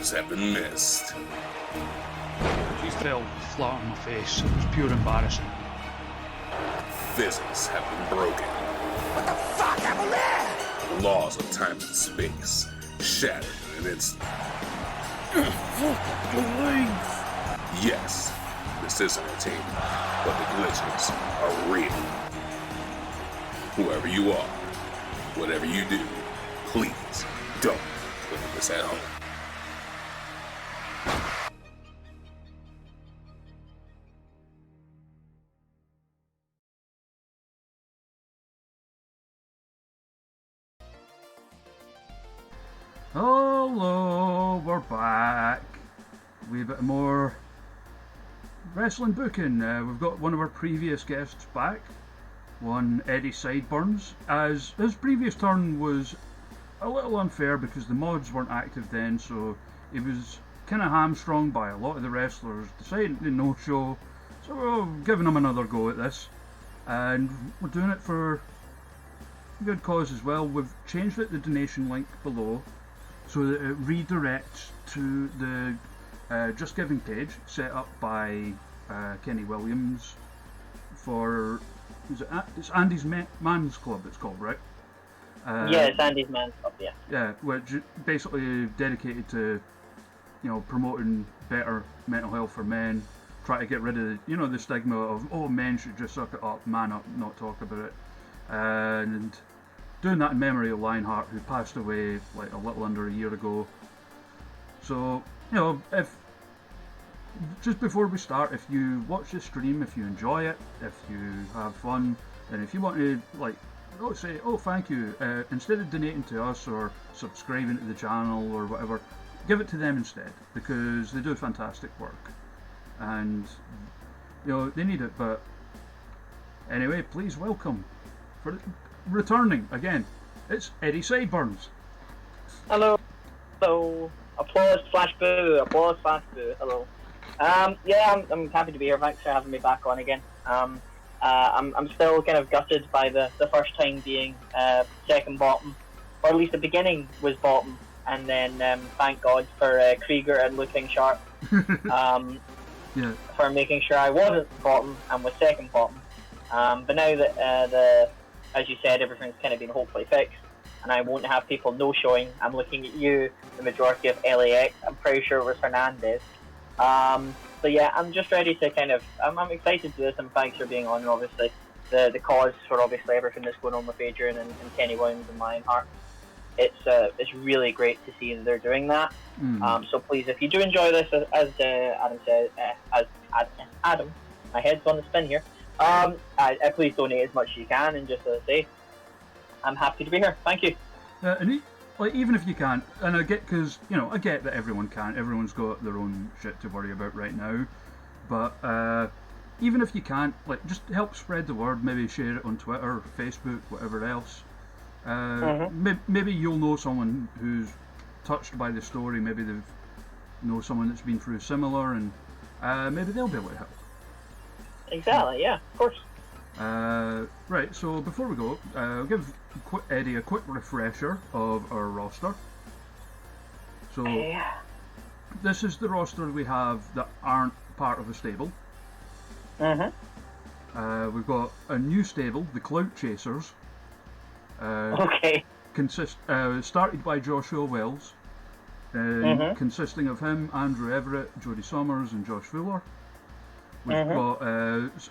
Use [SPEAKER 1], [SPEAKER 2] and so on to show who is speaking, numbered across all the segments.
[SPEAKER 1] Victories have been missed.
[SPEAKER 2] She fell flat on my face. It was pure embarrassing.
[SPEAKER 1] Physics have been broken.
[SPEAKER 3] What the fuck happened there?
[SPEAKER 1] Laws of time and space shattered in an instant. Yes, this is entertainment, but the glitches are real. Whoever you are, whatever you do, please don't look at this at home.
[SPEAKER 4] Hello, we're back. We've got more wrestling booking. We've got one of our previous guests back, one Eddie Sideburns, as his previous turn was a little unfair because the mods weren't active then, so he was kind of hamstrung by a lot of the wrestlers deciding to no-show, so we're giving him another go at this, and we're doing it for a good cause as well. We've changed it, the donation link below, so that it redirects to the Just Giving page set up by Kenny Williams for, it's Andy's Man's Club it's called, right?
[SPEAKER 5] Yeah, it's Andy's Man's Club, yeah.
[SPEAKER 4] Yeah, which basically dedicated to, promoting better mental health for men, try to get rid of, the stigma of, oh, men should just suck it up, man up, not talk about it. And doing that in memory of Lionheart, who passed away like a little under a year ago. So, if just before we start, if you watch the stream, if you enjoy it, if you have fun, and if you want to say, oh, thank you, instead of donating to us or subscribing to the channel or whatever, give it to them instead, because they do fantastic work, and they need it. But anyway, please welcome, for returning again, it's Eddie Sideburns.
[SPEAKER 5] Hello. Hello. Applause, flash boo. Applause, flash boo. Hello. Yeah, I'm happy to be here. Thanks for having me back on again. I'm still kind of gutted by the first time being second bottom, or at least the beginning was bottom, and then thank God for Krieger and looking sharp
[SPEAKER 4] Yeah.
[SPEAKER 5] for making sure I wasn't bottom and was second bottom. But now that as you said, everything's kind of been hopefully fixed, and I won't have people no-showing. I'm looking at you, the majority of LAX. I'm pretty sure it was Hernandez. So yeah, I'm just ready to I'm excited to do this, and thanks for being on, and obviously the cause for obviously everything that's going on with Adrian and Kenny Williams and Lionheart. It's really great to see that they're doing that. So please, if you do enjoy this, as Adam said, Adam, my head's on the spin here. Please donate as much as you can, and just as I say, I'm happy to be here. Thank you.
[SPEAKER 4] And even if you can't, and I get, because I get that everyone can't. Everyone's got their own shit to worry about right now. But even if you can't, just help spread the word. Maybe share it on Twitter, Facebook, whatever else. Maybe you'll know someone who's touched by the story. Maybe they know someone that's been through similar, and maybe they'll be able to help.
[SPEAKER 5] Exactly, yeah, of course.
[SPEAKER 4] Right, so before we go, I'll give Eddie a quick refresher of our roster. So, this is the roster we have that aren't part of a stable. We've got a new stable, the Clout Chasers.
[SPEAKER 5] Okay.
[SPEAKER 4] Started by Joshua Wells, consisting of him, Andrew Everett, Jody Summers, and Josh Fuller. We've got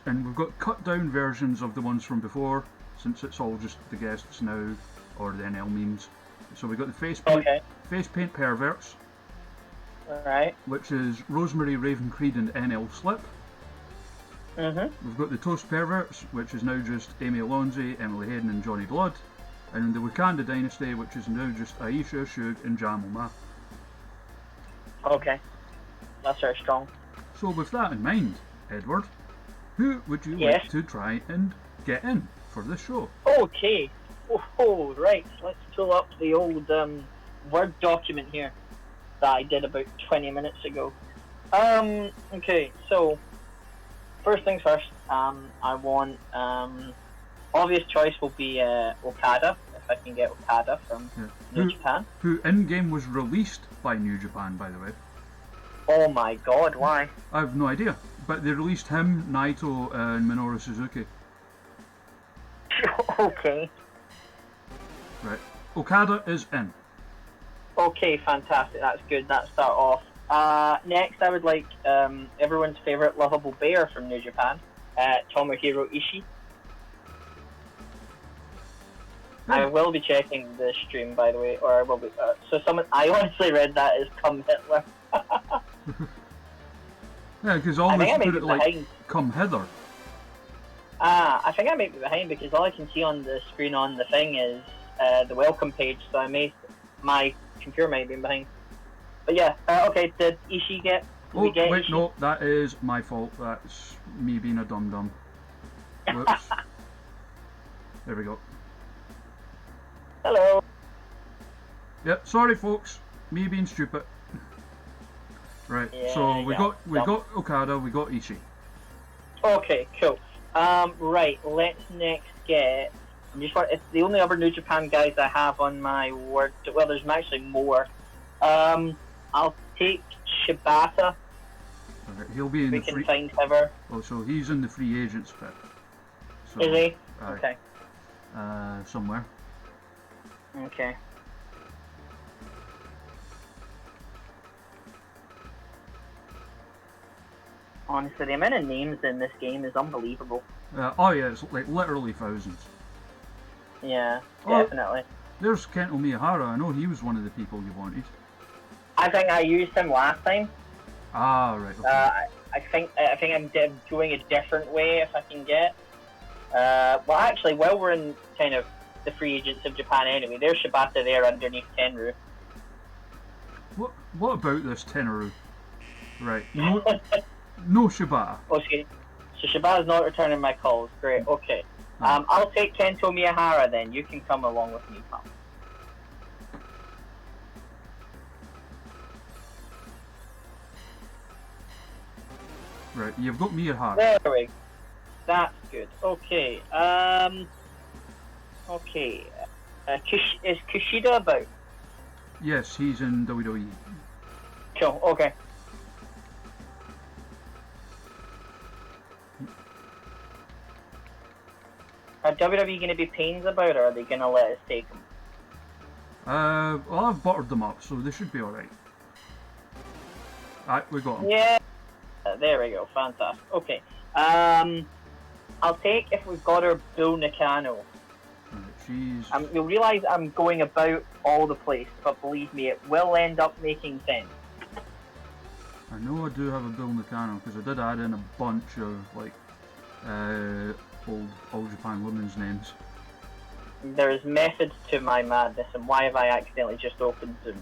[SPEAKER 4] and we've got cut down versions of the ones from before, since it's all just the guests now, or the NL memes. So we've got the face paint perverts,
[SPEAKER 5] alright,
[SPEAKER 4] which is Rosemary, Raven Creed, and NL Slip. We've got the Toast Perverts, which is now just Amy Alonzi, Emily Hayden, and Johnny Blood. And the Wakanda Dynasty, which is now just Aisha, Shug, and Jamal Ma.
[SPEAKER 5] Okay, that's very strong.
[SPEAKER 4] So with that in mind, Edward, who would you like to try and get in for this show?
[SPEAKER 5] Okay. Oh, right. Let's pull up the old Word document here that I did about 20 minutes ago. Okay, so first things first, I want obvious choice will be Okada, if I can get Okada from New Japan.
[SPEAKER 4] Who in-game was released by New Japan, by the way.
[SPEAKER 5] Oh my god, why?
[SPEAKER 4] I have no idea. But they released him, Naito, and Minoru Suzuki.
[SPEAKER 5] Okay.
[SPEAKER 4] Right. Okada is in.
[SPEAKER 5] Okay, fantastic. That's good. That start off. Next, I would like everyone's favourite lovable bear from New Japan, Tomohiro Ishii. I will be checking the stream, by the way, or I will be. I honestly read that as "Come Hitler."
[SPEAKER 4] Yeah, because all this put it like
[SPEAKER 5] behind.
[SPEAKER 4] "Come hither."
[SPEAKER 5] I think I might be behind because all I can see on the screen on the thing is the welcome page. So my computer might be behind. But yeah, okay. Did Ishii get?
[SPEAKER 4] Wait, no, that is my fault. That's me being a dum-dum. Whoops. There we go.
[SPEAKER 5] Hello.
[SPEAKER 4] Yep, sorry folks, me being stupid. Right,
[SPEAKER 5] Yeah,
[SPEAKER 4] so we got Okada, we got Ishii.
[SPEAKER 5] Okay, cool. Right, let's next get. It's the only other New Japan guys I have on my word. Well, there's actually more. I'll take Shibata.
[SPEAKER 4] Right, he'll be in
[SPEAKER 5] we
[SPEAKER 4] the
[SPEAKER 5] can
[SPEAKER 4] free.
[SPEAKER 5] find cover.
[SPEAKER 4] Oh, so he's in the free agents bit. So,
[SPEAKER 5] Is he?
[SPEAKER 4] aye.
[SPEAKER 5] Okay.
[SPEAKER 4] Somewhere.
[SPEAKER 5] Okay. Honestly, the amount of names in this game is unbelievable.
[SPEAKER 4] Oh yeah, it's like literally thousands.
[SPEAKER 5] Yeah,
[SPEAKER 4] Oh.
[SPEAKER 5] definitely.
[SPEAKER 4] There's Kento Miyahara. I know he was one of the people you wanted.
[SPEAKER 5] I think I used him last time.
[SPEAKER 4] Ah, right. Okay.
[SPEAKER 5] I think I'm doing a different way if I can get. Well, actually, while we're in kind of the free agents of Japan anyway, there's Shibata there underneath Tenryu.
[SPEAKER 4] What about this Tenryu? Right. No, no Shibata.
[SPEAKER 5] Okay, so Shibata's not returning my calls. Great. Okay. I'll take Kento Miyahara then. You can come along with me, pal.
[SPEAKER 4] Right. You've got Miyahara.
[SPEAKER 5] There we go. That's good. Okay. Okay. Is Kushida about?
[SPEAKER 4] Yes, he's in WWE.
[SPEAKER 5] Cool. Okay. Are WWE going to be pains about it, or are they going to let us take them?
[SPEAKER 4] Well, I've buttered them up, so they should be alright. Alright, we got them.
[SPEAKER 5] Yeah. There we go. Fantastic. Okay. I'll take if we've got her Bill Nakano.
[SPEAKER 4] Right, she's...
[SPEAKER 5] You'll realise I'm going about all the place, but believe me, it will end up making sense.
[SPEAKER 4] I know I do have a Bill Nakano, because I did add in a bunch of, like, old All Japan women's names.
[SPEAKER 5] There's methods to my madness, and why have I accidentally just opened Zoom?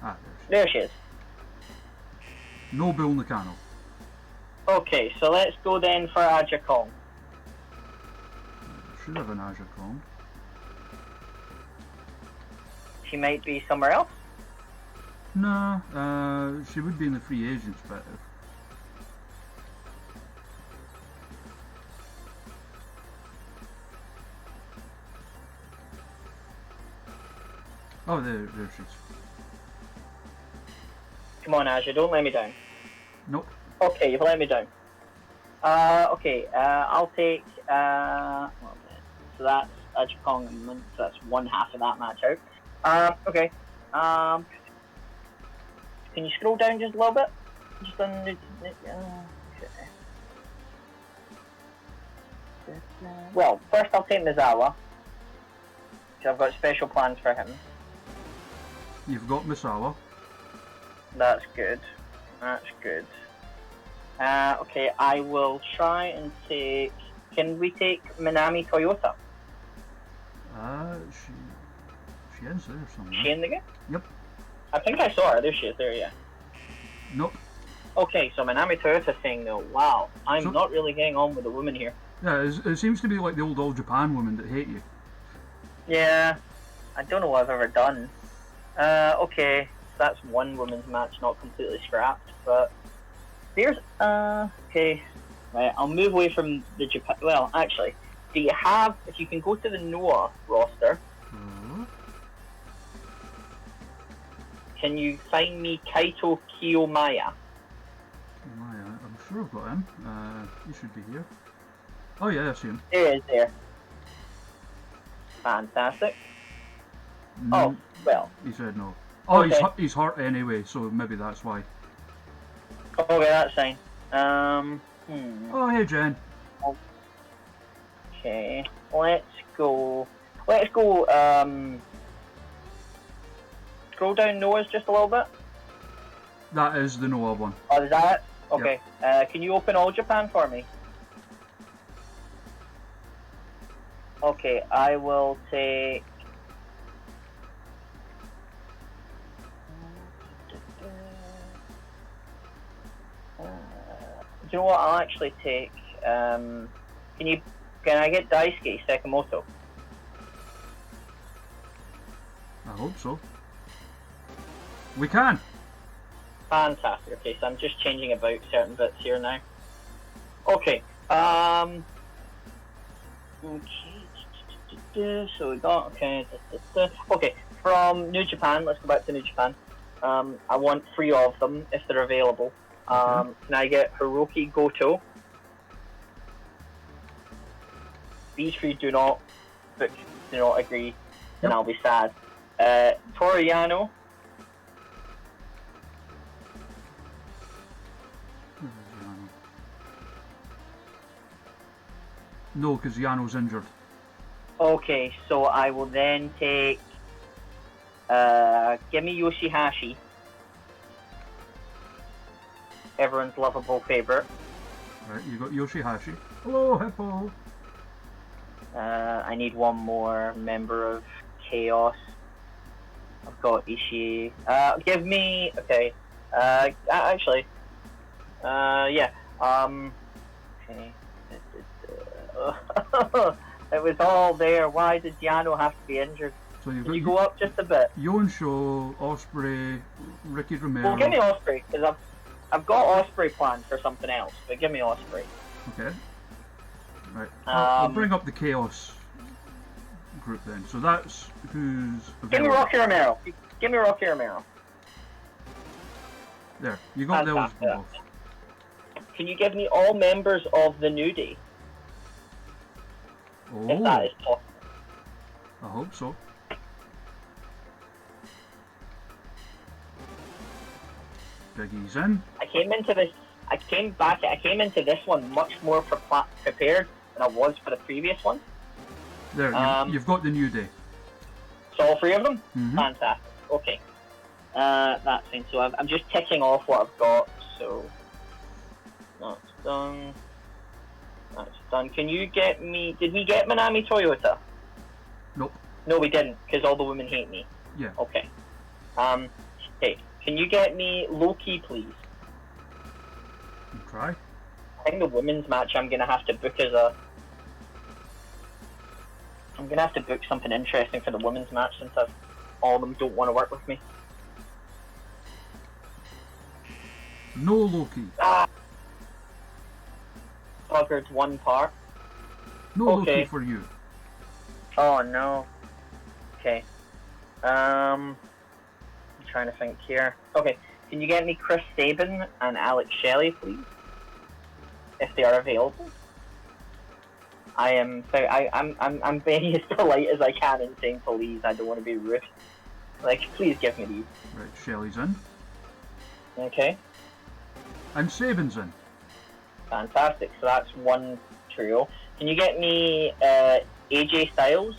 [SPEAKER 4] Ah,
[SPEAKER 5] There she is.
[SPEAKER 4] No Bill Nakano.
[SPEAKER 5] Okay, so let's go then for Aja Kong.
[SPEAKER 4] Should have an Aja Kong.
[SPEAKER 5] She might be somewhere else.
[SPEAKER 4] No, she would be in the free agents, but oh, there she is.
[SPEAKER 5] Come on, Aja, don't let me down.
[SPEAKER 4] Nope.
[SPEAKER 5] Okay, you've let me down. Okay, I'll take. So that's Aja Kong, so that's one half of that match out. Okay. Can you scroll down just a little bit? Just on the. Okay. Well, first I'll take Mizawa. Because I've got special plans for him.
[SPEAKER 4] You've got Misawa.
[SPEAKER 5] That's good. That's good. Okay, I will try and take. Can we take Minami Toyota?
[SPEAKER 4] She is there somewhere.
[SPEAKER 5] She in the game?
[SPEAKER 4] Yep.
[SPEAKER 5] I think I saw her. There she is. There, yeah.
[SPEAKER 4] Nope.
[SPEAKER 5] Okay, so Minami Toyota saying though, wow, I'm not really getting on with the woman here.
[SPEAKER 4] Yeah, it seems to be like the old All Japan women that hate you.
[SPEAKER 5] Yeah, I don't know what I've ever done. Okay, that's one women's match not completely scrapped, but there's okay. Right, I'll move away from the Japan. Well, actually, Do you have? If you can go to the Noah roster, can you find me Kaito Kiyomaya?
[SPEAKER 4] I'm sure I've got him. He should be here. Oh yeah, I see him.
[SPEAKER 5] There he is there. Fantastic.
[SPEAKER 4] No,
[SPEAKER 5] Oh, well.
[SPEAKER 4] he said no. Oh,
[SPEAKER 5] Okay.
[SPEAKER 4] he's hurt anyway, so maybe that's why.
[SPEAKER 5] Okay, that's fine.
[SPEAKER 4] Oh, hey Jen.
[SPEAKER 5] Okay, let's go. Scroll down Noah's just a little bit.
[SPEAKER 4] That is the Noah one.
[SPEAKER 5] Oh, is that it? Okay. Can you open All Japan for me? Okay, I will take. Do you know what? I'll actually take. Can I get Daisuke Sakamoto?
[SPEAKER 4] I hope so. We can.
[SPEAKER 5] Fantastic. Okay, so I'm just changing about certain bits here now. Okay. Okay. So we got okay. From New Japan, let's go back to New Japan. I want 3 of them if they're available.
[SPEAKER 4] Okay.
[SPEAKER 5] Can I get Hiroki Goto? These 3 do not agree, then
[SPEAKER 4] Yep.
[SPEAKER 5] I'll be sad. Toriano.
[SPEAKER 4] No, because Yano's injured.
[SPEAKER 5] Okay, so I will then take. Give me Yoshihashi. Everyone's lovable favorite.
[SPEAKER 4] Right, you got Yoshihashi. Hello, Hippo.
[SPEAKER 5] I need one more member of Chaos. I've got Ishii. Give me. Okay. Actually. Yeah. Okay. It was all there. Why did Yano have to be injured?
[SPEAKER 4] So you've
[SPEAKER 5] Can
[SPEAKER 4] got
[SPEAKER 5] you go up just a bit?
[SPEAKER 4] Yonsho, Osprey, Ricky Romero.
[SPEAKER 5] Well, give me Osprey because I've got Osprey planned for something else. But give me Osprey.
[SPEAKER 4] Okay. Right. I'll
[SPEAKER 5] Um,
[SPEAKER 4] bring up the Chaos group then. So that's who's available.
[SPEAKER 5] Give me Rocky Romero. Give me Rocky Romero.
[SPEAKER 4] There. You got those
[SPEAKER 5] Fantastic.
[SPEAKER 4] both.
[SPEAKER 5] Can you give me all members of the New Day? If that
[SPEAKER 4] Oh,
[SPEAKER 5] is possible.
[SPEAKER 4] I hope so. Big E's in.
[SPEAKER 5] I came into this one much more prepared than I was for the previous one.
[SPEAKER 4] There, you've got the New Day.
[SPEAKER 5] So all 3 of them?
[SPEAKER 4] Mhm.
[SPEAKER 5] Fantastic. Okay. That's fine. So I'm just ticking off what I've got. So that's done. That's done. Can you get me? Did we get Manami Toyota?
[SPEAKER 4] Nope.
[SPEAKER 5] No, we didn't, because all the women hate me.
[SPEAKER 4] Yeah.
[SPEAKER 5] Okay. Hey, can you get me Loki, please?
[SPEAKER 4] Try.
[SPEAKER 5] I think the women's match I'm gonna have to book I'm gonna have to book something interesting for the women's match since all of them don't want to work with me.
[SPEAKER 4] No Loki.
[SPEAKER 5] Buggered one part.
[SPEAKER 4] No
[SPEAKER 5] Okay.
[SPEAKER 4] Loki for you.
[SPEAKER 5] Oh no. Okay. I'm trying to think here. Okay, can you get me Chris Sabin and Alex Shelley, please? If they are available. I'm being as polite as I can in saying please. I don't want to be rude. Like, please give me these.
[SPEAKER 4] Right, Shelley's in.
[SPEAKER 5] Okay.
[SPEAKER 4] And Sabin's in.
[SPEAKER 5] Fantastic. So that's one trio. Can you get me AJ Styles?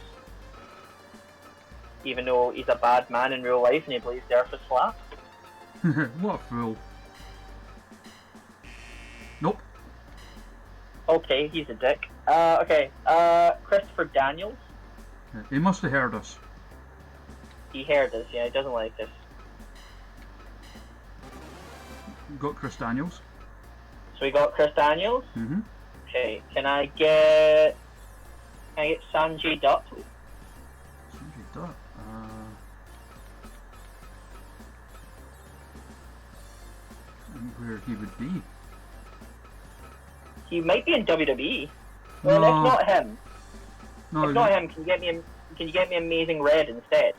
[SPEAKER 5] Even though he's a bad man in real life and he plays there for slap.
[SPEAKER 4] What a fool. Nope.
[SPEAKER 5] Okay, he's a dick. Okay. Christopher Daniels.
[SPEAKER 4] He must have heard us.
[SPEAKER 5] He heard us. Yeah, he doesn't like us.
[SPEAKER 4] Got Chris Daniels.
[SPEAKER 5] So we got Chris Daniels.
[SPEAKER 4] Mm-hmm.
[SPEAKER 5] Okay. Can I get Sanjay Dutt, please?
[SPEAKER 4] Sanjay Dutt. Where he would be.
[SPEAKER 5] He might be in WWE.
[SPEAKER 4] No.
[SPEAKER 5] Well, if not him.
[SPEAKER 4] No,
[SPEAKER 5] If not him, can you get me Amazing Red instead?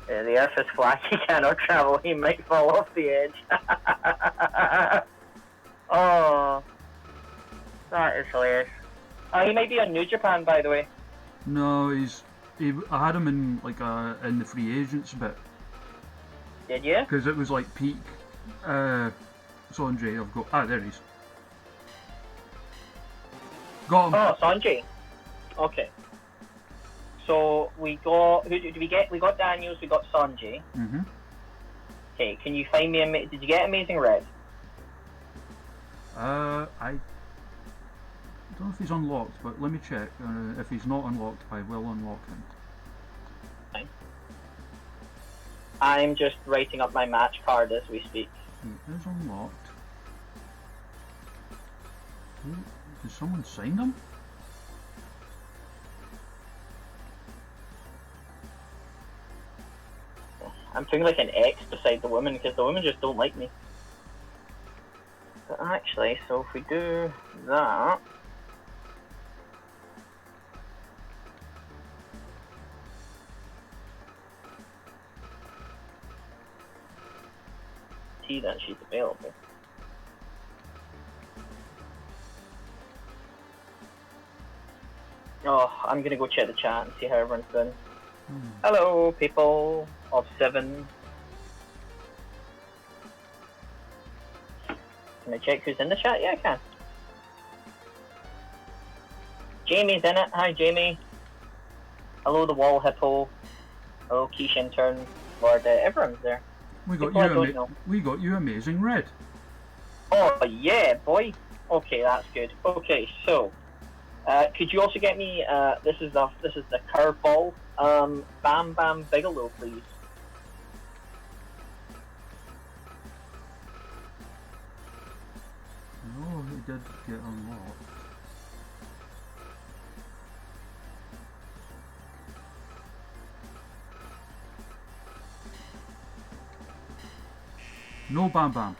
[SPEAKER 5] The earth is flat, he cannot travel, he might fall off the edge. Oh, that is hilarious. He might be on New Japan, by the way.
[SPEAKER 4] no, I had him in like in the free agents bit.
[SPEAKER 5] Did you?
[SPEAKER 4] Because it was like peak Sanjay. I've got there he is. Got him.
[SPEAKER 5] Oh, Sanjay. Okay. So we got who did we get? We got Daniels. We got Sanjay.
[SPEAKER 4] Mhm.
[SPEAKER 5] Okay. Can you find me? Did you get Amazing Red?
[SPEAKER 4] I don't know if he's unlocked, but let me check. If he's not unlocked, I will unlock him.
[SPEAKER 5] Fine. I'm just writing up my match card as we speak.
[SPEAKER 4] He is unlocked. Did someone sign him?
[SPEAKER 5] I'm feeling like an X beside the women because the women just don't like me. But actually, so if we do that. See that she's available. Oh, I'm gonna go check the chat and see how everyone's doing. Hello, people of 7. Can I check who's in the chat? Yeah, I can. Jamie's in it. Hi, Jamie. Hello, the Wall Hippo. Hello, Quiche Intern. Lord, everyone's there.
[SPEAKER 4] We got
[SPEAKER 5] People I don't know.
[SPEAKER 4] we got you Amazing Red.
[SPEAKER 5] Oh, yeah, boy. Okay, that's good. Okay, so could you also get me? This is the curveball. Bam Bam Bigelow, please.
[SPEAKER 4] No, he did get unlocked. No Bam Bam.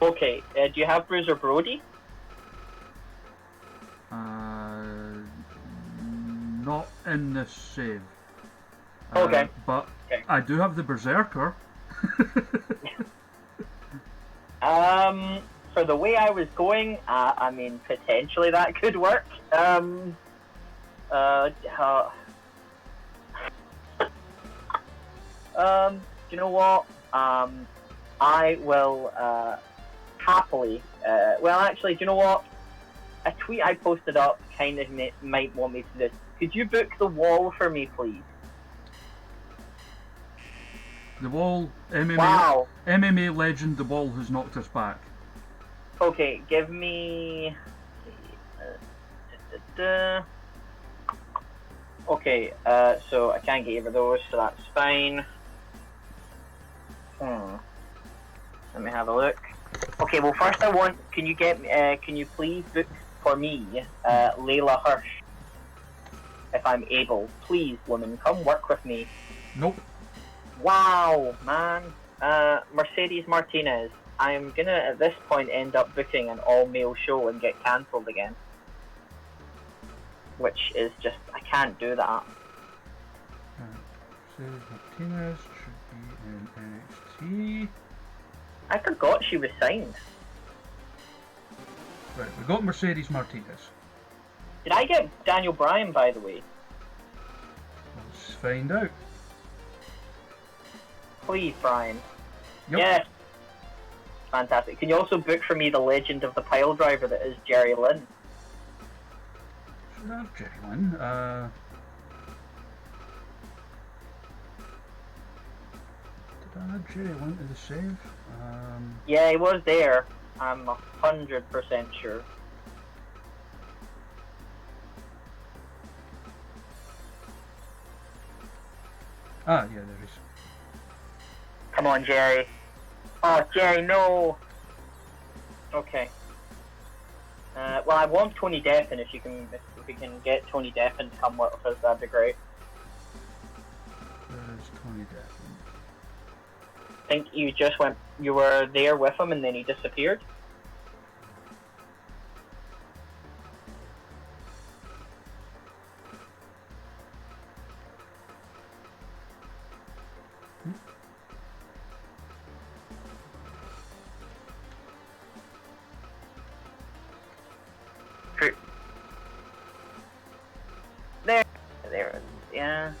[SPEAKER 5] Okay, do you have Bruiser Brody?
[SPEAKER 4] Not in this save.
[SPEAKER 5] Okay.
[SPEAKER 4] But
[SPEAKER 5] Okay.
[SPEAKER 4] I do have the Berserker.
[SPEAKER 5] For the way I was going, I mean, potentially that could work. You know what? I will happily. Well, actually, do you know what? A tweet I posted up kind of might want me to do this. Could you book the Wall for me, please?
[SPEAKER 4] The Wall, MMA,
[SPEAKER 5] Wow.
[SPEAKER 4] MMA legend, the Wall has knocked us back.
[SPEAKER 5] Okay, give me. Okay, so I can't get either of those, so that's fine. Let me have a look. Okay, well first I want. Can you please book for me, Layla Hirsch, if I'm able. Please, woman, come work with me.
[SPEAKER 4] Nope.
[SPEAKER 5] Wow, man. Mercedes Martinez. I'm gonna at this point end up booking an all-male show and get cancelled again. Which is just, I can't do that.
[SPEAKER 4] Mercedes Martinez should be in NXT.
[SPEAKER 5] I forgot she was signed.
[SPEAKER 4] Right, we got Mercedes Martinez.
[SPEAKER 5] Did I get Daniel Bryan, by the way?
[SPEAKER 4] Let's find out.
[SPEAKER 5] Please, Bryan.
[SPEAKER 4] Yep.
[SPEAKER 5] Yes. Fantastic. Can you also book for me the legend of the pile driver that is Jerry Lynn?
[SPEAKER 4] Should have Jerry Lynn. Did I add Jerry Lynn to the save?
[SPEAKER 5] Yeah, he was there. I'm 100% sure.
[SPEAKER 4] Yeah, there is.
[SPEAKER 5] Come on, Jerry. Oh, Jerry, no. Okay. Well, I want Tony Deppen. If we can get Tony Deppen to come work with us, that'd be great.
[SPEAKER 4] There's Tony Deppen.
[SPEAKER 5] I think you just went you were there with him and then he disappeared? There, yeah.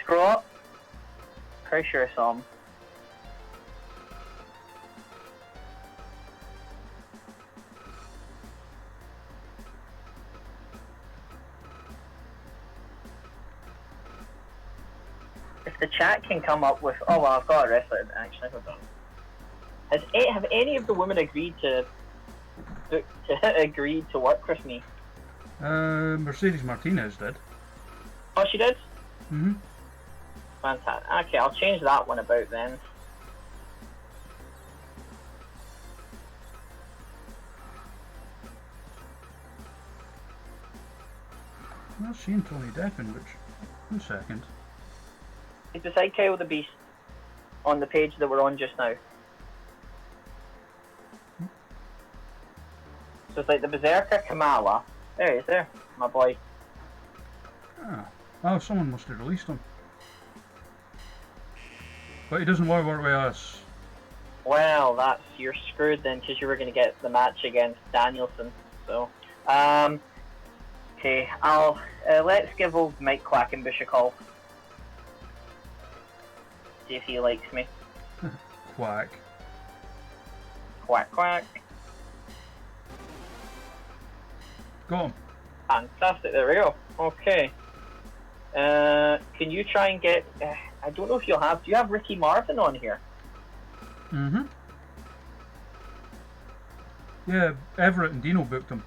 [SPEAKER 5] Scroll up. Pretty sure I saw him. If the chat can come up with, oh well, I've got a wrestler actually. Hold on. Have any of the women agreed to agreed to work with me?
[SPEAKER 4] Mercedes Martinez did.
[SPEAKER 5] Oh, she did?
[SPEAKER 4] Mm-hmm.
[SPEAKER 5] Fantastic. Okay, I'll change that one about then.
[SPEAKER 4] I'm not seeing Tony Deppen, which... 1 second.
[SPEAKER 5] He's beside Kyle the Beast on the page that we're on just now. So it's like the Berserker Kamala. There he is, there, my boy.
[SPEAKER 4] Ah. Oh, someone must have released him. But he doesn't want to work with us.
[SPEAKER 5] Well, you're screwed then, because you were going to get the match against Danielson. So, okay, let's give old Mike Quackenbush a call. See if he likes me.
[SPEAKER 4] Quack.
[SPEAKER 5] Quack, quack.
[SPEAKER 4] Got him.
[SPEAKER 5] Fantastic, there we go. Okay. Can you try and get... I don't know if you'll have... Do you have Ricky Martin on here?
[SPEAKER 4] Mm-hmm. Yeah, Everett and Dino booked him.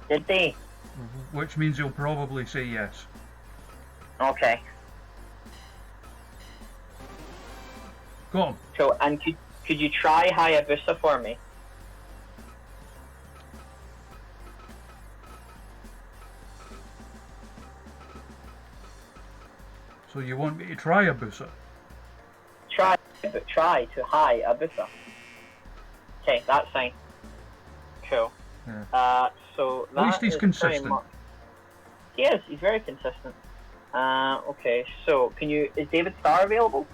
[SPEAKER 5] Did they?
[SPEAKER 4] Which means he'll probably say yes.
[SPEAKER 5] Okay.
[SPEAKER 4] Got him.
[SPEAKER 5] So, and could you try Hayabusa for me?
[SPEAKER 4] So you want me to try a Busa?
[SPEAKER 5] Try to Hayabusa. Okay, that's fine. Cool.
[SPEAKER 4] Yeah.
[SPEAKER 5] So that
[SPEAKER 4] At least he's
[SPEAKER 5] is
[SPEAKER 4] consistent.
[SPEAKER 5] pretty much... He is. He's very consistent. Okay. So, is David Starr available?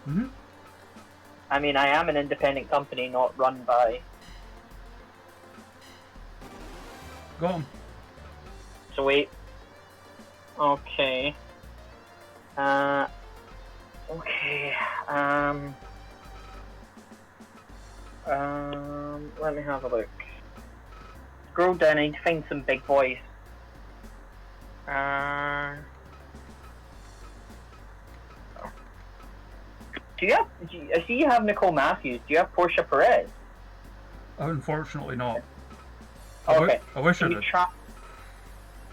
[SPEAKER 4] Mm-hmm.
[SPEAKER 5] I mean, I am an independent company, not run by...
[SPEAKER 4] Got him.
[SPEAKER 5] So wait. Okay. Okay. Let me have a look. Scroll down, I need to find some big boys. I see you have Nicole Matthews. Do you have Portia Perez?
[SPEAKER 4] Unfortunately not.
[SPEAKER 5] Okay.
[SPEAKER 4] I wish I
[SPEAKER 5] Can
[SPEAKER 4] did.
[SPEAKER 5] you try...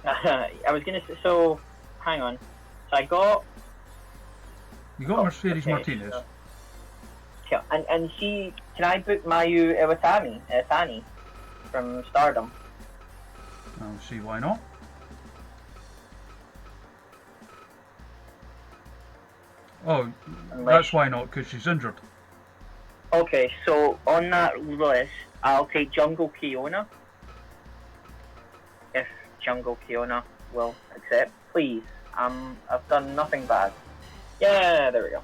[SPEAKER 5] I was gonna say, so, hang on. So I got...
[SPEAKER 4] You got Mercedes
[SPEAKER 5] okay,
[SPEAKER 4] Martinez.
[SPEAKER 5] So, okay, and she... Can I book Mayu Iwatani from Stardom?
[SPEAKER 4] I'll see why not. Oh, that's why not, because she's injured.
[SPEAKER 5] Okay, so on that list, I'll take Jungle Kiona. If Jungle Kiona will accept, please. I've done nothing bad. Yeah, there we go.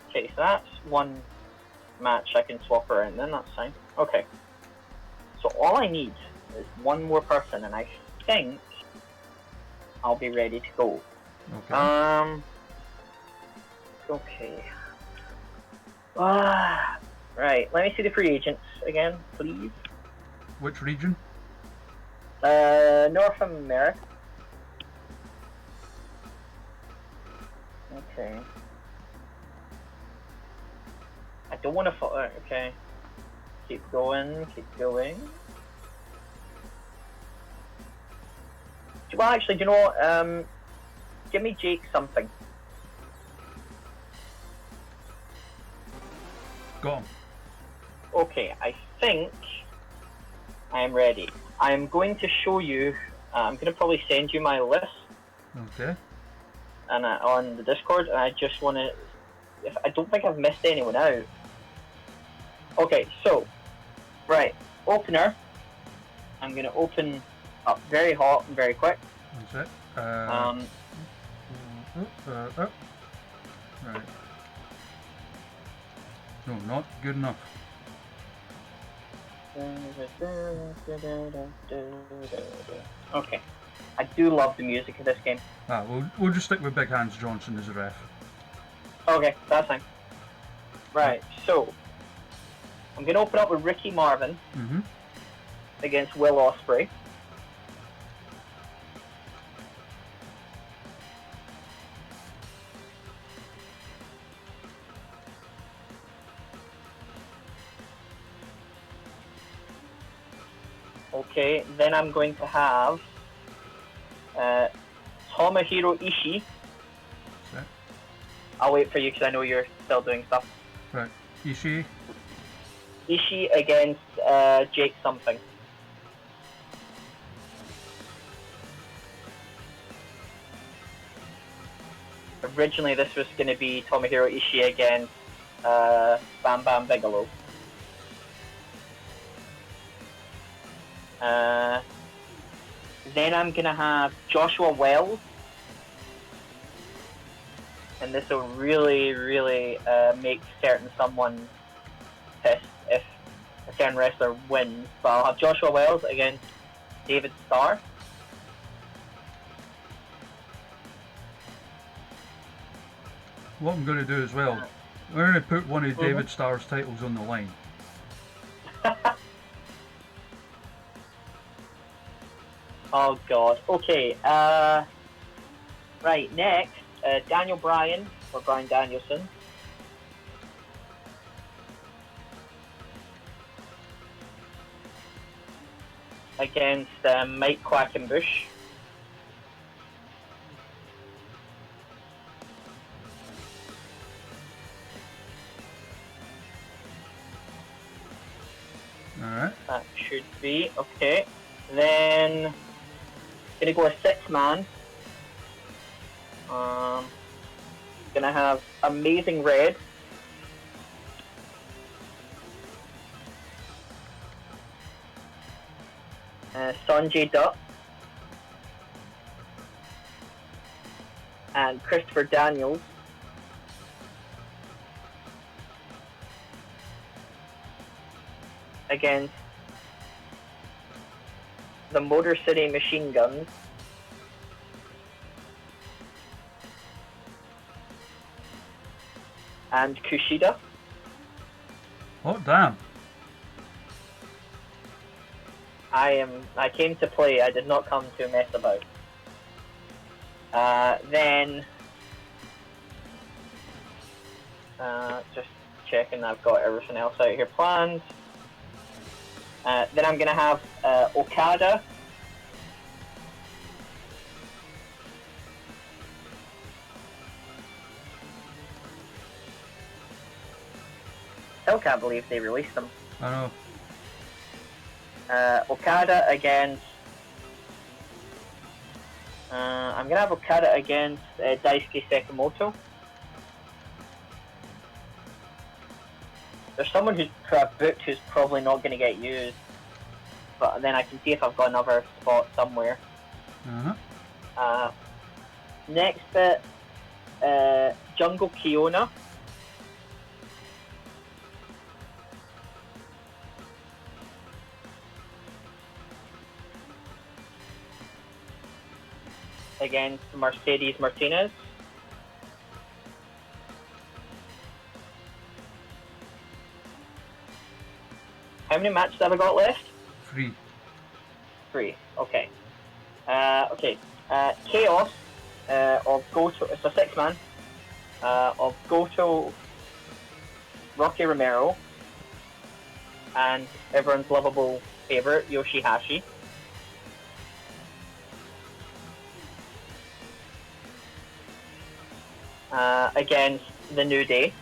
[SPEAKER 5] Okay, so that's one match I can swap around then, that's fine. Okay. So all I need is one more person, and I think I'll be ready to go.
[SPEAKER 4] Okay.
[SPEAKER 5] Okay. Right, let me see the free agents again, please.
[SPEAKER 4] Which region?
[SPEAKER 5] North America. Okay. I don't want to follow. Okay. Keep going, keep going. Well, actually, do you know what? Give me Jake something.
[SPEAKER 4] Got him.
[SPEAKER 5] Okay, I think I am ready. I am going to show you. I'm going to probably send you my list.
[SPEAKER 4] Okay.
[SPEAKER 5] And on the Discord, and I just want to I don't think I've missed anyone out. Okay, so right, opener. I'm gonna open up very hot and very quick.
[SPEAKER 4] That's it. Right. No, not good enough.
[SPEAKER 5] Okay. I do love the music of this game.
[SPEAKER 4] We'll just stick with Big Hands Johnson as the ref.
[SPEAKER 5] Okay, that's fine. Right, so I'm gonna open up with Ricky Marvin against Will Ospreay. Okay, then I'm going to have Tomohiro Ishii.
[SPEAKER 4] That's it.
[SPEAKER 5] I'll wait for you because I know you're still doing stuff.
[SPEAKER 4] Right. Ishii.
[SPEAKER 5] Ishii against Jake something. Originally, this was going to be Tomohiro Ishii against Bam Bam Bigelow. Then I'm going to have Joshua Wells. And this will really, really make someone pissed if a certain wrestler wins. But I'll have Joshua Wells against David Starr.
[SPEAKER 4] What I'm going to do as well, we're going to put one of David Starr's titles on the line.
[SPEAKER 5] Oh god. Okay. Right. Next, Daniel Bryan or Bryan Danielson. Against Mike Quackenbush.
[SPEAKER 4] Alright.
[SPEAKER 5] That should be okay. Then gonna go a 6-man. Gonna have Amazing Red. Sanjay Dutt. And Christopher Daniels. Against the Motor City Machine Guns. And Kushida.
[SPEAKER 4] Oh, damn.
[SPEAKER 5] I came to play, I did not come to mess about. Then just checking I've got everything else out here planned. Then I'm gonna have Okada still can't believe they released them.
[SPEAKER 4] I know.
[SPEAKER 5] Okada against I'm gonna have Okada against Daisuke Sekimoto. There's someone who I've booked who's probably not going to get used, but then I can see if I've got another spot somewhere. Next bit, Jungle Kiona. Against Mercedes Martinez. How many matches have I got left?
[SPEAKER 4] 3.
[SPEAKER 5] 3. Okay. Chaos of Goto. It's a 6-man. Of Goto, Rocky Romero, and everyone's lovable favorite Yoshihashi. Against the New Day.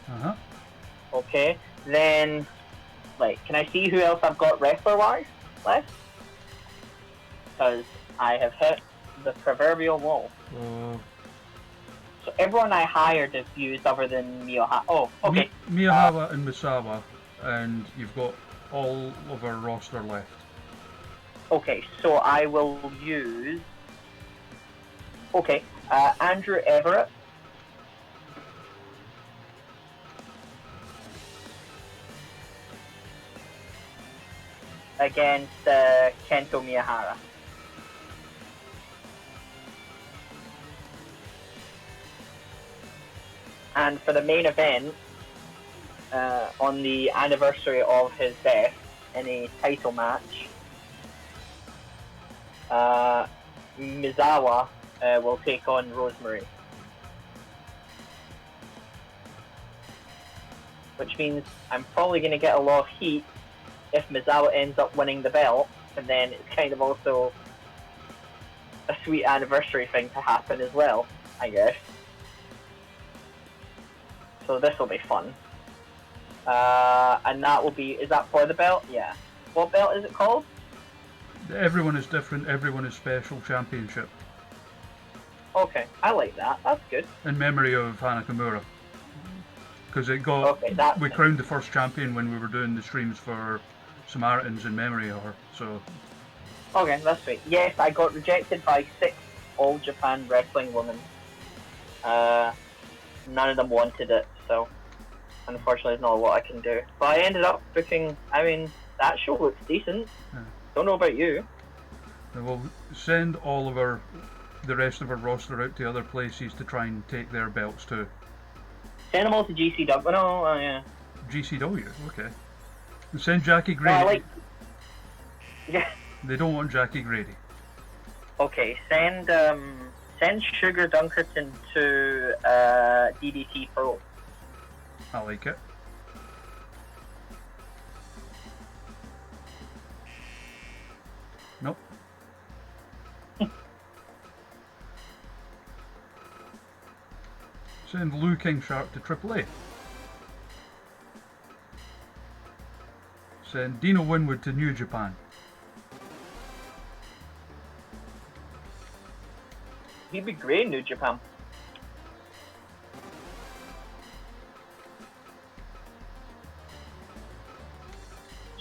[SPEAKER 4] Uh-huh.
[SPEAKER 5] Okay. Then, like, can I see who else I've got wrestler-wise left? Because I have hit the proverbial wall. So everyone I hired is used other than Miyoha. Oh, okay.
[SPEAKER 4] Miyahawa and Misawa, and you've got all of our roster left.
[SPEAKER 5] Okay, so I will use... Okay, Andrew Everett. Against Kento Miyahara. And for the main event, on the anniversary of his death, in a title match, Misawa will take on Rosemary. Which means I'm probably going to get a lot of heat if Misawa ends up winning the belt, and then it's kind of also a sweet anniversary thing to happen as well, I guess. So this will be fun. And that will be, is that for the belt? Yeah. What belt is it called?
[SPEAKER 4] Everyone is different, everyone is special championship.
[SPEAKER 5] Okay, I like that. That's good.
[SPEAKER 4] In memory of Hana Kimura. Because it got, we crowned the first champion when we were doing the streams for Samaritans in memory of her, so...
[SPEAKER 5] Okay, that's sweet. Yes, I got rejected by 6 All Japan wrestling women. None of them wanted it, so unfortunately there's not a lot I can do. But I ended up booking, I mean, that show looks decent. Yeah. Don't know about you.
[SPEAKER 4] We'll send all of the rest of our roster out to other places to try and take their belts too.
[SPEAKER 5] Send them all to GCW. No, yeah.
[SPEAKER 4] GCW, okay. And send Jackie Grady.
[SPEAKER 5] Yeah.
[SPEAKER 4] They don't want Jackie Grady.
[SPEAKER 5] Okay, send Sugar Dunkerton to DDT Pro.
[SPEAKER 4] I like it. Nope. Send Liu King Shark to AAA. Send Dino Winwood to New Japan.
[SPEAKER 5] He'd be great in New Japan.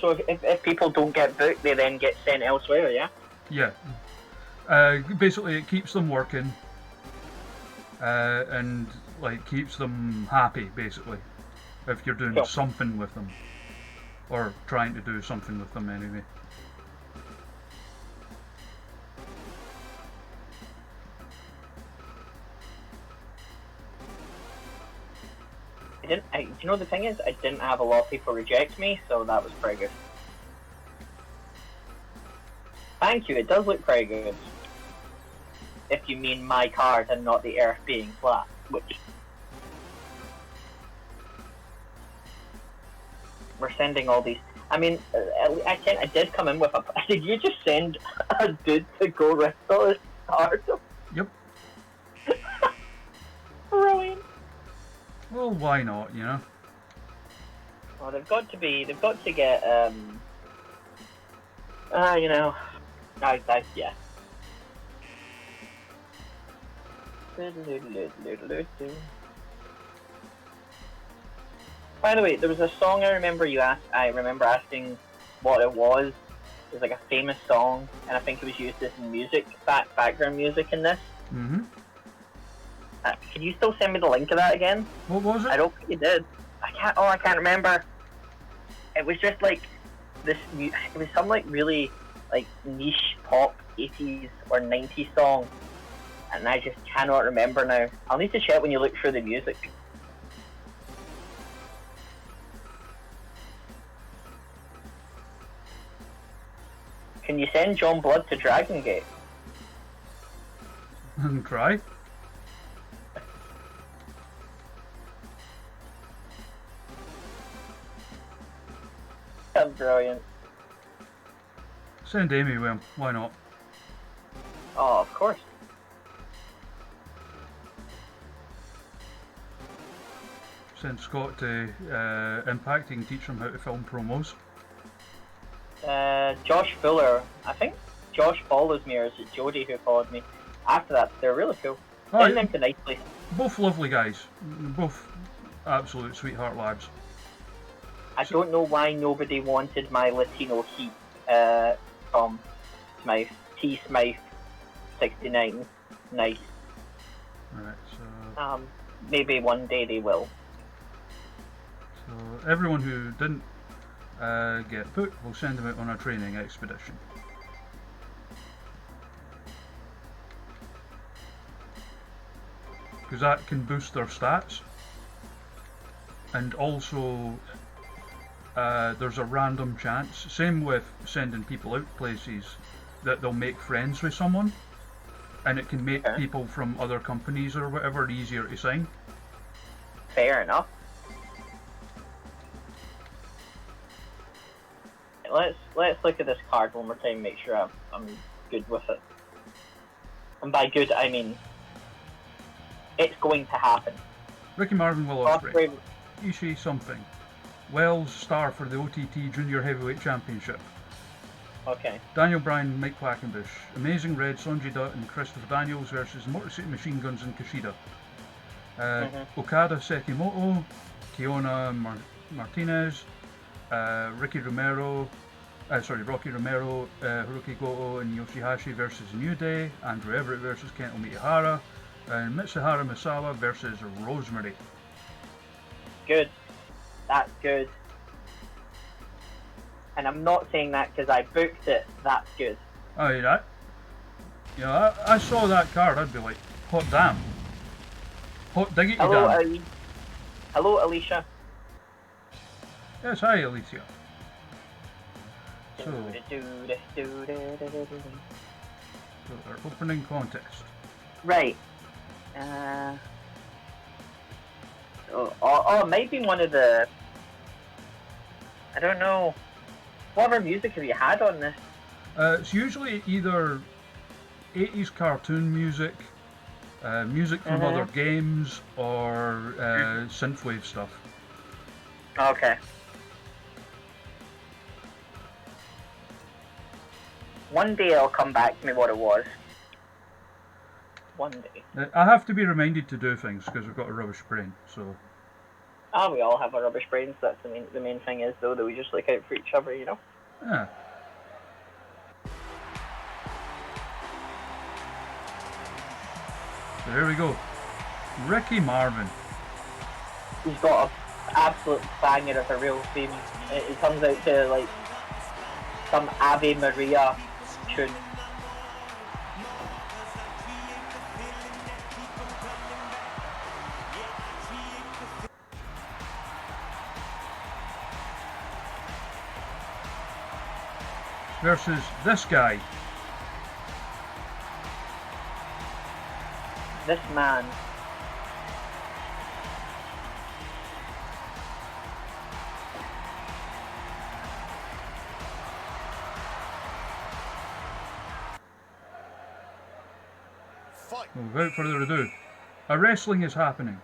[SPEAKER 5] So if people don't get booked, they then get sent elsewhere, yeah?
[SPEAKER 4] Yeah. Basically, it keeps them working. And like keeps them happy, basically. If you're doing something with them. Or trying to do something with them anyway.
[SPEAKER 5] You know, the thing is, I didn't have a lot of people reject me, so that was pretty good. Thank you, it does look pretty good. If you mean my card and not the earth being flat, which... We're sending all these... I mean, I did come in with a... Did you just send a dude to go wrestle his card?
[SPEAKER 4] Yep.
[SPEAKER 5] Brilliant.
[SPEAKER 4] Well, why not, you know?
[SPEAKER 5] Well, they've got to get, you know, yeah. By the way, there was a song I remember asking what it was. It was like a famous song, and I think it was used as background music in this.
[SPEAKER 4] Mm-hmm.
[SPEAKER 5] Can you still send me the link of that again?
[SPEAKER 4] What was it?
[SPEAKER 5] I don't think you did. I can't remember. It was just like this. It was some like really like niche pop 80s or 90s song, and I just cannot remember now. I'll need to check when you look through the music. Can you send John Blood to Dragon Gate?
[SPEAKER 4] And try.
[SPEAKER 5] That's brilliant.
[SPEAKER 4] Send Amy with him, why not?
[SPEAKER 5] Oh, of course.
[SPEAKER 4] Send Scott to Impact. He can teach him how to film promos.
[SPEAKER 5] Josh Fuller, I think Josh follows me, or is it Jody who followed me? After that, they're really cool.
[SPEAKER 4] Oh,
[SPEAKER 5] Send them to nice places.
[SPEAKER 4] Both lovely guys. Both absolute sweetheart lads.
[SPEAKER 5] I don't know why nobody wanted my Latino heat from Smythe. T. Smythe 69. Nice.
[SPEAKER 4] Right, so...
[SPEAKER 5] maybe one day they will.
[SPEAKER 4] So everyone who didn't get put, we'll send them out on a training expedition. Because that can boost their stats. And also, there's a random chance, same with sending people out places, that they'll make friends with someone. And it can make people from other companies or whatever easier to sign.
[SPEAKER 5] Fair enough. Let's look at this card one more time and make sure I'm good with it. And by good, I mean it's going to happen.
[SPEAKER 4] Ricky Marvin will Ospreay. Ishii something. Wells star for the OTT Junior Heavyweight Championship.
[SPEAKER 5] Okay.
[SPEAKER 4] Daniel Bryan, Mike Quackenbush. Amazing Red, Sonjay Dutt and Christopher Daniels versus Motor City Machine Guns and Kushida. Okada Sekimoto, Kiona Martinez, Rocky Romero, Hiroki Goto and Yoshihashi versus New Day, Andrew Everett versus Kento Mitsuhara, and Mitsuhara Misawa versus Rosemary.
[SPEAKER 5] Good. That's good. And I'm not saying that because I booked it. That's good.
[SPEAKER 4] Oh, you know, I saw that card, I'd be like, hot damn. Hot diggity damn.
[SPEAKER 5] Hello, Alicia.
[SPEAKER 4] Yes, hi, Alicia. So our opening contest.
[SPEAKER 5] Right. It might be one of the... I don't know. What other music have you had on this?
[SPEAKER 4] It's usually either 80s cartoon music, music from other games, or synthwave stuff.
[SPEAKER 5] Okay. One day I'll come back to me what it was. One day.
[SPEAKER 4] I have to be reminded to do things because we've got a rubbish brain, so...
[SPEAKER 5] We all have a rubbish brains. That's the main thing is, though, that we just look out for each other, you know?
[SPEAKER 4] Yeah. So here we go. Ricky Marvin.
[SPEAKER 5] He's got an absolute banger of a real theme. He comes out to, like, some Ave Maria tune.
[SPEAKER 4] Versus this guy.
[SPEAKER 5] This man.
[SPEAKER 3] Fight.
[SPEAKER 4] Well, without further ado, a wrestling is happening.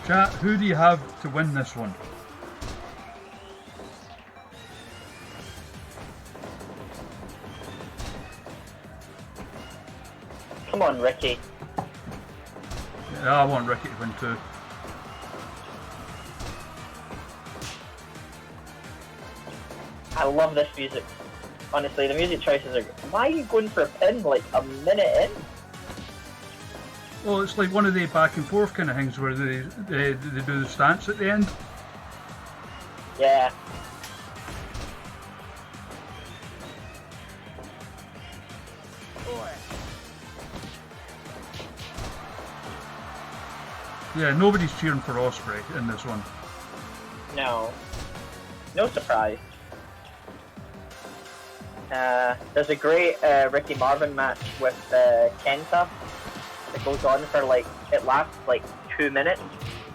[SPEAKER 4] Chat, who do you have to win this one?
[SPEAKER 5] Come on, Ricky.
[SPEAKER 4] Yeah, I want Ricky to win too.
[SPEAKER 5] I love this music. Honestly, the music choices are... Why are you going for a pin like a minute in?
[SPEAKER 4] Well, it's like one of the back and forth kind of things where they do the stance at the end.
[SPEAKER 5] Yeah.
[SPEAKER 4] Yeah, nobody's cheering for Ospreay in this one.
[SPEAKER 5] No. No surprise. There's a great Ricky Marvin match with Kenta. It goes on for it lasts 2 minutes.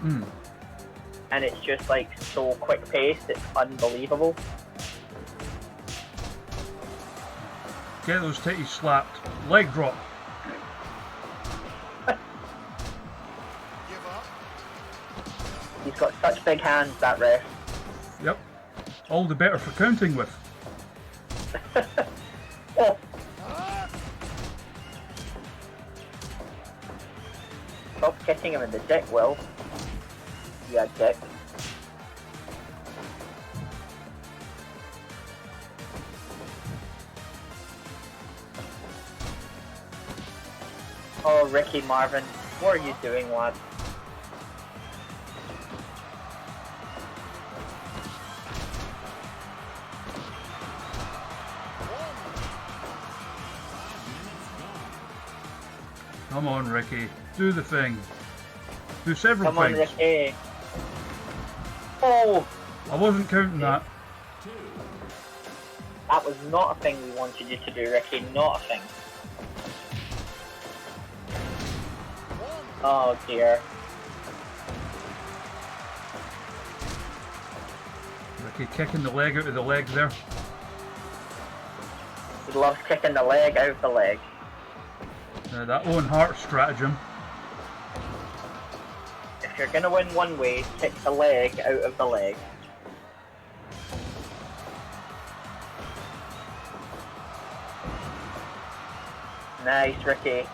[SPEAKER 5] And it's just so quick paced, it's unbelievable.
[SPEAKER 4] Get those titties slapped. Leg drop.
[SPEAKER 5] He's got such big hands, that ref.
[SPEAKER 4] Yep. All the better for counting with.
[SPEAKER 5] Oh. Stop kicking him in the dick, Will. Yeah, dick. Oh, Ricky Marvin, what are you doing, lad?
[SPEAKER 4] Come on, Ricky. Do the thing. Do several
[SPEAKER 5] Come on,
[SPEAKER 4] things.
[SPEAKER 5] Ricky. Oh!
[SPEAKER 4] I wasn't counting that.
[SPEAKER 5] That was not a thing we wanted you to do, Ricky. Not a thing. Oh dear.
[SPEAKER 4] Ricky kicking the leg out of the leg there.
[SPEAKER 5] He loves kicking the leg out of the leg.
[SPEAKER 4] That Owen Hart stratagem.
[SPEAKER 5] If you're gonna win one way, kick the leg out of the leg. Nice, Ricky.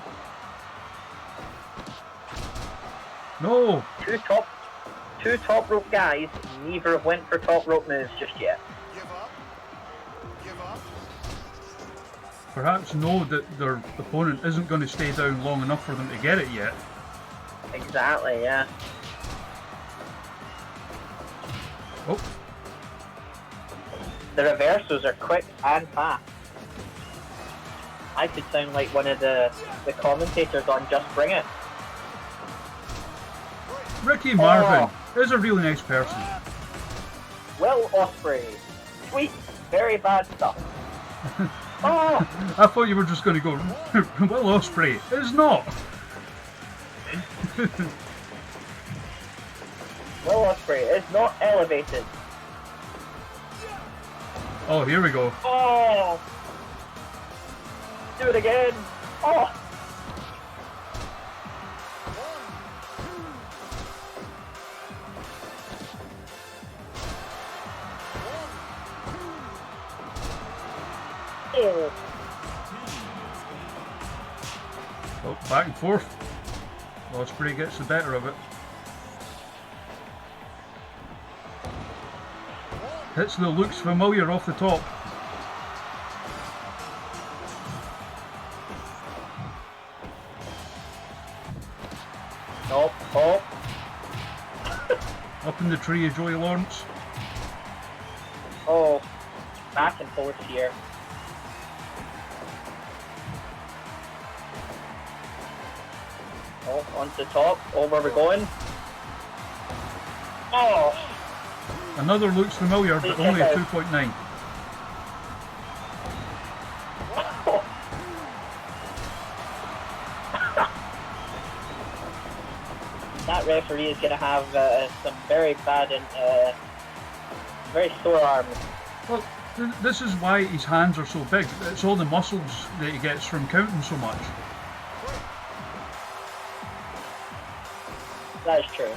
[SPEAKER 4] No!
[SPEAKER 5] Two top rope guys, neither have went for top rope moves just yet.
[SPEAKER 3] Give up. Give up.
[SPEAKER 4] Perhaps know that their opponent isn't going to stay down long enough for them to get it yet.
[SPEAKER 5] Exactly, yeah.
[SPEAKER 4] Oh,
[SPEAKER 5] The reversals are quick and fast. I could sound like one of the commentators on Just Bring It.
[SPEAKER 4] Ricky Marvin is a really nice person.
[SPEAKER 5] Will Ospreay. Sweet, very bad stuff. Oh!
[SPEAKER 4] I thought you were just going to go, Will Ospreay is not.
[SPEAKER 5] Will Ospreay is not elevated.
[SPEAKER 4] Oh, here we go.
[SPEAKER 5] Oh! Do it again. Oh! Oh.
[SPEAKER 4] Oh, back and forth. Ospreay gets the better of it. Hits the looks familiar off the top.
[SPEAKER 5] Oh, oh.
[SPEAKER 4] Up in the tree of Joey Lawrence.
[SPEAKER 5] Oh. Back and forth here. Oh, onto the top. Oh, where we're going. Oh!
[SPEAKER 4] Another looks familiar, but only a 2.9.
[SPEAKER 5] That referee is going to have some very bad and very sore arms.
[SPEAKER 4] Well, this is why his hands are so big. It's all the muscles that he gets from counting so much.
[SPEAKER 5] That is true.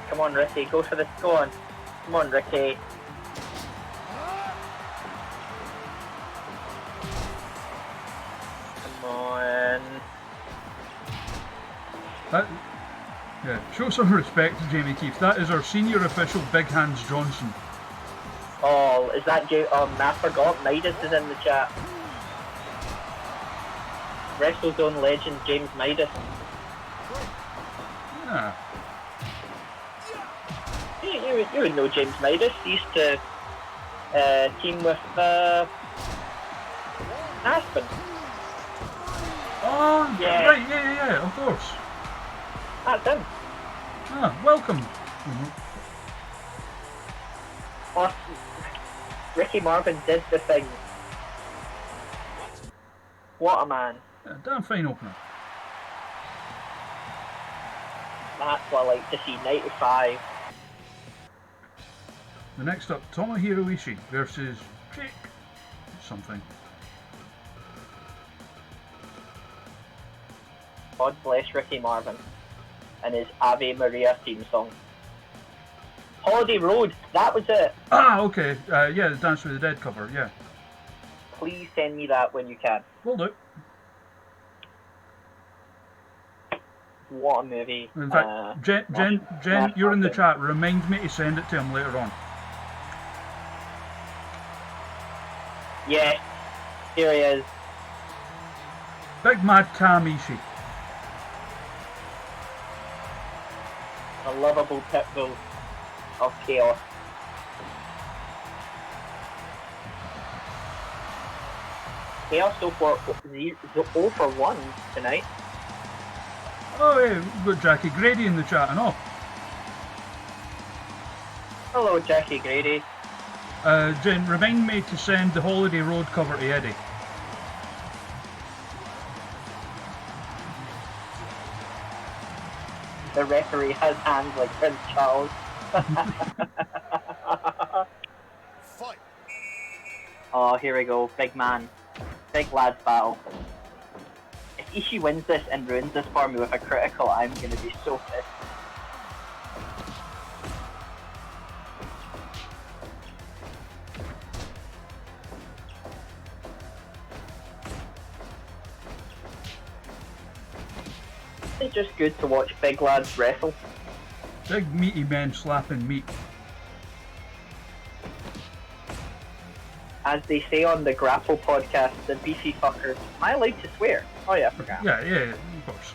[SPEAKER 5] Come on, Ricky, go for this. Go on. Come on, Ricky. Come on.
[SPEAKER 4] Show some respect to Jamie Keefe. That is our senior official, Big Hands Johnson.
[SPEAKER 5] Oh, is that I forgot. Midas is in the chat. WrestleZone legend James Midas.
[SPEAKER 4] Yeah.
[SPEAKER 5] You would know James Midas. He used to team with Aspen.
[SPEAKER 4] Oh,
[SPEAKER 5] Yeah.
[SPEAKER 4] right, yeah, of course.
[SPEAKER 5] That's him.
[SPEAKER 4] Ah, welcome.
[SPEAKER 5] Oh, Ricky Marvin did the thing. What a man.
[SPEAKER 4] Yeah, damn fine opener.
[SPEAKER 5] That's what I like to see. 95.
[SPEAKER 4] The next up, Tomohiro Ishii versus Jake something.
[SPEAKER 5] God bless Ricky Marvin and his Ave Maria theme song. Holiday Road, that was it.
[SPEAKER 4] Ah, okay. Yeah, the Dance with the Dead cover, yeah.
[SPEAKER 5] Please send me that when you can.
[SPEAKER 4] Will do.
[SPEAKER 5] What a movie.
[SPEAKER 4] In fact, Jen, you're in the chat. Remind me to send it to him later on.
[SPEAKER 5] Yeah, here he is.
[SPEAKER 4] Big Mad Kamishi.
[SPEAKER 5] A lovable pit bull of chaos. Chaos 0 for 1 tonight.
[SPEAKER 4] Oh, yeah, we've got Jackie Grady in the chat and all.
[SPEAKER 5] Hello, Jackie Grady.
[SPEAKER 4] Jen, remind me to send the Holiday Road cover to Eddie.
[SPEAKER 5] The referee has hands like Prince Charles.
[SPEAKER 3] Fight.
[SPEAKER 5] Oh, here we go. Big man. Big lads battle. If Ishii wins this and ruins this for me with a critical, I'm going to be so pissed. It's just good to watch big lads wrestle.
[SPEAKER 4] Big meaty men slapping meat.
[SPEAKER 5] As they say on the Grapple podcast, the beefy fuckers. Am I allowed to swear? Oh yeah, I forgot.
[SPEAKER 4] Yeah, of course.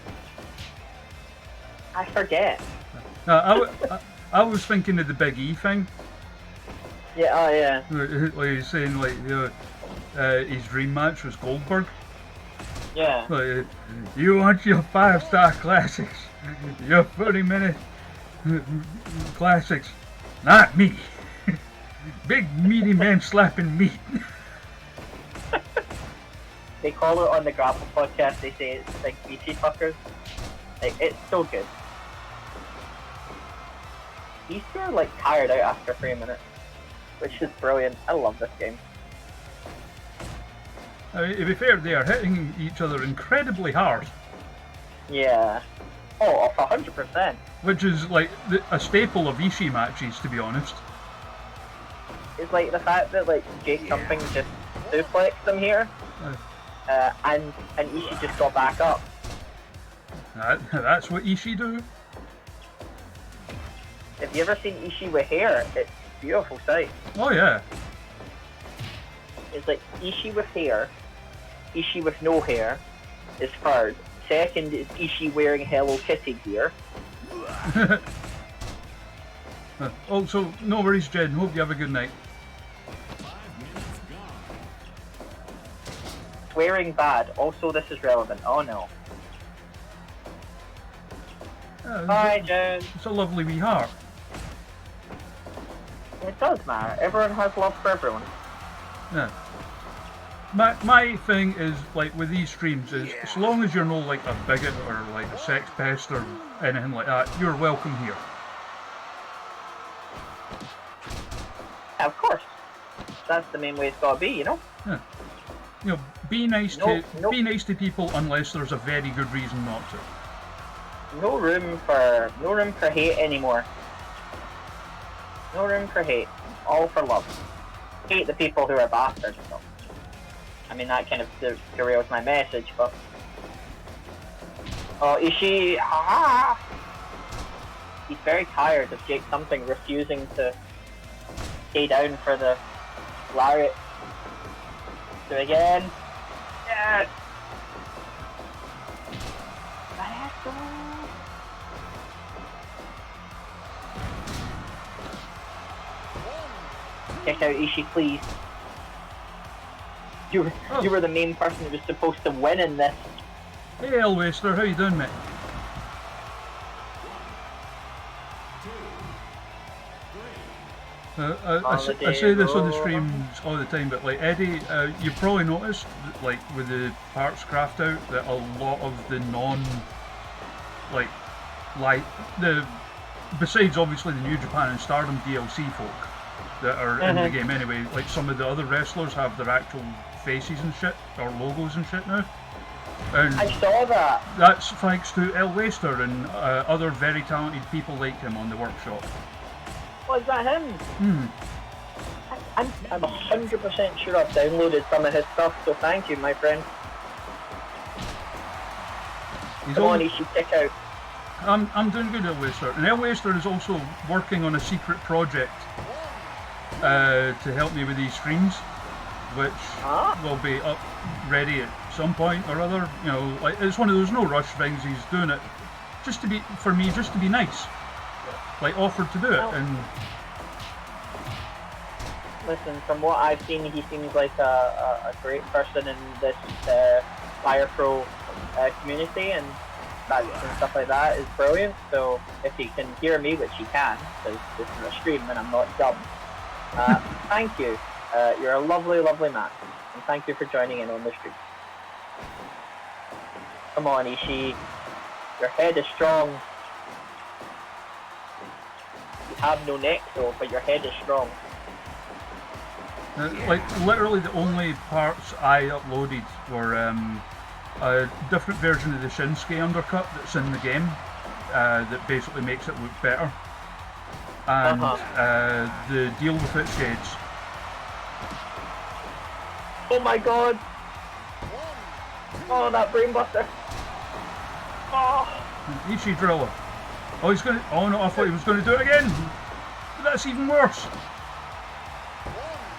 [SPEAKER 5] I forget.
[SPEAKER 4] I was thinking of the Big E thing.
[SPEAKER 5] Yeah, oh yeah.
[SPEAKER 4] Like he's saying, like, you know, his dream match was Goldberg.
[SPEAKER 5] Yeah.
[SPEAKER 4] Like, you want your 5-star classics, your 30-minute classics, not me. Big meaty men slapping meat.
[SPEAKER 5] They call it on the Grapple podcast, they say it's big beefy fuckers. Like, it's so good. These two are like tired out after 3 minutes, which is brilliant. I love this game.
[SPEAKER 4] I mean, to be fair, they are hitting each other incredibly hard.
[SPEAKER 5] Yeah. Oh, 100%.
[SPEAKER 4] Which is like a staple of Ishii matches, to be honest.
[SPEAKER 5] It's like the fact that like Jake something just suplexed him here, and Ishii just got back up.
[SPEAKER 4] That's what Ishii do.
[SPEAKER 5] Have you ever seen Ishii with hair? It's a beautiful sight.
[SPEAKER 4] Oh yeah.
[SPEAKER 5] It's like Ishii with hair, Ishii with no hair is third. Second is Ishii wearing Hello Kitty gear.
[SPEAKER 4] Also, no worries, Jen. Hope you have a good night.
[SPEAKER 5] Swearing bad. Also, this is relevant. Oh no. Hi, Jen.
[SPEAKER 4] It's a lovely wee heart.
[SPEAKER 5] It does matter. Everyone has love for everyone.
[SPEAKER 4] Yeah. My thing is, like, with these streams is, as long as you're not like a bigot or like a sex pest or anything like that, you're welcome here.
[SPEAKER 5] Yeah, of course. That's the main way it's gotta be, you know?
[SPEAKER 4] Yeah. You know, be nice to people unless there's a very good reason not to.
[SPEAKER 5] No room for hate anymore. No room for hate. All for love. Hate the people who are bastards, though. I mean, that kind of derails my message, but... Oh, Ishii... Ah! He's very tired of Jake Something refusing to stay down for the lariat. Do it again. Yes! Maestro! Check out Ishii, please. You were the main person who was supposed to win in this.
[SPEAKER 4] Hey, Elwaster, how you doing, mate? I say this on the streams all the time, but like Eddie, you've probably noticed, like with the parts craft out, that a lot of the besides obviously the New Japan and Stardom DLC folk that are in the game anyway, like some of the other wrestlers have their actual faces and shit, or logos and shit now. And
[SPEAKER 5] I saw that.
[SPEAKER 4] that's thanks to El Waster and other very talented people like him on the workshop.
[SPEAKER 5] Was that him? I'm 100% sure I've downloaded some of his stuff, so thank you, my friend. Come on, he should check out.
[SPEAKER 4] I'm doing good, El Waster. And El Waster is also working on a secret project to help me with these streams, which will be up ready at some point or other. You know, like it's one of those no rush things. He's doing it just to be, for me, just to be nice. Like offered to do it, and
[SPEAKER 5] listen, from what I've seen, he seems like a great person in this Fire Pro community, and and stuff like that is brilliant. So if he can hear me, which he can, because this is a stream and I'm not dumb, thank you. You're a lovely, lovely man, and thank you for joining in on the stream. Come on, Ishii. Your head is strong. You have no neck though, but your head is strong.
[SPEAKER 4] like literally the only parts I uploaded were a different version of the Shinsuke undercut that's in the game that basically makes it look better, and the deal with it shades.
[SPEAKER 5] Oh my god! Oh, that brainbuster! Oh!
[SPEAKER 4] Ichi driller. Oh, he's gonna. Oh no, I thought he was gonna do it again. That's even worse.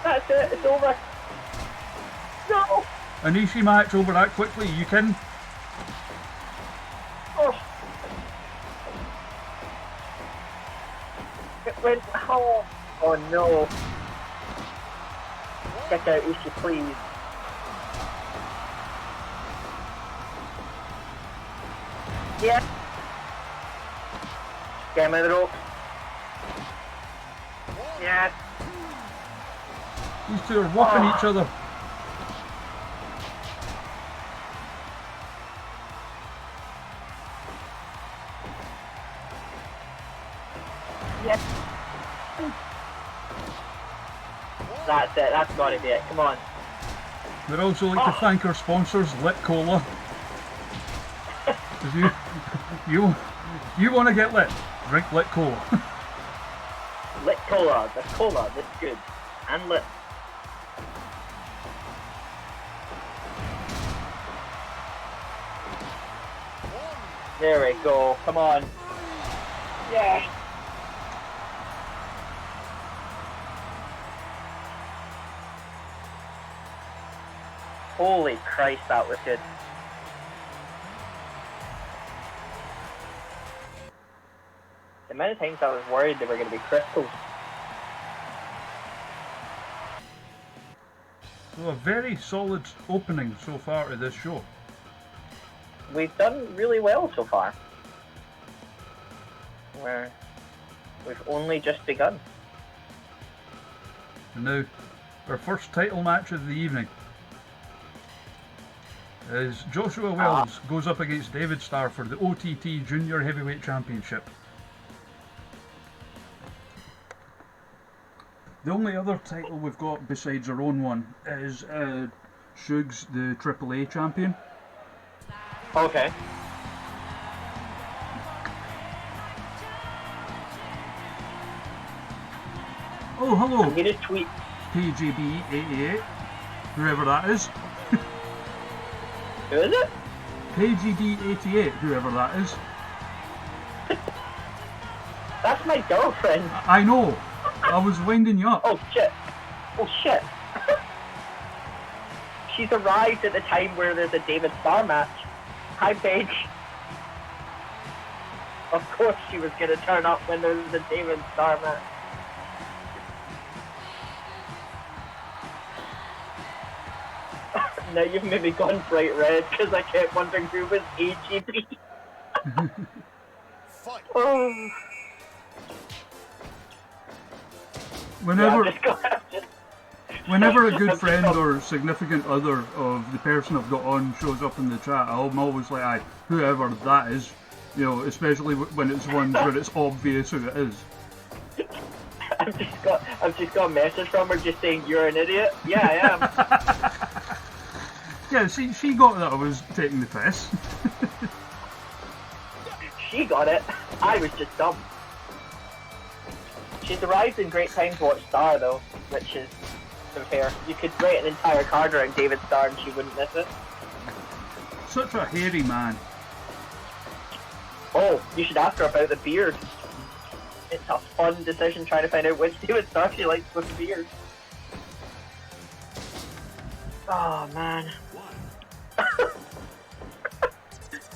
[SPEAKER 5] That's it. It's over. No!
[SPEAKER 4] An Ishii match over that quickly, you can.
[SPEAKER 5] Oh! It went. Oh! Oh no! Check out Ishii, please. Yeah. Get him in the rope. Yeah.
[SPEAKER 4] These two are whopping each other.
[SPEAKER 5] Yes. That's it. That's gotta be it. Come on.
[SPEAKER 4] We'd also like to thank our sponsors, Lit Cola. If you want to get lit, drink Lit Cola.
[SPEAKER 5] Lit cola. The cola that's good and lit. There we go. Come on. Yeah. Holy Christ, that was good. The amount of times I was worried they were going to be crystals.
[SPEAKER 4] Well, a very solid opening so far to this show.
[SPEAKER 5] We've done really well so far. We've only just begun.
[SPEAKER 4] And now, our first title match of the evening is Joshua Wells goes up against David Starr for the OTT Junior Heavyweight Championship. The only other title we've got besides our own one is Shug's the AAA champion.
[SPEAKER 5] Okay.
[SPEAKER 4] Oh, hello,
[SPEAKER 5] I'm gonna tweet.
[SPEAKER 4] KGB88, whoever that is.
[SPEAKER 5] Who is it?
[SPEAKER 4] KGB88, whoever that is.
[SPEAKER 5] That's my girlfriend.
[SPEAKER 4] I know, I was winding you up.
[SPEAKER 5] Oh shit. Oh shit. She's arrived at the time where there's a David Starr match. Hi, Paige. Of course she was gonna turn up when there was a David Starr match. Now you've made me gone bright red because I kept wondering who was AGB.
[SPEAKER 3] Fight.
[SPEAKER 5] Oh.
[SPEAKER 4] Whenever,
[SPEAKER 5] Yeah,
[SPEAKER 4] whenever a good friend or significant other of the person I've got on shows up in the chat, I'm always like, aye, whoever that is, you know, especially when it's ones where it's obvious who it is.
[SPEAKER 5] I've just got a message from her just saying you're an idiot. Yeah, I am.
[SPEAKER 4] Yeah, she got that I was taking the piss.
[SPEAKER 5] She got it. I was just dumb. She's arrived in great time to watch Star, though, which is, to be fair, you could write an entire card around David Starr and she wouldn't miss it.
[SPEAKER 4] Such a hairy man.
[SPEAKER 5] Oh, you should ask her about the beard. It's a fun decision trying to find out which David Starr she likes with the beard. Oh, man.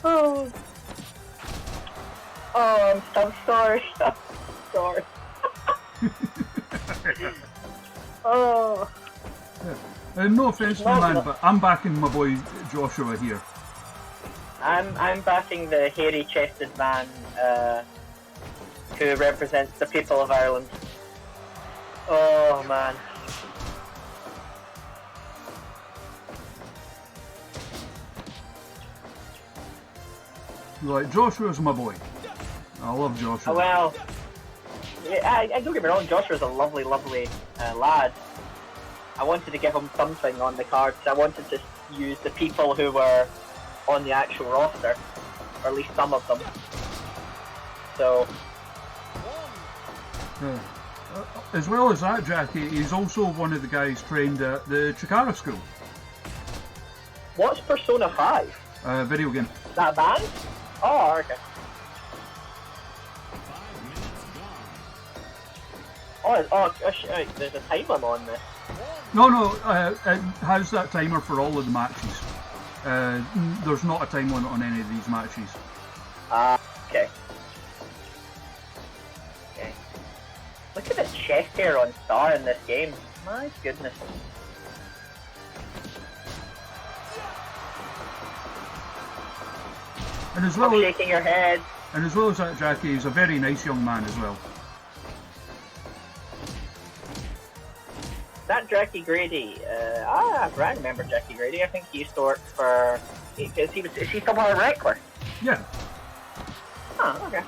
[SPEAKER 5] Oh. Oh, I'm sorry. I'm sorry. Oh.
[SPEAKER 4] Yeah. No offense to the man, but I'm backing my boy Joshua here.
[SPEAKER 5] I'm backing the hairy-chested man who represents the people of Ireland. Oh man.
[SPEAKER 4] Like, Joshua's my boy. I love Joshua.
[SPEAKER 5] Oh, well, yeah, I don't get me wrong, Joshua's a lovely, lovely lad. I wanted to give him something on the card, because I wanted to use the people who were on the actual roster, or at least some of them. So...
[SPEAKER 4] As well as that, Jackie, he's also one of the guys trained at the Chikara School.
[SPEAKER 5] What's Persona 5?
[SPEAKER 4] Video game.
[SPEAKER 5] That band? Oh, okay. There's a time limit on this.
[SPEAKER 4] No, it has that timer for all of the matches. There's not a time limit on any of these matches.
[SPEAKER 5] Okay. Okay. Look at the chest hair on Star in this game. My goodness.
[SPEAKER 4] And as well
[SPEAKER 5] Stop shaking your head.
[SPEAKER 4] And as well as that, Jackie, he's a very nice young man as well.
[SPEAKER 5] That Jackie Grady, I remember Jackie Grady. I think he used to work for... Is he still part of Wrestler?
[SPEAKER 4] Yeah.
[SPEAKER 5] Oh, okay.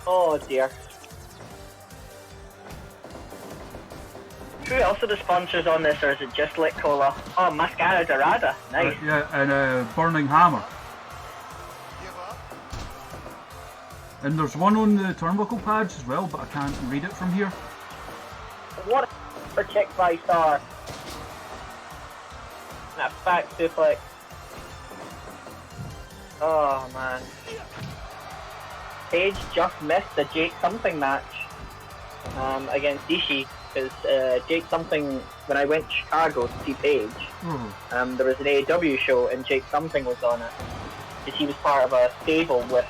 [SPEAKER 5] Oh dear. Who else are the sponsors on this, or is it just Lit Cola? Oh, Mascara Dorada. Nice.
[SPEAKER 4] Yeah, and Burning Hammer. And there's one on the turnbuckle pads as well, but I can't read it from here.
[SPEAKER 5] What for kick by Star? That back suplex. Oh man. Paige just missed the Jake Something match against Ishii, because Jake Something, when I went to Chicago to see Paige, there was an AEW show and Jake Something was on it. Because he was part of a stable with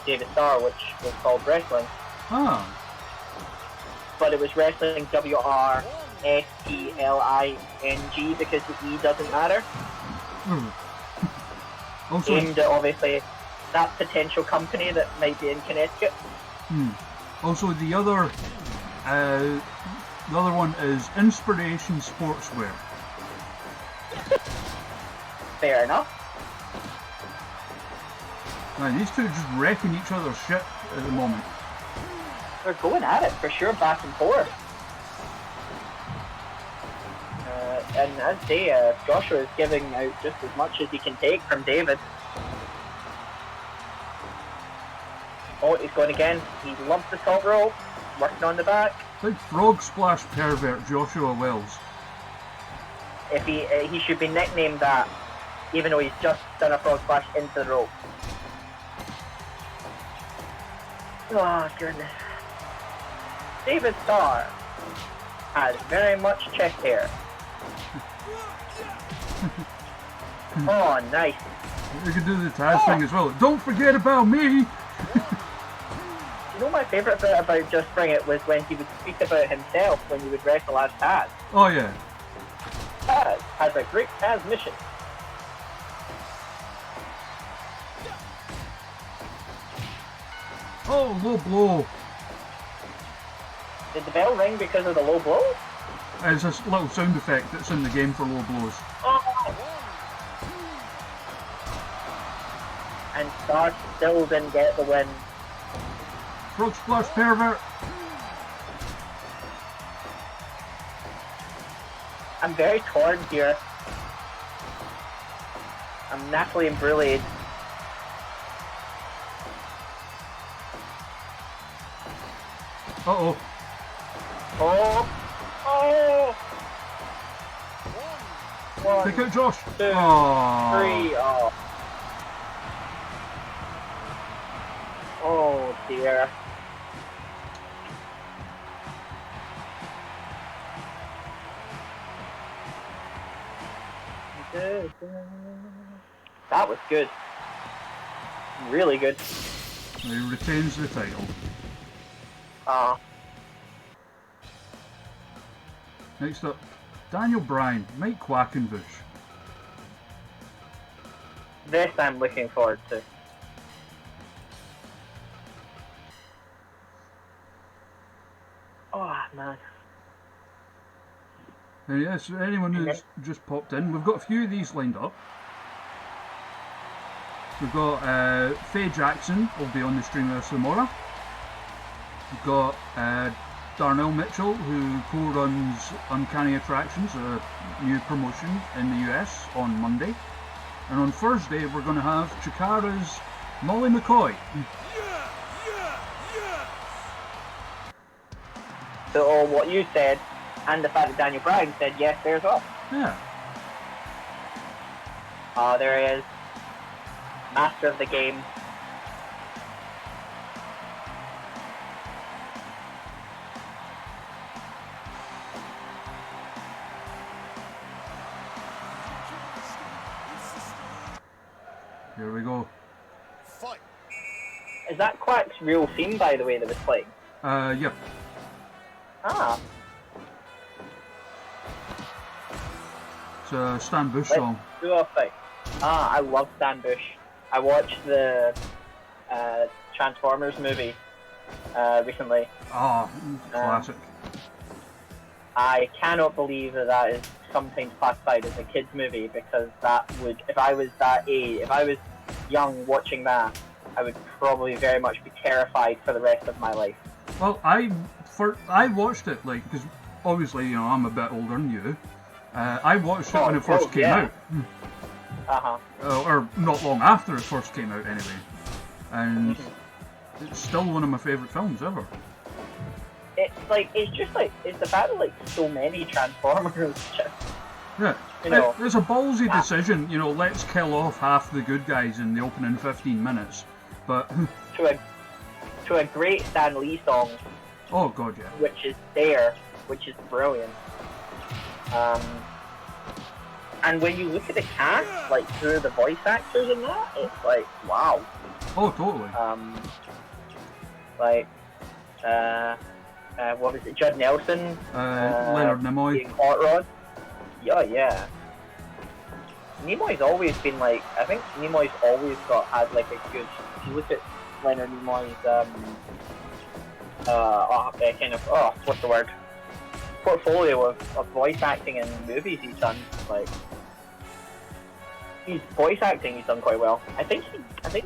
[SPEAKER 5] David Starr, which was called Wrestling.
[SPEAKER 4] Ah.
[SPEAKER 5] But it was Wrestling WRSTLING because the E doesn't matter.
[SPEAKER 4] Also,
[SPEAKER 5] aimed at obviously that potential company that might be in Connecticut.
[SPEAKER 4] Also, the other one is Inspiration Sportswear.
[SPEAKER 5] Fair enough.
[SPEAKER 4] Man, these two are just wrecking each other's shit at the moment.
[SPEAKER 5] They're going at it for sure, back and forth. And as I say, Joshua is giving out just as much as he can take from David. Oh, he's going again. He loves the top rope, working on the back.
[SPEAKER 4] Big frog splash pervert Joshua Wells.
[SPEAKER 5] If he should be nicknamed that, even though he's just done a frog splash into the rope. Oh goodness. David Starr has very much chest hair. Oh, nice.
[SPEAKER 4] You could do the Taz thing as well. Don't forget about me!
[SPEAKER 5] You know my favourite bit about Just Bring It was when he would speak about himself when he would wrestle as Taz.
[SPEAKER 4] Oh yeah.
[SPEAKER 5] Taz has a great Taz mission.
[SPEAKER 4] Oh, low blow.
[SPEAKER 5] Did the bell ring because of the low blow?
[SPEAKER 4] It's a little sound effect that's in the game for low blows.
[SPEAKER 5] Oh. And Star still didn't get the win.
[SPEAKER 4] Frog Splash Pervert.
[SPEAKER 5] I'm very torn here. I'm Natalie Imbruglia.
[SPEAKER 4] Uh-oh.
[SPEAKER 5] Oh! Oh! One,
[SPEAKER 4] Pick out Josh.
[SPEAKER 5] 2,
[SPEAKER 4] Aww.
[SPEAKER 5] 3. Oh. Oh dear. That was good. Really good.
[SPEAKER 4] He retains the title. Next up, Daniel Bryan, Mike Quackenbush.
[SPEAKER 5] This I'm looking forward to. Oh man.
[SPEAKER 4] And yes, anyone who's just popped in, we've got a few of these lined up. We've got Faye Jackson will be on the stream with us tomorrow. We've got Darnell Mitchell, who co-runs Uncanny Attractions, a new promotion in the US, on Monday. And on Thursday, we're going to have Chikara's Molly McCoy.
[SPEAKER 5] So what you said, and the fact that Daniel Bryan said yes there as well.
[SPEAKER 4] Yeah.
[SPEAKER 5] Oh, there he is. Master of the game.
[SPEAKER 4] Here we go.
[SPEAKER 3] Fight.
[SPEAKER 5] Is that Quack's real theme, by the way, that was playing?
[SPEAKER 4] Yeah.
[SPEAKER 5] Ah,
[SPEAKER 4] It's a Stan Bush
[SPEAKER 5] let's
[SPEAKER 4] song.
[SPEAKER 5] do a fight. Ah, I love Stan Bush. I watched the Transformers movie recently.
[SPEAKER 4] Ah, classic.
[SPEAKER 5] I cannot believe that that is sometimes classified as a kids movie, because that would, if I was that age, if I was young watching that, I would probably very much be terrified for the rest of my life.
[SPEAKER 4] Well, I watched it, like, because obviously, you know, I'm a bit older than you. I watched it when it first came out. Or not long after it first came out, anyway. And it's still one of my favourite films ever.
[SPEAKER 5] It's about like so many Transformers.
[SPEAKER 4] Yeah.
[SPEAKER 5] You know,
[SPEAKER 4] It's a ballsy decision, you know, let's kill off half the good guys in the opening 15 minutes. But
[SPEAKER 5] to a great Stan Lee song,
[SPEAKER 4] oh god, yeah.
[SPEAKER 5] which is brilliant. And when you look at the cast, like who are the voice actors in that, it's like wow.
[SPEAKER 4] Oh, totally.
[SPEAKER 5] What was it? Judd Nelson,
[SPEAKER 4] Leonard Nimoy.
[SPEAKER 5] Ian Hot Rod. Yeah. Nimoy's always been like, I think Nimoy's always had like a good. If you look at Leonard Nimoy's what's the word? Portfolio of voice acting in movies he's done, like he's done quite well. I think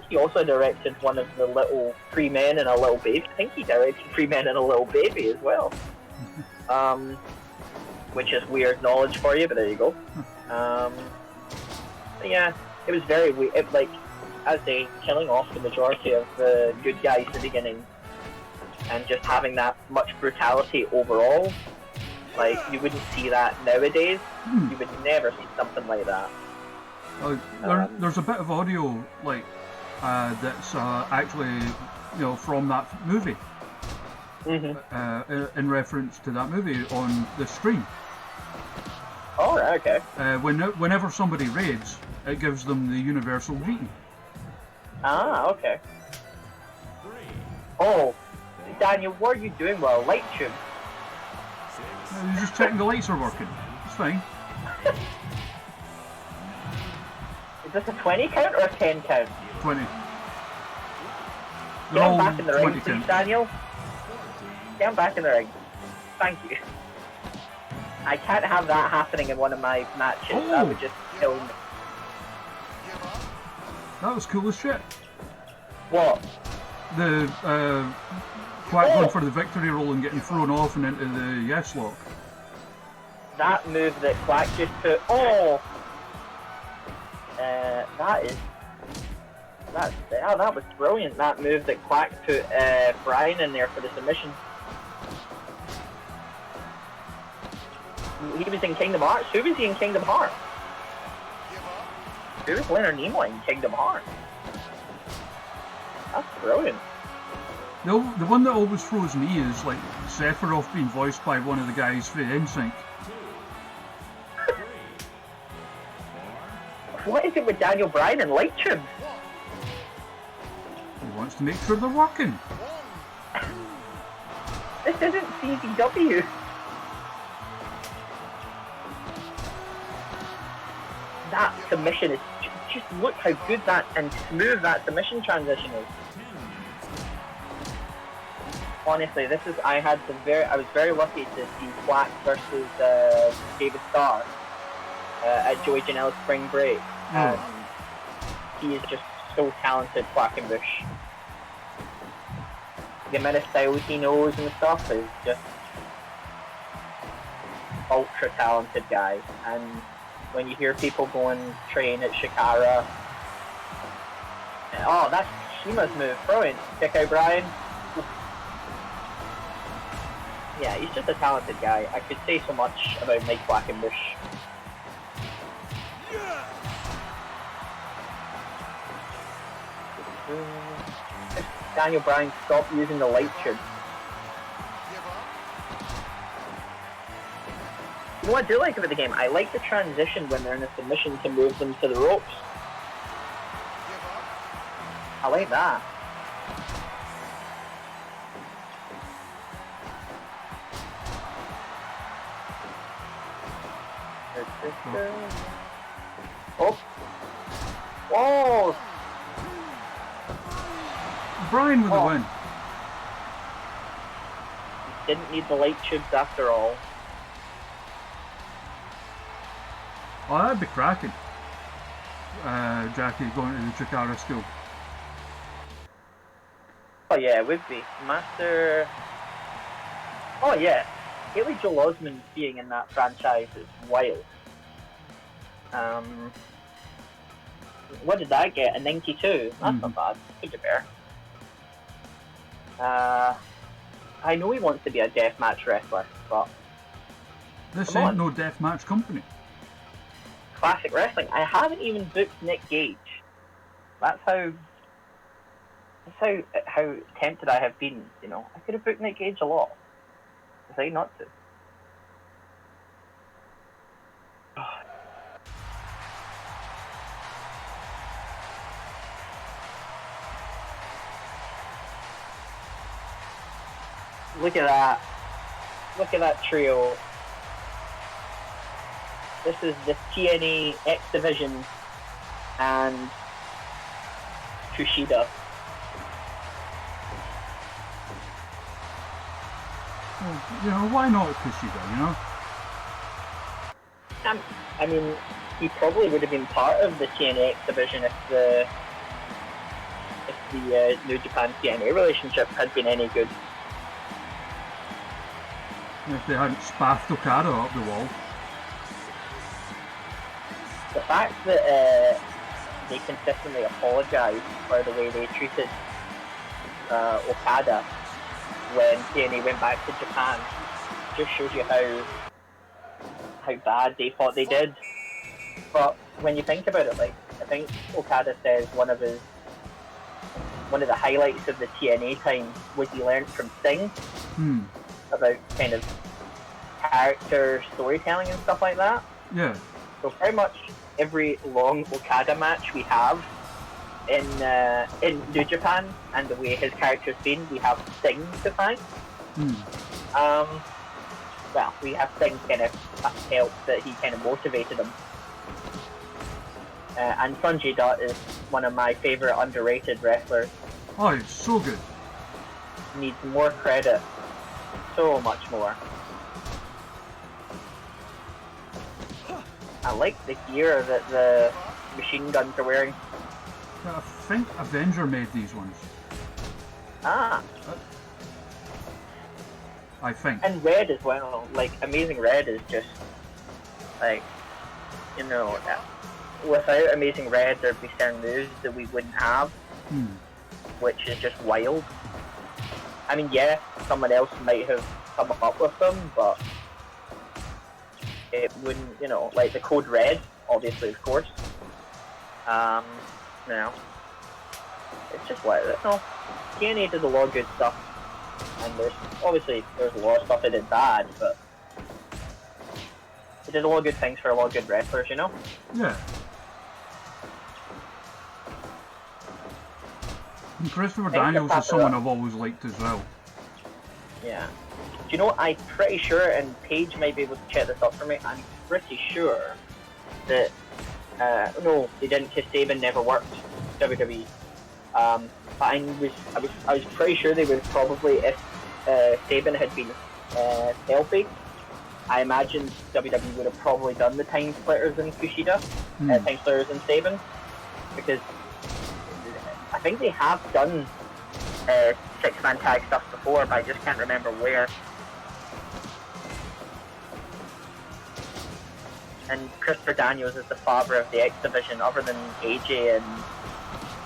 [SPEAKER 5] he also directed one of the little Three Men and a Little Baby. I think he directed Three Men and a Little Baby as well. Which is weird knowledge for you, but there you go. Yeah, it was very weird. Like, as they killing off the majority of the good guys at the beginning, and just having that much brutality overall. Like, you wouldn't see that nowadays. You would never see something like that.
[SPEAKER 4] There's a bit of audio, like, that's actually, you know, from that movie. In reference to that movie on the stream.
[SPEAKER 5] Oh, right, okay.
[SPEAKER 4] Whenever somebody raids, it gives them the universal greeting.
[SPEAKER 5] Ah, okay. Oh, Daniel, what are you doing with a light tube?
[SPEAKER 4] You're just checking the lights are working. It's fine.
[SPEAKER 5] Is this a 20 count or a 10 count?
[SPEAKER 4] 20.
[SPEAKER 5] Get him back in the ring, please, Daniel. Get him back in the ring. Thank you. I can't have that happening in one of my matches. That would just kill me.
[SPEAKER 4] That was cool as shit.
[SPEAKER 5] What?
[SPEAKER 4] The Quack going for the victory roll and getting thrown off and into the yes lock.
[SPEAKER 5] That move that Quack just put. Oh! That was brilliant. That move that Quack put Brian in there for the submission. He was in Kingdom Hearts. Who was he in Kingdom Hearts? Who was Leonard Nimoy in Kingdom Hearts? That's brilliant.
[SPEAKER 4] The one that always throws me is like Sephiroth being voiced by one of the guys for NSYNC.
[SPEAKER 5] What is it with Daniel Bryan and light tubes?
[SPEAKER 4] He wants to make sure they're working.
[SPEAKER 5] This isn't CZW. That submission is just look how good that and smooth that submission transition is. Honestly, I was very lucky to see Quack versus David Starr at Joey Janela's Spring Break. And he is just so talented, Quackenbush. The amount of styles he knows and stuff is just ultra talented guy. And when you hear people go and train at Shikara, that's Shima's move, brilliant. Check out Brian. Yeah, he's just a talented guy. I could say so much about Mike Quackenbush. Daniel Bryan stopped using the light tube. You know what I do like about the game? I like the transition when they're in a submission to move them to the ropes. I like that. Oh! Whoa!
[SPEAKER 4] Brian with the win.
[SPEAKER 5] Didn't need the light tubes after all.
[SPEAKER 4] Oh, that'd be cracking. Jackie going to the Chikara school.
[SPEAKER 5] Oh yeah, it would be. Master... Oh yeah. Haley Joel Osment being in that franchise is wild. What did that get? A 92? That's not bad. Good to bear. I know he wants to be a deathmatch wrestler, but...
[SPEAKER 4] This ain't no deathmatch company.
[SPEAKER 5] Classic wrestling. I haven't even booked Nick Gage. That's how tempted I have been, you know. I could have booked Nick Gage a lot. Decide not to. Look at that. Look at that trio. This is the TNA X Division and Kushida.
[SPEAKER 4] Well, you know, why not Kushida, you know?
[SPEAKER 5] I mean, he probably would have been part of the TNA X Division if the New Japan TNA relationship had been any good.
[SPEAKER 4] If they hadn't spaffed Okada up the wall.
[SPEAKER 5] The fact that they consistently apologise for the way they treated Okada when TNA went back to Japan just shows you how bad they thought they did. But when you think about it, like, I think Okada says one of the highlights of the TNA time was he learned from Sting about kind of character storytelling and stuff like that.
[SPEAKER 4] Yeah.
[SPEAKER 5] So pretty much every long Okada match we have in New Japan and the way his character's been, we have Sting to thank. Well, we have Sting kind of help that he kind of motivated him. And Sanjay Dutt is one of my favourite underrated wrestlers.
[SPEAKER 4] Oh, he's so good.
[SPEAKER 5] Needs more credit. So much more. I like the gear that the machine guns are wearing.
[SPEAKER 4] I think Avenger made these ones.
[SPEAKER 5] Ah,
[SPEAKER 4] I think.
[SPEAKER 5] and Red as well. Like, Amazing Red is just, like, you know, without Amazing Red, there'd be certain moves that we wouldn't have, which is just wild. I mean, yeah, someone else might have come up with them, but it wouldn't, you know, like the Code Red, obviously, of course. You know, it's just wild. No, TNA did a lot of good stuff, and there's a lot of stuff they did bad, but they did a lot of good things for a lot of good wrestlers, you know?
[SPEAKER 4] Yeah. And Christopher Daniels is someone I've always liked as well.
[SPEAKER 5] Yeah. Do you know what? I'm pretty sure, and Paige might be able to check this up for me, I'm pretty sure that, no, they didn't, because Sabin never worked WWE. But I was pretty sure they would probably, if Sabin had been healthy, I imagine WWE would have probably done the Time Splitters and Kushida, Time Splitters and Sabin, because I think they have done six-man tag stuff before, but I just can't remember where. And Christopher Daniels is the father of the X Division, other than AJ and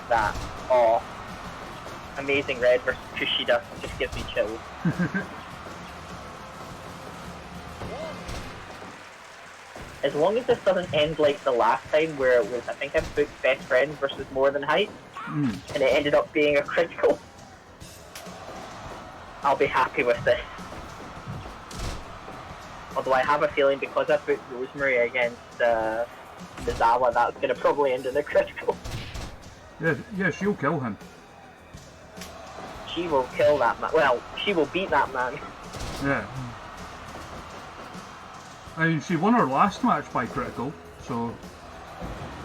[SPEAKER 5] that. Oh, Amazing Red versus Kushida just gives me chills. As long as this doesn't end like the last time, where it was, I think I booked Best Friends versus More Than Height, and it ended up being a critical, I'll be happy with this. Although I have a feeling, because I booked Rosemary against Mizawa, that's going to probably end in a critical.
[SPEAKER 4] Yeah, she'll kill him.
[SPEAKER 5] She will kill that man. Well, she will beat that man.
[SPEAKER 4] Yeah. I mean, she won her last match by critical, so...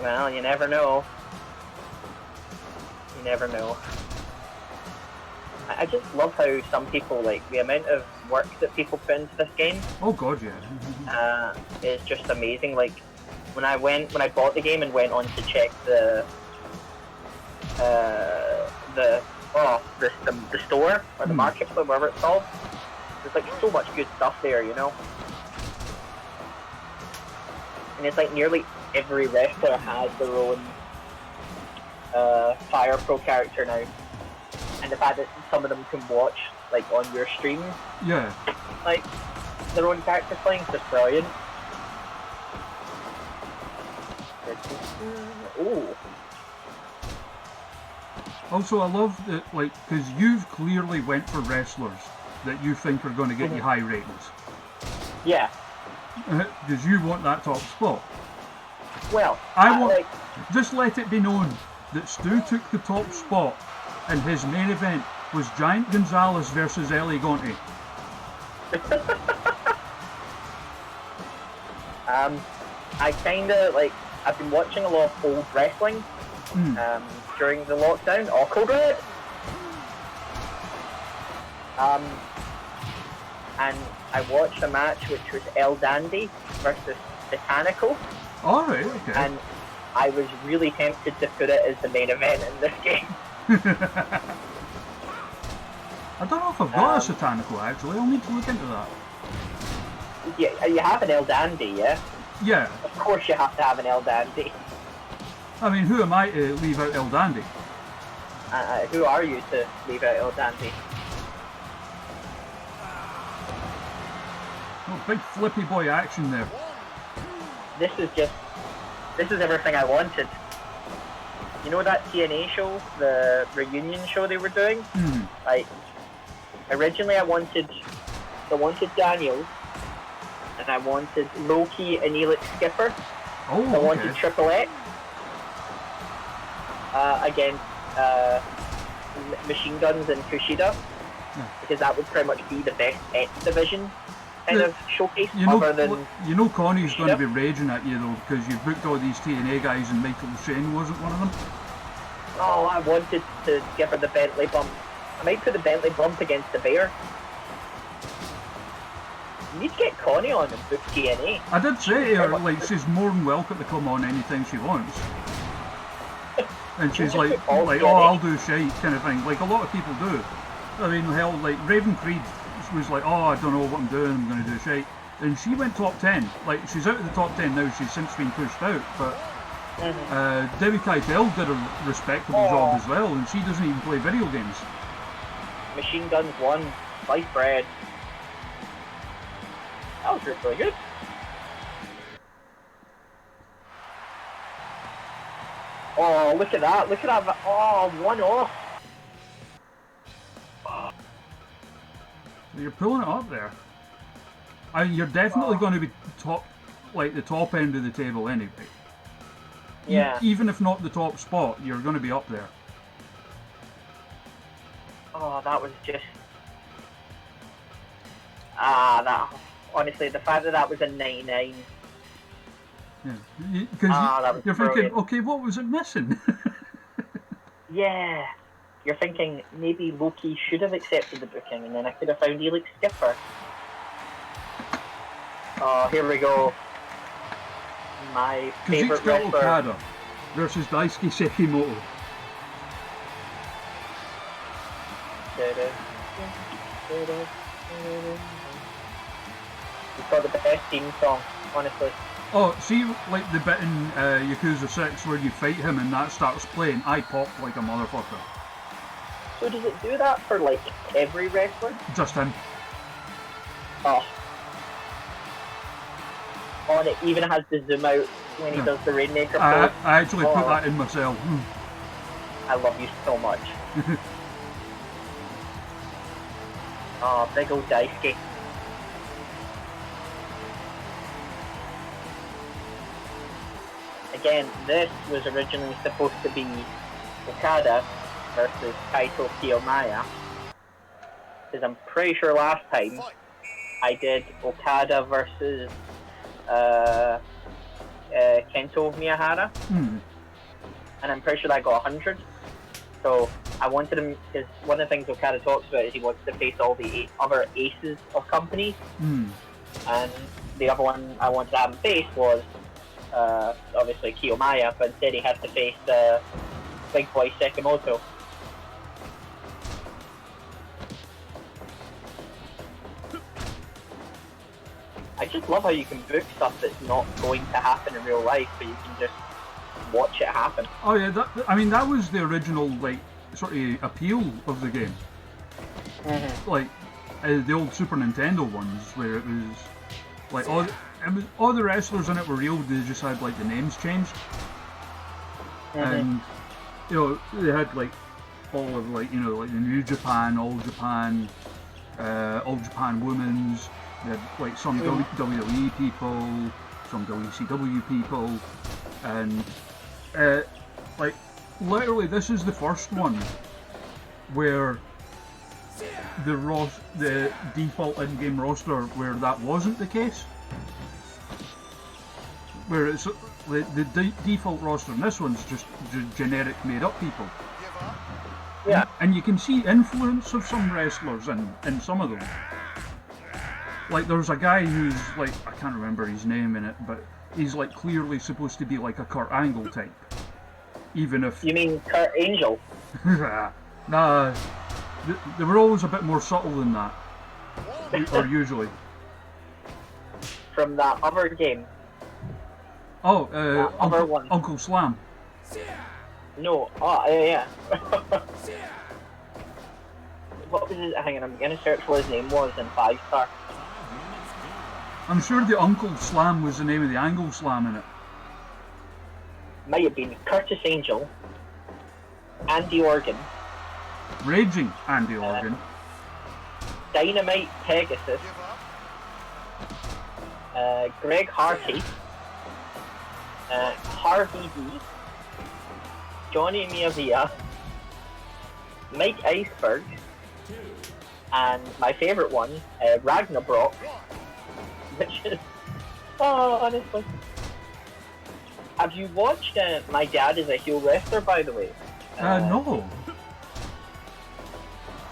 [SPEAKER 5] Well, you never know. You never know. I just love how some people, like, the amount of work that people put into this game.
[SPEAKER 4] Oh god, yeah.
[SPEAKER 5] Is just amazing. Like, when I bought the game and went on to check the store, or the marketplace, whatever it's called, there's like so much good stuff there, you know? And it's like nearly every wrestler has their own Fire Pro character now. And the fact that some of them can watch, like, on your stream,
[SPEAKER 4] Yeah.
[SPEAKER 5] like, their own characters playing, is just brilliant. Ooh.
[SPEAKER 4] Also, I love that, like, because you've clearly went for wrestlers that you think are going to get you high ratings.
[SPEAKER 5] Yeah.
[SPEAKER 4] Because you want that top spot.
[SPEAKER 5] Well,
[SPEAKER 4] I want...
[SPEAKER 5] like...
[SPEAKER 4] Just let it be known that Stu took the top spot, and his main event was Giant Gonzalez versus El Gigante.
[SPEAKER 5] I kinda, like, I've been watching a lot of old wrestling during the lockdown. Oh, Code Red! And I watched a match which was El Dandy versus Botanical.
[SPEAKER 4] Alright, okay.
[SPEAKER 5] And I was really tempted to put it as the main event in this game.
[SPEAKER 4] I don't know if I've got a Satanical, actually. I'll need to look into that.
[SPEAKER 5] Yeah, you have an El Dandy, yeah?
[SPEAKER 4] Yeah.
[SPEAKER 5] Of course you have to have an El Dandy.
[SPEAKER 4] I mean, who am I to leave out El Dandy?
[SPEAKER 5] Who are you to leave out El Dandy?
[SPEAKER 4] Oh, big flippy boy action there.
[SPEAKER 5] This is everything I wanted. You know that TNA show, the reunion show they were doing? Like, originally I wanted Daniels, and I wanted Loki and Elix Skipper.
[SPEAKER 4] Oh, okay.
[SPEAKER 5] I wanted Triple X against Machine Guns and Kushida, because that would pretty much be the best X Division kind of showcase, other than...
[SPEAKER 4] You know Connie's going to be raging at you, though, because you've booked all these TNA guys and Michael Shane wasn't one of them.
[SPEAKER 5] Oh, I wanted to give her the Bentley bump. I might put the Bentley bump against the Bear. You need to get Connie on and book TNA.
[SPEAKER 4] I did say to her, like, she's more than welcome to come on anytime she wants. And she's
[SPEAKER 5] Just
[SPEAKER 4] like,
[SPEAKER 5] all
[SPEAKER 4] oh,
[SPEAKER 5] get it.
[SPEAKER 4] I'll do shite kind of thing. Like a lot of people do. I mean, hell, like Raven Creed was like, oh, I don't know what I'm doing. I'm going to do shite. And she went top 10. Like, she's out of the top 10 now. She's since been pushed out. But Debbie Keitel did a respectable job as well. And she doesn't even play video games.
[SPEAKER 5] Machine Guns 1, Slice Bread. That was really good. Oh, look at that. Look at that. Oh, 1-off.
[SPEAKER 4] You're pulling it up there. I mean, you're definitely going to be top, like the top end of the table anyway.
[SPEAKER 5] Yeah.
[SPEAKER 4] Even if not the top spot, you're going to be up there.
[SPEAKER 5] Oh, that was just... that... Honestly, the fact that that was a 99...
[SPEAKER 4] Yeah, because you're thinking,
[SPEAKER 5] brilliant.
[SPEAKER 4] okay, what was it missing?
[SPEAKER 5] Yeah. You're thinking, maybe Loki should have accepted the booking, and then I could have found Elix Skipper. Oh, here we go. My favourite
[SPEAKER 4] Kazuchika
[SPEAKER 5] wrestler.
[SPEAKER 4] Okada versus Daisuke Sekimoto.
[SPEAKER 5] He's got the best theme song, honestly.
[SPEAKER 4] Oh, see, like the bit in Yakuza 6 where you fight him and that starts playing, I popped like a motherfucker.
[SPEAKER 5] So does it do that for, like, every wrestler?
[SPEAKER 4] Just him.
[SPEAKER 5] Oh. Oh, and it even has the zoom out when he does the Rainmaker pose.
[SPEAKER 4] I actually put that in myself.
[SPEAKER 5] I love you so much. Oh, big old Daisuke. Again, this was originally supposed to be Okada versus Kaito Kiyomiya. Because I'm pretty sure last time I did Okada versus Kento Miyahara. And I'm pretty sure I got 100. So I wanted him, because one of the things Okada talks about is he wants to face all the other aces of companies. And the other one I wanted to have him face was obviously Kiyomiya, but instead he has to face Big Boy Sekimoto. I just love how you can book stuff that's not going to happen in real life, but you can just watch it happen.
[SPEAKER 4] Oh yeah, that was the original, like, sort of appeal of the game. Like, the old Super Nintendo ones, where it was, like, all the wrestlers in it were real, they just had, like, the names changed. And, you know, they had, like, all of, like, you know, like the New Japan, All Japan Women's, they had, like, some WWE people, some WCW people, and, like, literally this is the first one where the default in-game roster where that wasn't the case. Where it's the default roster in this one's just generic made-up people.
[SPEAKER 5] Yeah.
[SPEAKER 4] And you can see influence of some wrestlers in some of them. Like there's a guy who's like, I can't remember his name in it, but he's like clearly supposed to be like a Kurt Angle type. Even if...
[SPEAKER 5] You mean Kurt Angel?
[SPEAKER 4] Nah, they were always a bit more subtle than that. Or usually.
[SPEAKER 5] From that other game?
[SPEAKER 4] Oh,
[SPEAKER 5] other one.
[SPEAKER 4] Uncle Slam.
[SPEAKER 5] No, yeah. What was his... Hang on, I'm gonna search what his name was in 5-star.
[SPEAKER 4] I'm sure the Uncle Slam was the name of the Angle Slam in it.
[SPEAKER 5] Might have been Curtis Angel, Andy Organ,
[SPEAKER 4] Raging Andy Organ,
[SPEAKER 5] Dynamite Pegasus, Greg Harty, Harvey D, Johnny Miavia, Mike Iceberg, and my favourite one, Ragnarok, which is... Oh, honestly. Have you watched My Dad is a Heel Wrestler, by the way?
[SPEAKER 4] No.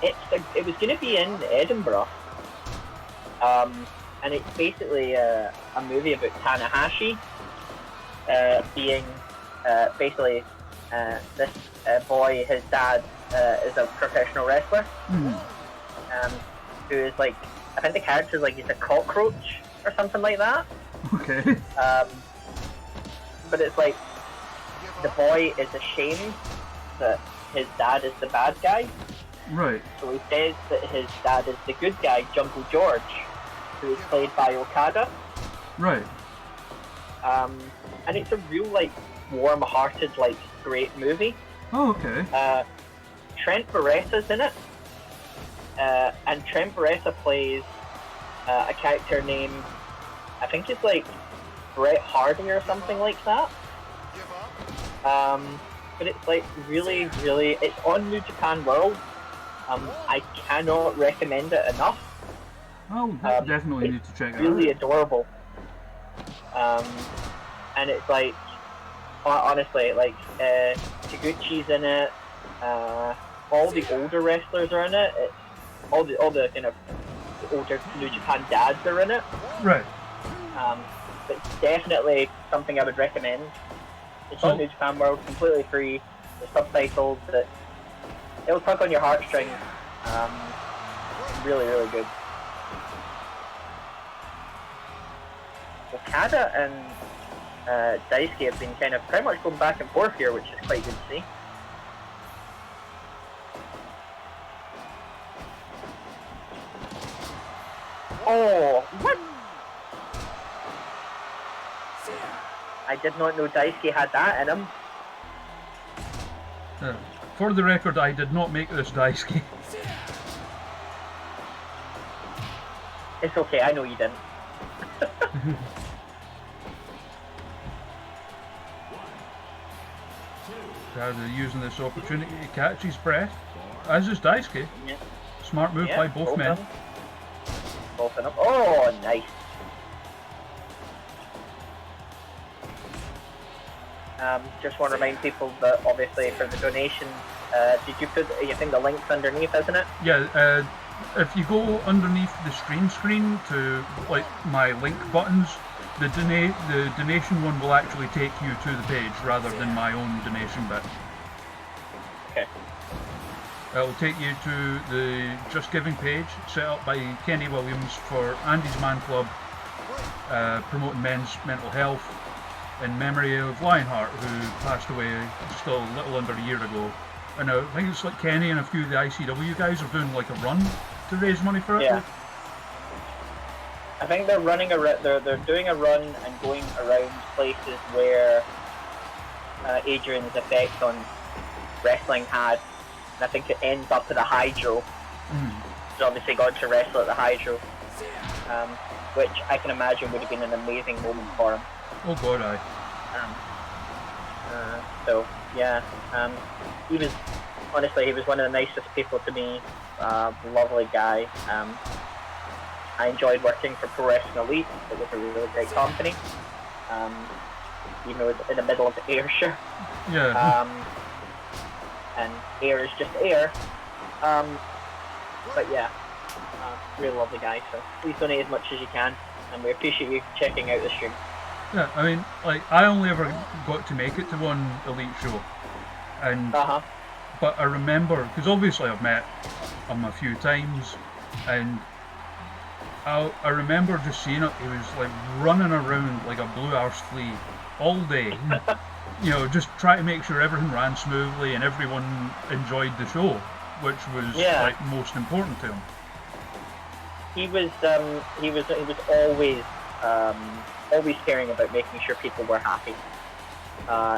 [SPEAKER 5] It was going to be in Edinburgh. And it's basically a movie about Tanahashi being basically this boy, his dad, is a professional wrestler. Who is like, I think the character's like he's a cockroach or something like that.
[SPEAKER 4] Okay.
[SPEAKER 5] But it's like the boy is ashamed that his dad is the bad guy.
[SPEAKER 4] Right.
[SPEAKER 5] So he says that his dad is the good guy, Jungle George, who is played by Okada.
[SPEAKER 4] Right.
[SPEAKER 5] And it's a real like warm-hearted, like great movie.
[SPEAKER 4] Oh, okay.
[SPEAKER 5] Trent Baretta's in it. And Trent Barretta plays a character named, I think it's like Bret Hardy or something like that. But it's like really, it's on New Japan World. I cannot recommend it enough.
[SPEAKER 4] Oh, definitely need to check it out.
[SPEAKER 5] Really adorable. And it's like, honestly, like Taguchi's in it. All the older wrestlers are in it. It's all the kind of older New Japan dads are in it.
[SPEAKER 4] Right.
[SPEAKER 5] But it's definitely something I would recommend. It's on New Japan World, completely free. The subtitles, that it'll tug on your heartstrings. Really, really good. Okada and Daisuke have been kind of pretty much going back and forth here, which is quite good to see. Oh, what? I did not know Daisuke had that in him.
[SPEAKER 4] For the record, I did not make this Daisuke.
[SPEAKER 5] It's okay, I know you didn't.
[SPEAKER 4] Using this opportunity to catch his breath, as is Daisuke.
[SPEAKER 5] Yeah.
[SPEAKER 4] Smart move by both men.
[SPEAKER 5] Both of them. Oh, nice. Just want to remind people that obviously for the donation, did you put, you think the link's underneath, isn't it?
[SPEAKER 4] Yeah, if you go underneath the stream screen to like my link buttons, the donation one will actually take you to the page rather than my own donation bit.
[SPEAKER 5] Okay.
[SPEAKER 4] It'll take you to the Just Giving page set up by Kenny Williams for Andy's Man Club, promoting men's mental health in memory of Lionheart, who passed away just a little under a year ago. And I think it's like Kenny and a few of the ICW guys are doing like a run to raise money for it.
[SPEAKER 5] Yeah. I think they're running they're doing a run and going around places where Adrian's effect on wrestling had. And I think it ends up at the Hydro. He's obviously gone to wrestle at the Hydro, which I can imagine would have been an amazing moment for him.
[SPEAKER 4] Oh god, aye.
[SPEAKER 5] So yeah, he was one of the nicest people to me. Lovely guy. I enjoyed working for Pro Wrestling Elite. It was a really great company. Even though it was in the middle of Ayrshire.
[SPEAKER 4] Yeah.
[SPEAKER 5] And air is just air. But yeah, really lovely guy. So please donate as much as you can, and we appreciate you checking out the stream.
[SPEAKER 4] Yeah, I mean, like, I only ever got to make it to one Elite show, and but I remember, because obviously I've met him a few times, and I remember just seeing it. He was like running around like a blue-arse flea all day, you know, just trying to make sure everything ran smoothly and everyone enjoyed the show, which was like most important to him.
[SPEAKER 5] He was always caring about making sure people were happy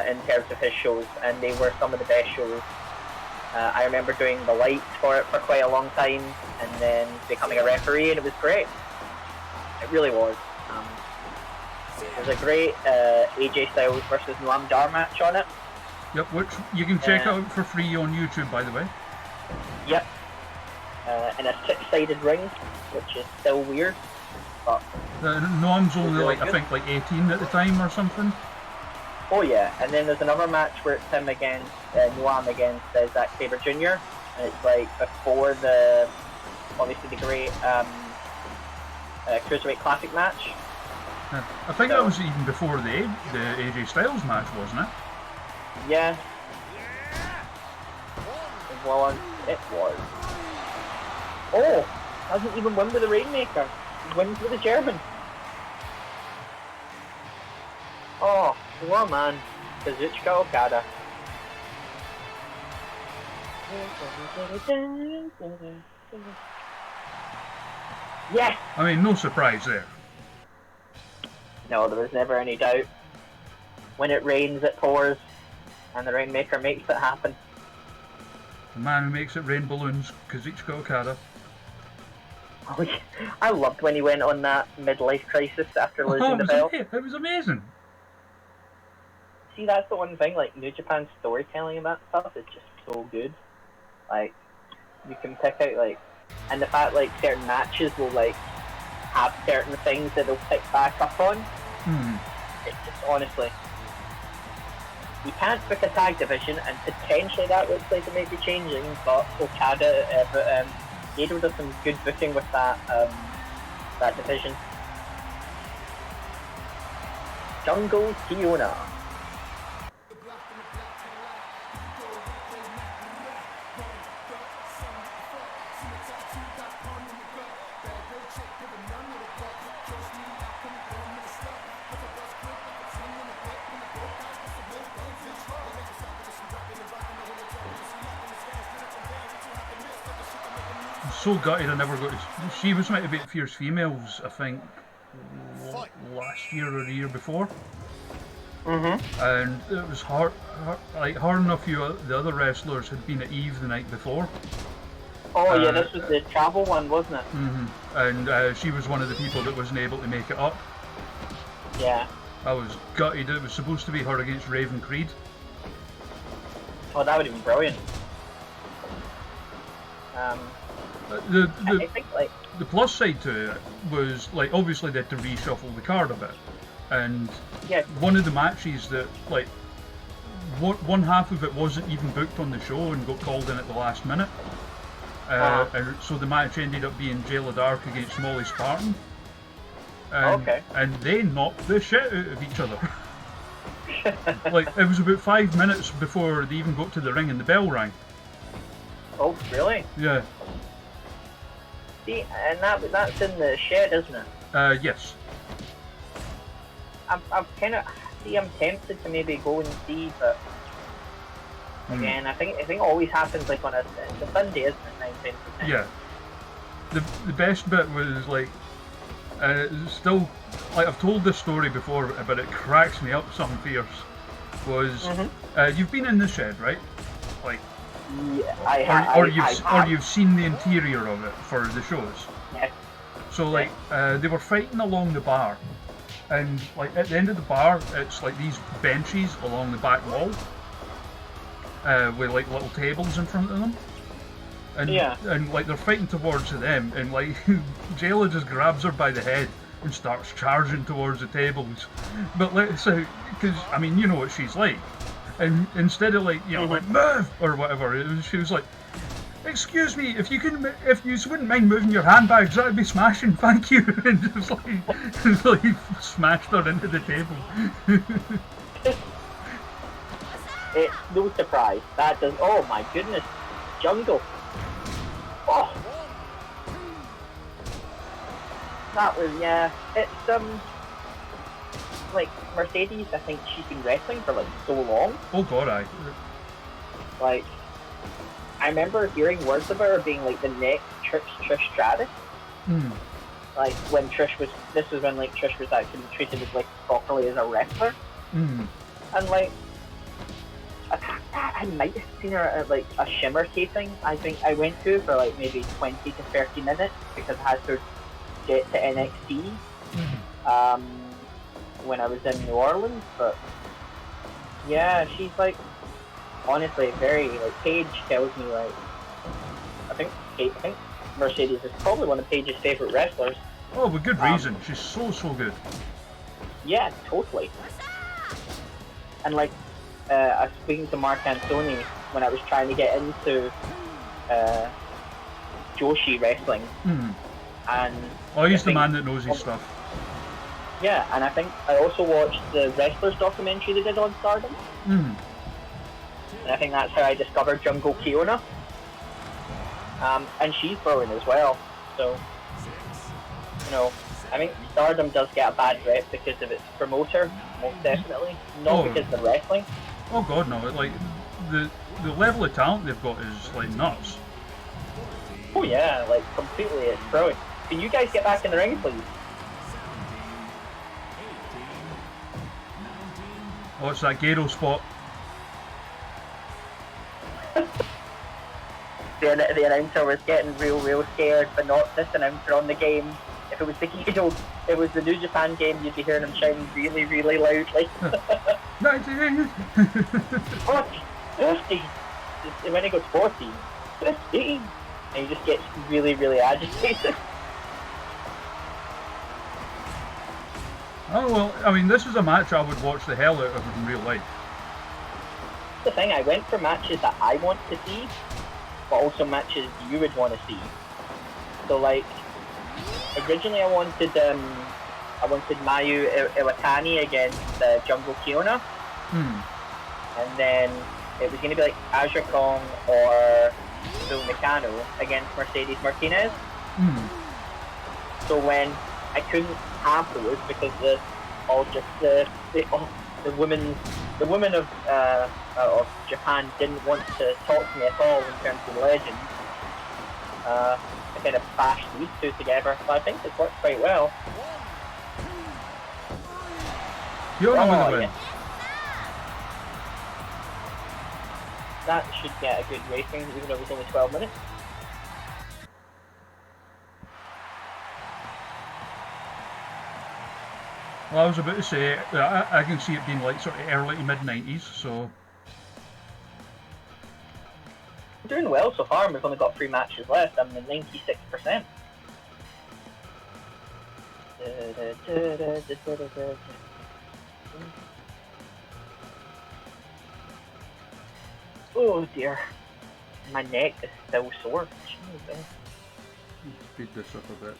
[SPEAKER 5] in terms of his shows, and they were some of the best shows. I remember doing the lights for it for quite a long time, and then becoming a referee, and it was great. It really was. There was a great AJ Styles versus Noam Dar match on it.
[SPEAKER 4] Yep, which you can check out for free on YouTube, by the way.
[SPEAKER 5] Yep. In a six-sided ring, which is still weird. But
[SPEAKER 4] Noam's only
[SPEAKER 5] really
[SPEAKER 4] like, I think like 18 at the time or something.
[SPEAKER 5] Oh yeah, and then there's another match where it's him against Noam against Zack Sabre Jr. And it's like before the, obviously the great Cruiserweight Classic match.
[SPEAKER 4] I think that was even before the AJ Styles match, wasn't it?
[SPEAKER 5] Yeah, was. It was. Oh, doesn't even win with the Rainmaker. He wins with the German. Oh, poor man. Kazuchika Okada. Yes!
[SPEAKER 4] I mean, no surprise there.
[SPEAKER 5] No, there was never any doubt. When it rains, it pours, and the Rainmaker makes it happen.
[SPEAKER 4] The man who makes it rain balloons, Kazuchika Okada.
[SPEAKER 5] Oh, yeah. I loved when he went on that midlife crisis after losing the belt.
[SPEAKER 4] It was amazing.
[SPEAKER 5] See, that's the one thing, like, New Japan's storytelling about stuff is just so good. Like, you can pick out, like, and the fact, like, certain matches will, like, have certain things that they'll pick back up on. It's just, honestly, you can't pick a tag division, and potentially that looks like it may be changing, but Okada, Gedo does some good booking with that, that division. Jungle Kiona.
[SPEAKER 4] So gutted I never got to... She was meant to be at Fierce Females, I think, last year or the year before. And it was hard enough the other wrestlers had been at Eve the night before.
[SPEAKER 5] Oh yeah, this was the travel one, wasn't it?
[SPEAKER 4] And she was one of the people that wasn't able to make it up.
[SPEAKER 5] Yeah.
[SPEAKER 4] I was gutted. It was supposed to be her against Raven Creed.
[SPEAKER 5] Oh, that would have been brilliant. I think, like,
[SPEAKER 4] the plus side to it was, like, obviously they had to reshuffle the card a bit, and
[SPEAKER 5] yeah.
[SPEAKER 4] One of the matches that, like, one half of it wasn't even booked on the show and got called in at the last minute, and so the match ended up being Jayla Dark against Molly Spartan, and they knocked the shit out of each other. Like, it was about 5 minutes before they even got to the ring and the bell rang.
[SPEAKER 5] Oh, really?
[SPEAKER 4] Yeah.
[SPEAKER 5] See, and that's in the shed, isn't it?
[SPEAKER 4] Yes.
[SPEAKER 5] I'm tempted to maybe go and see, but again, I think it always happens like on a Sunday, isn't it? 9-10%.
[SPEAKER 4] Yeah. The best bit was, like, still, like, I've told this story before, but it cracks me up some fierce. Was you've been in the shed, right? Like.
[SPEAKER 5] Yeah,
[SPEAKER 4] or you've seen the interior of it for the shows.
[SPEAKER 5] Yes.
[SPEAKER 4] So, like, they were fighting along the bar, and, like, at the end of the bar, it's like these benches along the back wall, with, like, little tables in front of them. And like, they're fighting towards them, and, like, Jayla just grabs her by the head and starts charging towards the tables. But let's say, because, I mean, you know what she's like. And instead of, like, you know, like, move or whatever, she was like, "Excuse me, if you wouldn't mind moving your handbags, that'd be smashing, thank you." And just like smashed her into the table.
[SPEAKER 5] It's no surprise. That does. Oh my goodness, Jungle. Oh, that was, yeah. It's like, Mercedes, I think she's been wrestling for, like, so long.
[SPEAKER 4] Oh god, aye.
[SPEAKER 5] Like, I remember hearing words about her being, like, the next Trish Stratus. Like, when this was when, like, Trish was actually treated as, like, properly as a wrestler. And, like, I might have seen her at, like, a Shimmer taping, I think I went to for, like, maybe 20 to 30 minutes, because I had to get to NXT. When I was in New Orleans, but yeah, she's, like, honestly very, like, Paige tells me, like, I think Mercedes is probably one of Paige's favourite wrestlers.
[SPEAKER 4] Oh, with good reason. She's so good.
[SPEAKER 5] Yeah, totally. And, like, I was speaking to Mark Antoni when I was trying to get into Joshi wrestling, and
[SPEAKER 4] he's the man that knows his stuff.
[SPEAKER 5] Yeah, and I think I also watched the Wrestlers documentary they did on Stardom. And I think that's how I discovered Jungle Kiona. And she's growing as well. So, you know, I think Stardom does get a bad rep because of its promoter, most definitely, not because of the wrestling.
[SPEAKER 4] Oh god, no! Like the level of talent they've got is like nuts.
[SPEAKER 5] Oh yeah, like completely, it's brilliant. Can you guys get back in the ring, please?
[SPEAKER 4] Oh, it's that Gado spot.
[SPEAKER 5] The announcer was getting real scared, but not this announcer on the game. If it was the Gado, if it was the New Japan game, you'd be hearing him shouting really loudly.
[SPEAKER 4] 19!
[SPEAKER 5] 40, 50. When he goes 40, 50, and he just gets really agitated.
[SPEAKER 4] Oh well, I mean, this is a match I would watch the hell out of in real life.
[SPEAKER 5] The thing, I went for matches that I want to see, but also matches you would want to see. So like, originally I wanted Mayu Iwatani against Jungle Kiona, and then it was going to be like Azure Kong or Bill Meccano against Mercedes Martinez. So when I couldn't have those because the women of Japan didn't want to talk to me at all in terms of legends, I kind of bashed these two together, but I think it worked quite well.
[SPEAKER 4] You're not going to win.
[SPEAKER 5] Yeah. That should get a good rating, even though it was only 12 minutes.
[SPEAKER 4] Well, I was about to say that I can see it being like sort of early to mid-90s, so...
[SPEAKER 5] We're doing well so far, and we've only got 3 matches left. I'm at 96%. Oh dear. My neck is still sore. Jesus.
[SPEAKER 4] Speed this up a bit.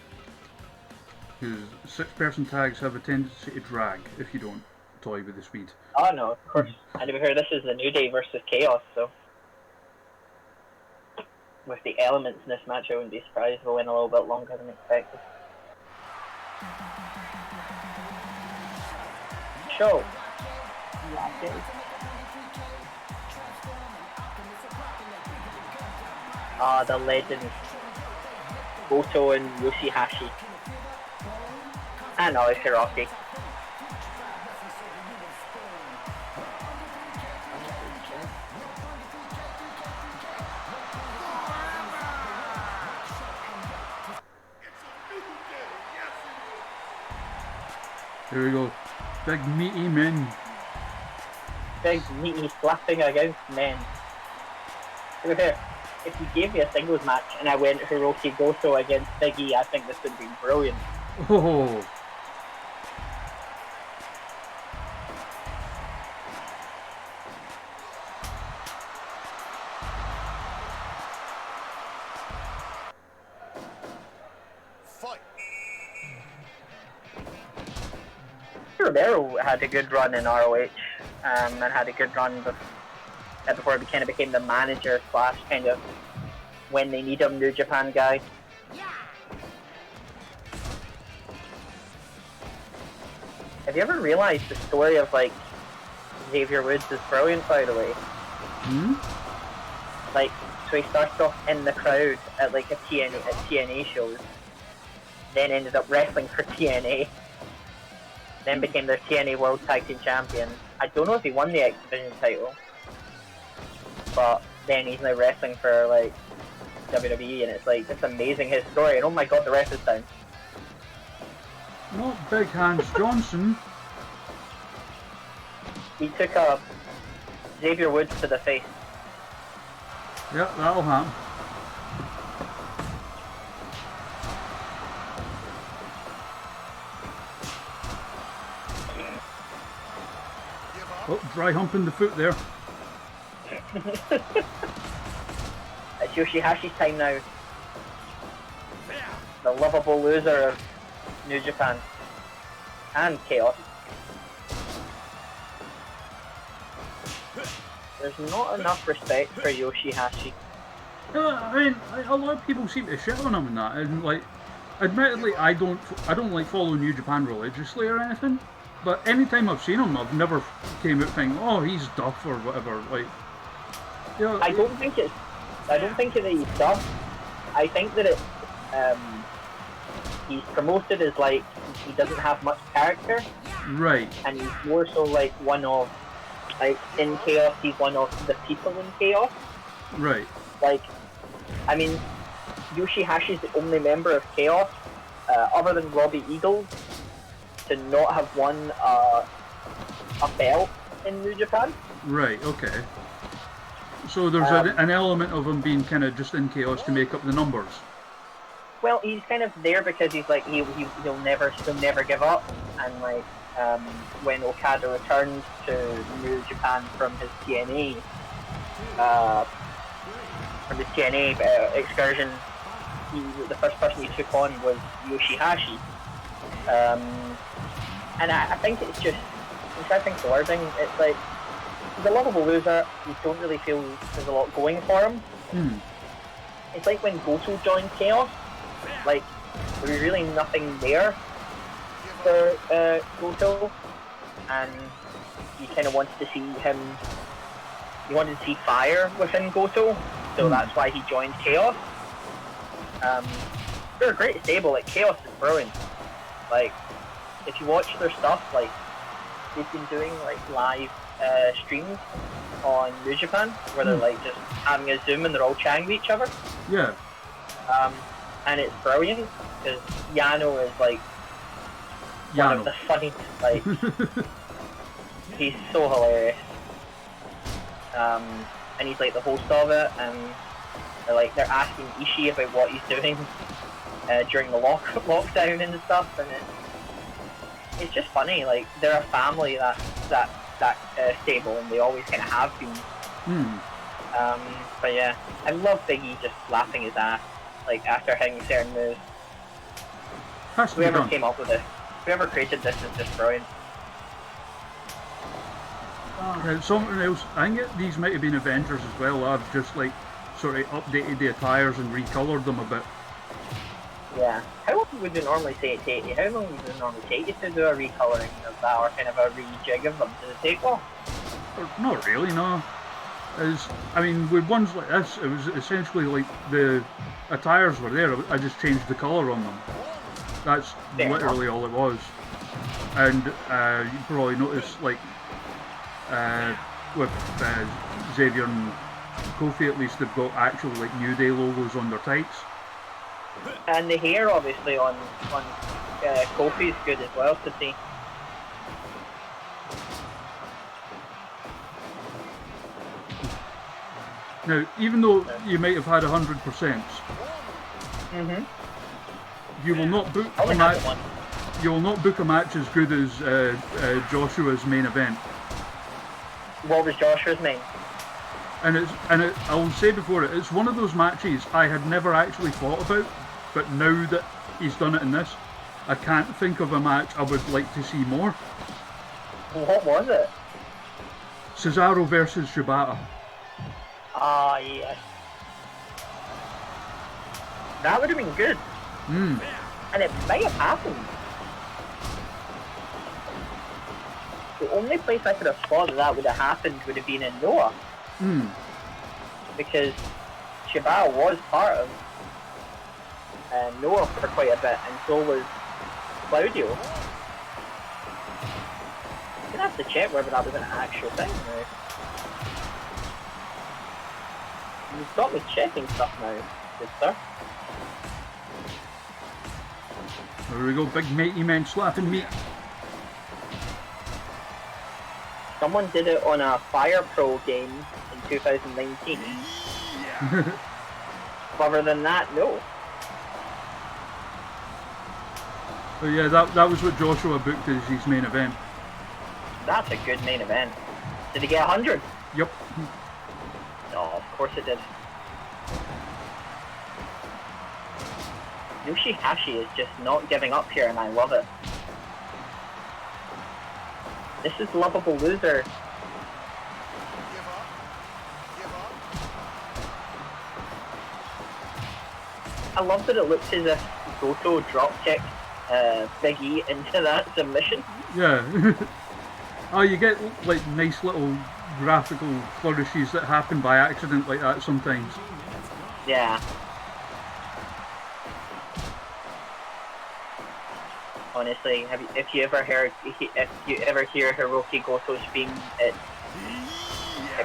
[SPEAKER 4] Because 6-person tags have a tendency to drag if you don't toy with the speed.
[SPEAKER 5] Oh no, of course. And to be fair, this is the New Day versus Chaos, so... With the elements in this match, I wouldn't be surprised if we went a little bit longer than expected. Show. Ah, the legends. Goto and Yoshihashi. And Alex Hiraki.
[SPEAKER 4] Here we go. Big meaty men.
[SPEAKER 5] Big meaty slapping against men. To be fair, if you gave me a singles match and I went Hiroki Goto against Big E, I think this would have been brilliant.
[SPEAKER 4] Oh.
[SPEAKER 3] Fight.
[SPEAKER 5] Romero had a good run in ROH, and had a good run before he kind of became the manager / kind of when they need him, New Japan guy. Have you ever realized the story of like Xavier Woods is brilliant, by the way? Like, so he started off in the crowd at like at TNA shows, then ended up wrestling for TNA, then became their TNA World Tag Team Champion. I don't know if he won the X Division title, but then he's now wrestling for like WWE, and it's like, it's amazing his story, and oh my god, the rest is down.
[SPEAKER 4] Not Big Hands Johnson.
[SPEAKER 5] He took Xavier Woods to the face.
[SPEAKER 4] Yep, that'll happen. Oh, dry humping the foot there.
[SPEAKER 5] It's Yoshihashi's time now. The lovable loser of New Japan. And Chaos. There's not enough respect for Yoshihashi.
[SPEAKER 4] I mean, a lot of people seem to shit on him and that, and like, admittedly, I don't like follow New Japan religiously or anything, but anytime I've seen him, I've never came out thinking, oh, he's duff or whatever. Like, yeah,
[SPEAKER 5] I don't think that he's dumb. I think that it's he's promoted as like he doesn't have much character,
[SPEAKER 4] right,
[SPEAKER 5] and he's more so like one of like in Chaos. He's one of the people in Chaos.
[SPEAKER 4] right,
[SPEAKER 5] Like, I mean, Yoshihashi's the only member of Chaos, other than Robbie Eagles, to not have won a belt in New Japan.
[SPEAKER 4] right, okay. So there's an element of him being kind of just in Chaos to make up the numbers.
[SPEAKER 5] Well, he's kind of there because he's like he'll never give up, and like when Okada returned to New Japan from his TNA excursion, the first person he took on was Yoshihashi, and I think it's just I'm trying to think the wording. It's like he's a lovable loser. You don't really feel there's a lot going for him. It's like when Goto joined Chaos. Like, there was really nothing there for Goto, and you kind of wanted to see him. You wanted to see fire within Goto, so that's why he joined Chaos. They're a great stable. Like, Chaos is brilliant. Like, if you watch their stuff, like they've been doing like live streams on New Japan where they're like just having a Zoom and they're all chatting with each other.
[SPEAKER 4] Yeah.
[SPEAKER 5] And it's brilliant because Yano is like one of the funny, like he's so hilarious. And he's like the host of it, and they're asking Ishii about what he's doing during the lockdown and stuff, and it's just funny. Like they're a family that stable, and they always kind of have been. But yeah, I love Biggie just laughing his ass. Like after hitting certain moves. Whoever came up with it, whoever created this is just brilliant.
[SPEAKER 4] Something else, I think these might have been Avengers as well. I've just like sort of updated the attires and recolored them a bit.
[SPEAKER 5] Yeah. How long would you normally say it take you? How long would it normally take you to do a recoloring of that or kind of a rejig of them? Does it take long?
[SPEAKER 4] Not really, no. I mean, with ones like this, it was essentially like the attires were there. I just changed the colour on them. That's literally all it was. And you probably noticed, like, with Xavier and Kofi, at least they've got actual like New Day logos on their tights.
[SPEAKER 5] And the hair, obviously, on Kofi is good as well to see.
[SPEAKER 4] Now, even though you might have had 100%, you will not book a match. You will not book a match as good as Joshua's main event.
[SPEAKER 5] What was Joshua's main?
[SPEAKER 4] And I will say before it's one of those matches I had never actually thought about, but now that he's done it in this, I can't think of a match I would like to see more.
[SPEAKER 5] What was it?
[SPEAKER 4] Cesaro versus Shibata.
[SPEAKER 5] Ah, yes. That would have been good. And it might have happened. The only place I could have thought that would have happened would have been in Noah. Because Shibata was part of Noah for quite a bit, and so was Claudio. I'm gonna have to check whether that was an actual thing now. You've got me checking stuff now, good sir.
[SPEAKER 4] There we go, big matey man slapping meat.
[SPEAKER 5] Someone did it on a Fire Pro game in 2019. Other than that, no.
[SPEAKER 4] So yeah, that was what Joshua booked as his main event.
[SPEAKER 5] That's a good main event. Did he get 100?
[SPEAKER 4] Yep.
[SPEAKER 5] No, of course it did. Yoshihashi is just not giving up here, and I love it. This is lovable loser. I love that it looks as if Goto drop kicked Big E into that submission.
[SPEAKER 4] Yeah. Oh, you get like nice little graphical flourishes that happen by accident like that sometimes.
[SPEAKER 5] Yeah. Honestly, if you ever hear Hiroki Goto's theme, it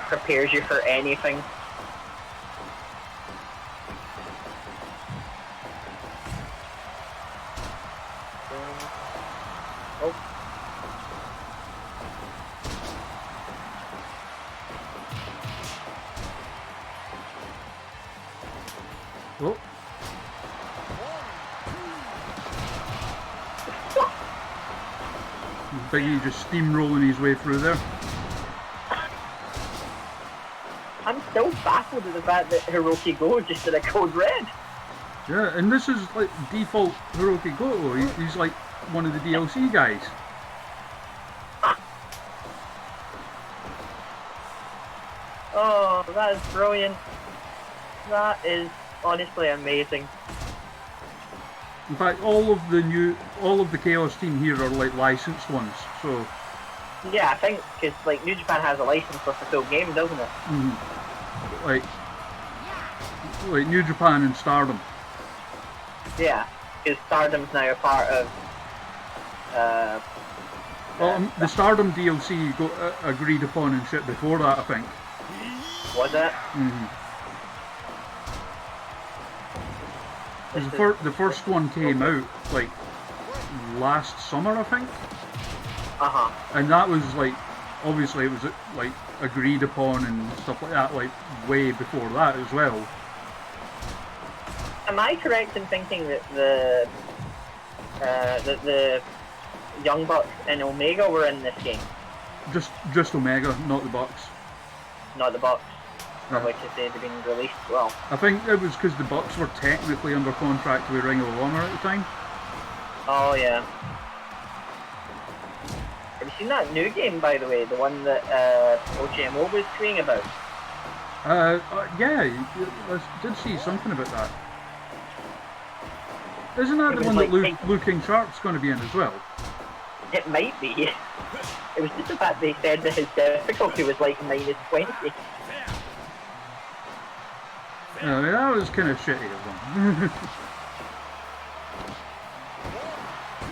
[SPEAKER 5] prepares you for anything. Oh.
[SPEAKER 4] Oh. Biggie just steamrolling his way through there.
[SPEAKER 5] I'm still baffled at the fact that Hiroki Goto just did a code red.
[SPEAKER 4] Yeah, and this is like default Hiroki Goto. He's like one of the DLC guys.
[SPEAKER 5] Oh, that is brilliant. That is honestly amazing.
[SPEAKER 4] In fact, all of the Chaos team here are like licensed ones. So
[SPEAKER 5] Yeah, I think because like New Japan has a license for the full game, doesn't it?
[SPEAKER 4] like New Japan and Stardom.
[SPEAKER 5] Yeah, because Stardom's now a part of.
[SPEAKER 4] The Stardom DLC got agreed upon and shit before that, I think.
[SPEAKER 5] Was it?
[SPEAKER 4] The first one came out like last summer, I think. And that was like, obviously it was like agreed upon and stuff like that, like way before that as well.
[SPEAKER 5] Am I correct in thinking that the Young Bucks and Omega were in this game?
[SPEAKER 4] Just Omega, not the Bucks.
[SPEAKER 5] Not the Bucks.
[SPEAKER 4] Yeah.
[SPEAKER 5] Which is they'd been released as well.
[SPEAKER 4] I think it was because the Bucks were technically under contract with Ring of Honor at the time.
[SPEAKER 5] Oh yeah. Have you seen that new game, by the way? The one that OGMO was tweeting about?
[SPEAKER 4] Yeah, I did see something about that. Isn't that the one that Liu King Sharp's going to be in as well?
[SPEAKER 5] It might be. It was just the fact they said that his difficulty was like -20.
[SPEAKER 4] Yeah, I mean, that was kind of shitty of them.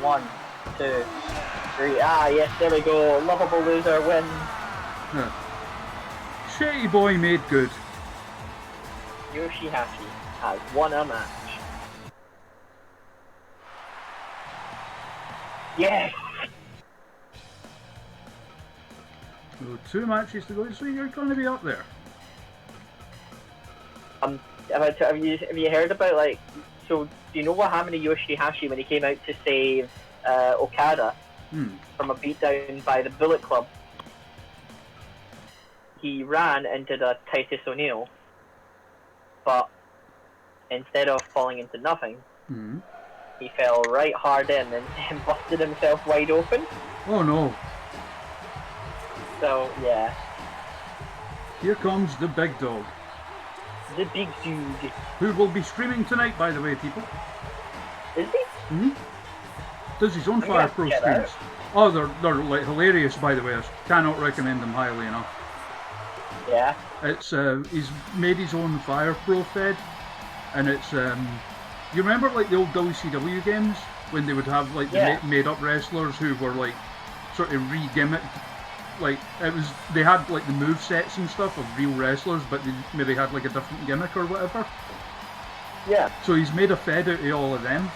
[SPEAKER 5] 1, 2, 3. Ah, yes, there we go. Lovable loser wins.
[SPEAKER 4] Yeah. Shitty boy made good.
[SPEAKER 5] Yoshihashi has won a match. Yes!
[SPEAKER 4] So 2 matches to go, so you're going to be up there.
[SPEAKER 5] Have you heard about, like, so do you know what happened to Yoshihashi when he came out to save Okada from a beatdown by the Bullet Club? He ran into the Titus O'Neil, but instead of falling into nothing, he fell right hard in and busted himself wide open.
[SPEAKER 4] Oh no.
[SPEAKER 5] So, yeah.
[SPEAKER 4] Here comes the big dog.
[SPEAKER 5] The big dude.
[SPEAKER 4] Who will be streaming tonight, by the way, people.
[SPEAKER 5] Is he?
[SPEAKER 4] Does his own Fire Pro streams. Oh, they're like hilarious, by the way. I cannot recommend them highly enough.
[SPEAKER 5] Yeah.
[SPEAKER 4] It's he's made his own Fire Pro fed, and it's you remember like the old WCW games when they would have like the made up wrestlers who were like sort of re-gimmicked. Like it was, they had like the move sets and stuff of real wrestlers, but they maybe had like a different gimmick or whatever.
[SPEAKER 5] Yeah.
[SPEAKER 4] So he's made a fed out of all of them.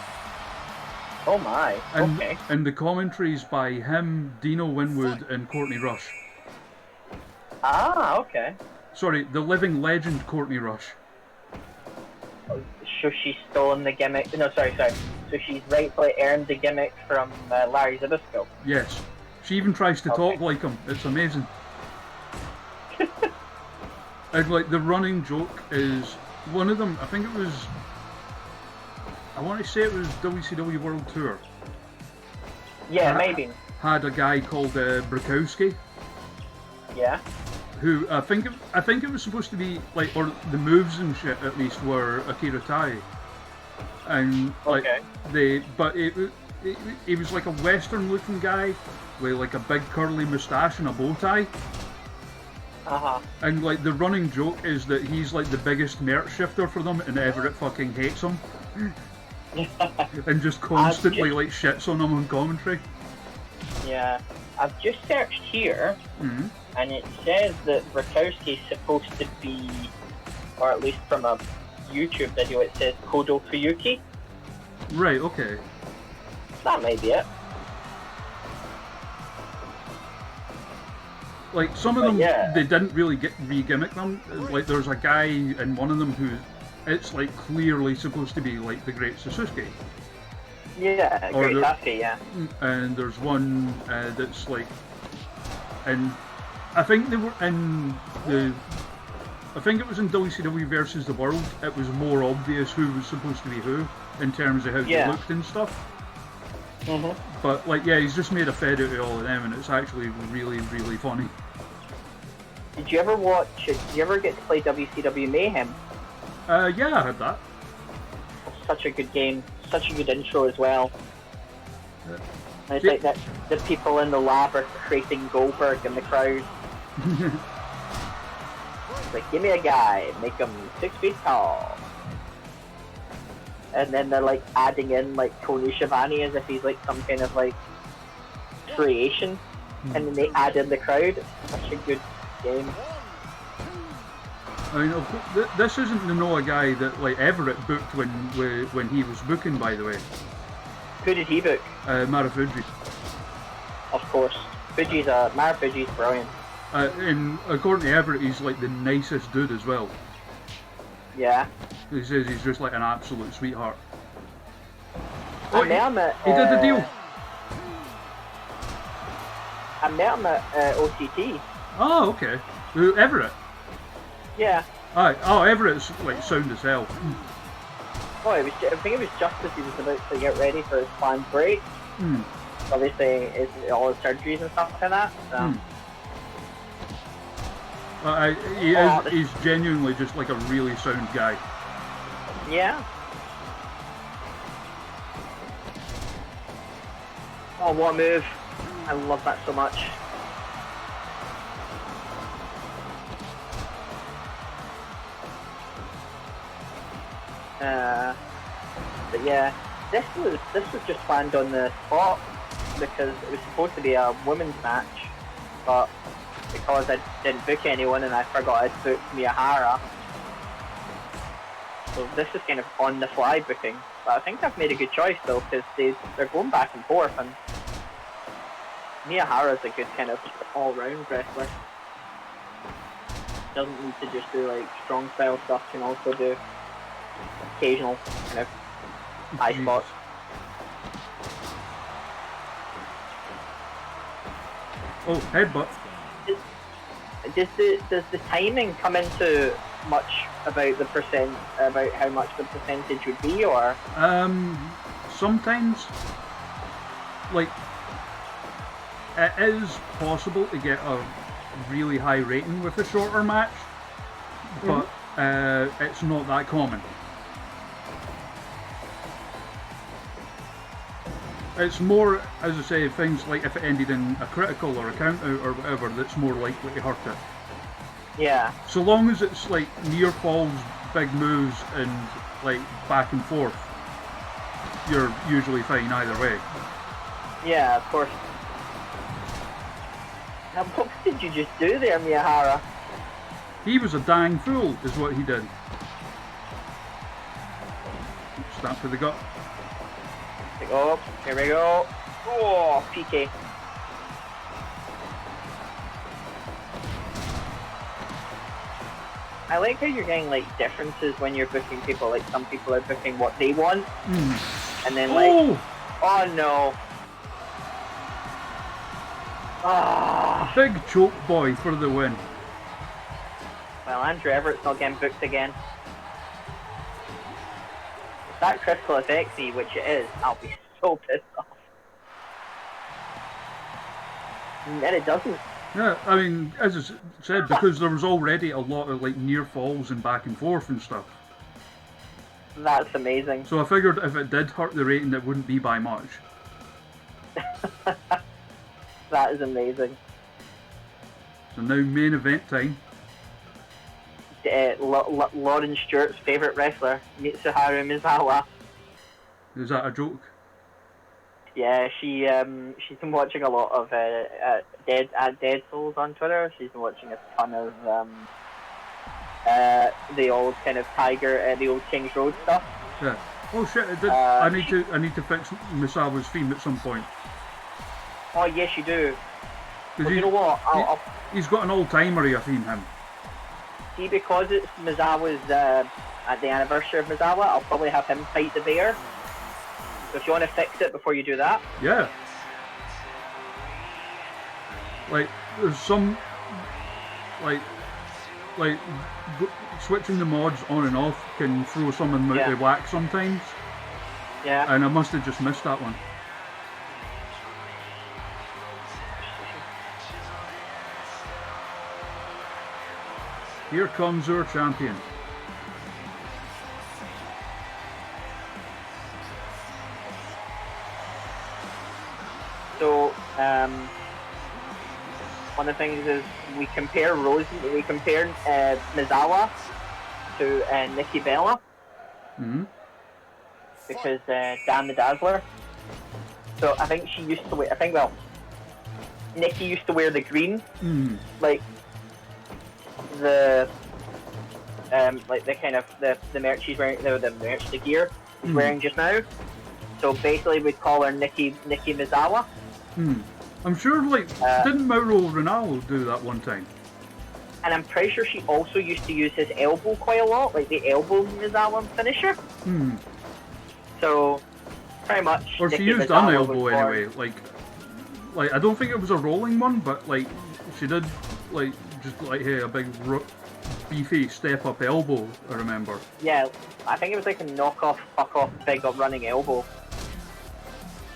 [SPEAKER 5] Oh my.
[SPEAKER 4] And,
[SPEAKER 5] okay.
[SPEAKER 4] And the commentaries by him, Dino Winwood, and Courtney Rush.
[SPEAKER 5] Ah, okay.
[SPEAKER 4] Sorry, the living legend Courtney Rush.
[SPEAKER 5] So she's stolen the gimmick. No, sorry. So she's rightfully earned the gimmick from Larry Zbyszko.
[SPEAKER 4] Yes. She even tries to talk like him. It's amazing. And like the running joke is one of them. I think it was. I want to say it was WCW World Tour.
[SPEAKER 5] Yeah, maybe.
[SPEAKER 4] Had a guy called Brakowski.
[SPEAKER 5] Yeah.
[SPEAKER 4] Who I think it was supposed to be like, or the moves and shit at least were Akira Tai. and like
[SPEAKER 5] Okay.
[SPEAKER 4] he was like a Western-looking guy with like a big curly moustache and a bow tie.
[SPEAKER 5] Uh-huh.
[SPEAKER 4] And like the running joke is that he's like the biggest merch shifter for them, and Everett fucking hates him, and just constantly like shits on him on commentary.
[SPEAKER 5] Yeah. I've just searched here,
[SPEAKER 4] Mm-hmm.
[SPEAKER 5] and it says that Rakowski's supposed to be, or at least from a YouTube video, it says Kodo Fuyuki.
[SPEAKER 4] Right. Okay.
[SPEAKER 5] That may be it.
[SPEAKER 4] Like some of
[SPEAKER 5] But
[SPEAKER 4] them,
[SPEAKER 5] yeah.
[SPEAKER 4] they didn't really get re-gimmick them. Like there's a guy in one of them who, it's like clearly supposed to be like the Great Sasuke.
[SPEAKER 5] Yeah,
[SPEAKER 4] Or
[SPEAKER 5] Great
[SPEAKER 4] the-
[SPEAKER 5] Sasuke, yeah.
[SPEAKER 4] And there's one that's like, and I think they were in the, I think it was in WCW versus the World. It was more obvious who was supposed to be who in terms of how
[SPEAKER 5] Yeah.
[SPEAKER 4] they looked and stuff.
[SPEAKER 5] hmm
[SPEAKER 4] But like, yeah, he's just made a fed out of all of them, and it's actually really, really funny.
[SPEAKER 5] Did you ever watch? Did you ever get to play WCW Mayhem?
[SPEAKER 4] Yeah, I had that.
[SPEAKER 5] Such a good game, such a good intro as well.
[SPEAKER 4] Yeah.
[SPEAKER 5] And it's like that the people in the lab are creating Goldberg in the crowd. It's like, give me a guy, make him 6 feet tall. And then they're like adding in like Tony Schiavone as if he's like some kind of like creation. And then they add in the crowd. It's such a good game.
[SPEAKER 4] I mean, of course, this isn't the Noah guy that like Everett booked when he was booking, by the way.
[SPEAKER 5] Who did he book?
[SPEAKER 4] Marufuji.
[SPEAKER 5] Of course. Marufuji's brilliant.
[SPEAKER 4] And according to Everett, he's like the nicest dude as well.
[SPEAKER 5] Yeah.
[SPEAKER 4] He says he's just like an absolute sweetheart.
[SPEAKER 5] I met him at,
[SPEAKER 4] He did the deal.
[SPEAKER 5] I met him at OTT.
[SPEAKER 4] Oh, okay. Who, Everett?
[SPEAKER 5] Yeah.
[SPEAKER 4] Oh, Everett's like sound as hell.
[SPEAKER 5] Oh, I think it was just as he was about to get ready for his planned break.
[SPEAKER 4] Mm.
[SPEAKER 5] Obviously, it's all his surgeries and stuff like that. So.
[SPEAKER 4] Mm. He's genuinely just like a really sound guy.
[SPEAKER 5] Yeah. Oh, what a move. I love that so much. But yeah, this was just planned on the spot because it was supposed to be a women's match, but because I didn't book anyone and I forgot I'd booked Miyahara, so this is kind of on the fly booking. But I think I've made a good choice though because they're going back and forth, and Miyahara's a good kind of all-round wrestler. Doesn't need to just do like strong style stuff, can also do occasional kind of high spots.
[SPEAKER 4] Oh, headbutt.
[SPEAKER 5] Does the timing come into much about about how much the percentage would be, or?
[SPEAKER 4] Sometimes, like, it is possible to get a really high rating with a shorter match, but it's not that common. It's more, as I say, things like if it ended in a critical or a count out or whatever, that's more likely to hurt it.
[SPEAKER 5] Yeah.
[SPEAKER 4] So long as it's like near falls, big moves, and like back and forth, you're usually fine either way.
[SPEAKER 5] Yeah, of course. Now, what did you just do there, Miyahara?
[SPEAKER 4] He was a dang fool, is what he did. Snap to the gut.
[SPEAKER 5] Oh, here we go. Oh, PK. I like how you're getting like differences when you're booking people. Like some people are booking what they want, and then like, oh no. Ah.
[SPEAKER 4] Big choke boy for the win.
[SPEAKER 5] Well, Andrew Everett's not getting booked again. If that critical affects me, which it is, I'll be so pissed off. And then it doesn't.
[SPEAKER 4] Yeah, I mean, as I said, because there was already a lot of like near falls and back and forth and stuff.
[SPEAKER 5] That's amazing.
[SPEAKER 4] So I figured if it did hurt the rating, it wouldn't be by much.
[SPEAKER 5] That is amazing.
[SPEAKER 4] So now main event time.
[SPEAKER 5] Lauren Stewart's favourite wrestler, Mitsuharu Misawa.
[SPEAKER 4] Is that a joke?
[SPEAKER 5] Yeah, she's been watching a lot of Dead Souls on Twitter. She's been watching a ton of the old kind of the old Kings Road stuff.
[SPEAKER 4] Yeah. Oh shit! It did. I need to fix Misawa's theme at some point.
[SPEAKER 5] Oh yes, you do.
[SPEAKER 4] Well,
[SPEAKER 5] you know what?
[SPEAKER 4] He's got an all-timer here theme, him.
[SPEAKER 5] See, because it's Misawa's at the anniversary of Misawa, I'll probably have him fight the bear. So if you want to fix it before you do that.
[SPEAKER 4] Yeah. Like, there's some, switching the mods on and off can throw someone out of whack sometimes.
[SPEAKER 5] Yeah.
[SPEAKER 4] And I must have just missed that one. Here comes our champion.
[SPEAKER 5] So, one of the things is we compared Misawa to Nikki Bella.
[SPEAKER 4] Mm-hmm.
[SPEAKER 5] Because Dan the Dazzler. So I think she used to wear. Nikki used to wear the green, like the kind of the merch she's wearing, the gear she's wearing just now. So basically, we'd call her Nikki Misawa.
[SPEAKER 4] I'm sure, didn't Mauro Ranallo do that one time?
[SPEAKER 5] And I'm pretty sure she also used to use his elbow quite a lot, like the elbow Misawa finisher. So, pretty much.
[SPEAKER 4] Or she used an elbow anyway. Like I don't think it was a rolling one, but she did a big beefy step up elbow. I remember.
[SPEAKER 5] Yeah, I think it was like a knockoff, fuck off, big up running elbow.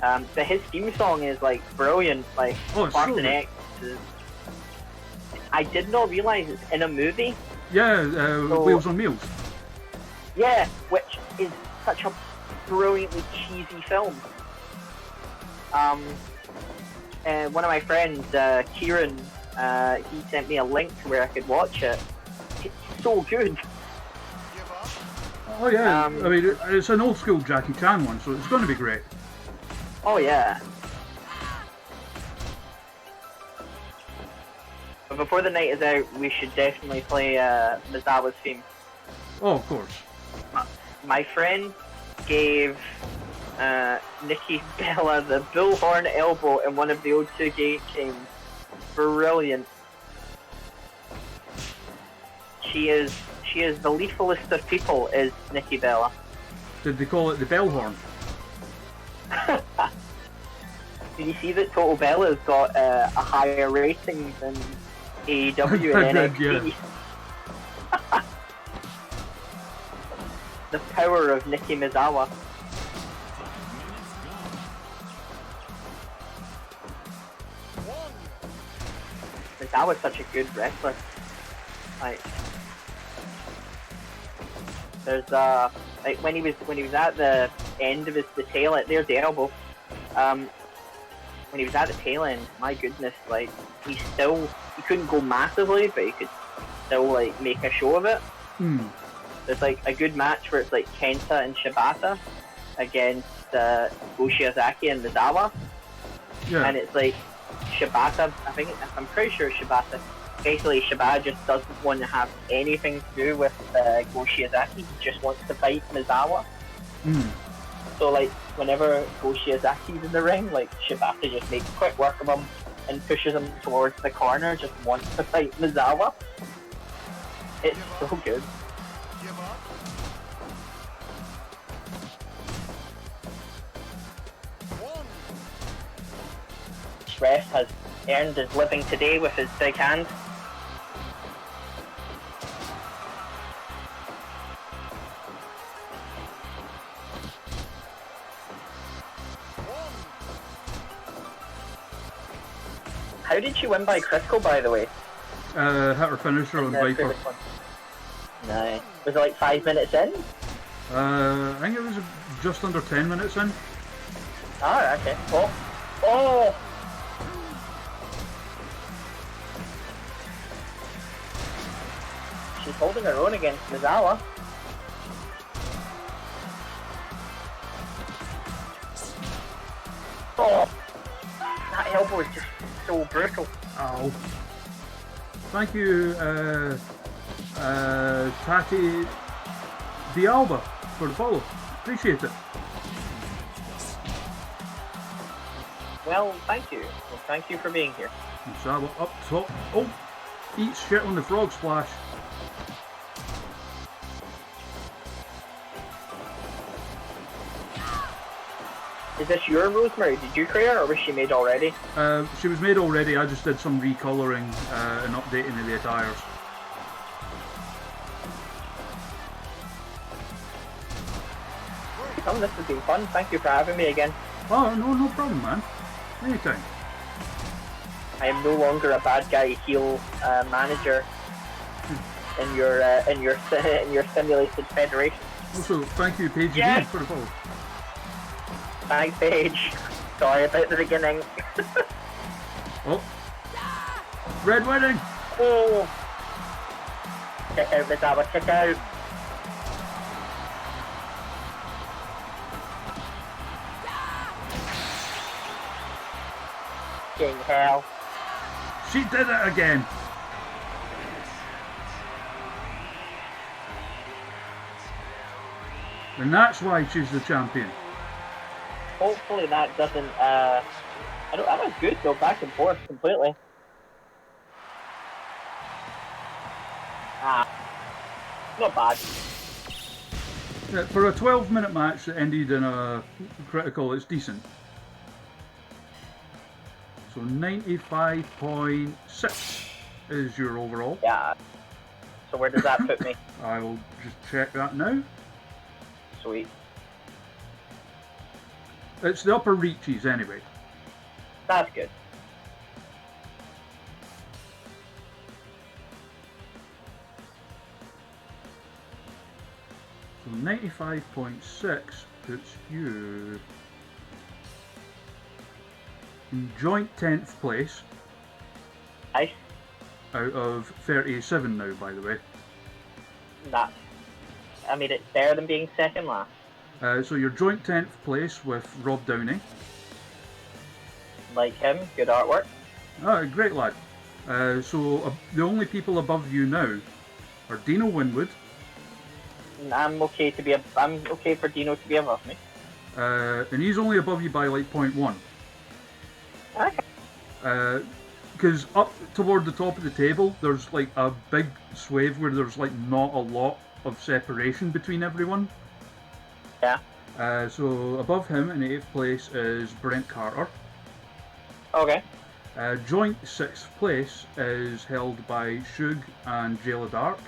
[SPEAKER 5] But his theme song is brilliant. Spartan X. I did not realize it's in a movie.
[SPEAKER 4] Yeah, Wheels on Meals.
[SPEAKER 5] Yeah, which is such a brilliantly cheesy film. One of my friends, Kieran, he sent me a link to where I could watch it. It's so good.
[SPEAKER 4] Oh yeah, I mean it's an old school Jackie Chan one, so it's going to be great.
[SPEAKER 5] Oh yeah. But before the night is out, we should definitely play Misawa's theme.
[SPEAKER 4] Oh, of course.
[SPEAKER 5] My friend gave Nikki Bella the bullhorn elbow in one of the old 2K games. Brilliant. She is the lethalest of people, is Nikki Bella.
[SPEAKER 4] Did they call it the bellhorn?
[SPEAKER 5] Did you see that Total Bella's got a higher rating than AEW and NXT? Yeah. The power of Nikki Misawa. Misawa's such a good wrestler. There's when he was at the end of the tail end, there's the elbow. When he was at the tail end, my goodness, he couldn't go massively, but he could still make a show of it. There's a good match where it's Kenta and Shibata against Go Shiozaki and Misawa.
[SPEAKER 4] Yeah.
[SPEAKER 5] And it's Shibata, I'm pretty sure Shibata. Basically, Shibata just doesn't want to have anything to do with Go Shiozaki. He just wants to fight Misawa. So, whenever Go Shiozaki's in the ring, Shibata just makes quick work of him and pushes him towards the corner, just wants to fight Misawa. It's so good. This ref has earned his living today with his big hand. How did she win by critical, by the way?
[SPEAKER 4] Hit her finisher on Viper.
[SPEAKER 5] No. Was it 5 minutes in?
[SPEAKER 4] I think it was just under 10 minutes in.
[SPEAKER 5] Ah, okay. Oh! Oh! She's holding her own against Mizawa. Oh! That elbow is just so brutal.
[SPEAKER 4] Ow. Thank you, Tati Dialba, for the follow. Appreciate it.
[SPEAKER 5] Well, thank you. Well, thank you for being here.
[SPEAKER 4] Mizawa up top. Oh! Eats shit on the frog splash.
[SPEAKER 5] Is this your Rosemary? Did you create her, or was she made already?
[SPEAKER 4] She was made already, I just did some recoloring and updating of the attires.
[SPEAKER 5] This has been fun. Thank you for having me again.
[SPEAKER 4] Oh, no problem, man. Anytime.
[SPEAKER 5] I am no longer a bad guy heel manager in your in your simulated federation.
[SPEAKER 4] Also, thank you, Paige
[SPEAKER 5] Yes.
[SPEAKER 4] again, for the follow.
[SPEAKER 5] Thanks, Paige. Sorry about the beginning.
[SPEAKER 4] Oh. Red Wedding!
[SPEAKER 5] Oh! Check out Mizawa, check out! King hell.
[SPEAKER 4] She did it again! And that's why she's the champion.
[SPEAKER 5] Hopefully that doesn't, that was good though, back and forth completely. Ah. Not bad.
[SPEAKER 4] Yeah, for a 12-minute match that ended in a critical, it's decent. So 95.6 is your overall.
[SPEAKER 5] Yeah. So where does that put me?
[SPEAKER 4] I will just check that now.
[SPEAKER 5] Sweet.
[SPEAKER 4] It's the upper reaches anyway.
[SPEAKER 5] That's good.
[SPEAKER 4] So 95.6 puts you in joint 10th place.
[SPEAKER 5] Nice.
[SPEAKER 4] Out of 37 now, by the way.
[SPEAKER 5] That. I mean, it's better than being second last.
[SPEAKER 4] So you're joint 10th place with Rob Downey.
[SPEAKER 5] Like him, good artwork.
[SPEAKER 4] Ah, great lad. So the only people above you now are Dino Winwood.
[SPEAKER 5] I'm okay for Dino to be above me.
[SPEAKER 4] And he's only above you by like 0.1.
[SPEAKER 5] Okay.
[SPEAKER 4] Because up toward the top of the table, there's like a big swathe where there's like not a lot of separation between everyone.
[SPEAKER 5] Yeah.
[SPEAKER 4] So above him in 8th place is Brent Carter.
[SPEAKER 5] Okay.
[SPEAKER 4] Joint 6th place is held by Shug and Jayla Dark.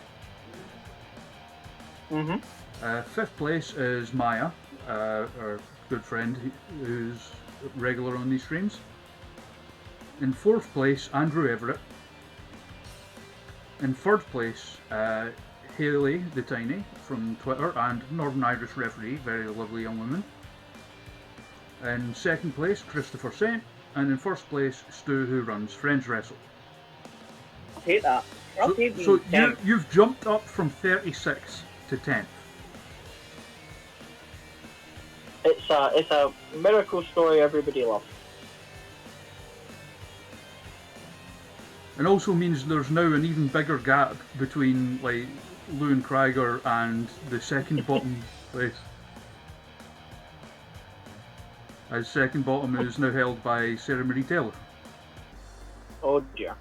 [SPEAKER 5] Mm-hmm.
[SPEAKER 4] 5th place is Maya, our good friend who's regular on these streams. In 4th place, Andrew Everett. In 3rd place, Haley the Tiny from Twitter and Northern Irish referee, very lovely young woman. In 2nd place, Christopher Saint. And in 1st place, Stu, who runs Friends Wrestle.
[SPEAKER 5] I'll take that. I'll take
[SPEAKER 4] So
[SPEAKER 5] the 10.
[SPEAKER 4] you've jumped up from 36 to 10th.
[SPEAKER 5] It's a miracle story everybody loves.
[SPEAKER 4] And also means there's now an even bigger gap between like Lewin Krieger and the second bottom place. As second bottom is now held by Sarah Marie Taylor.
[SPEAKER 5] Oh dear.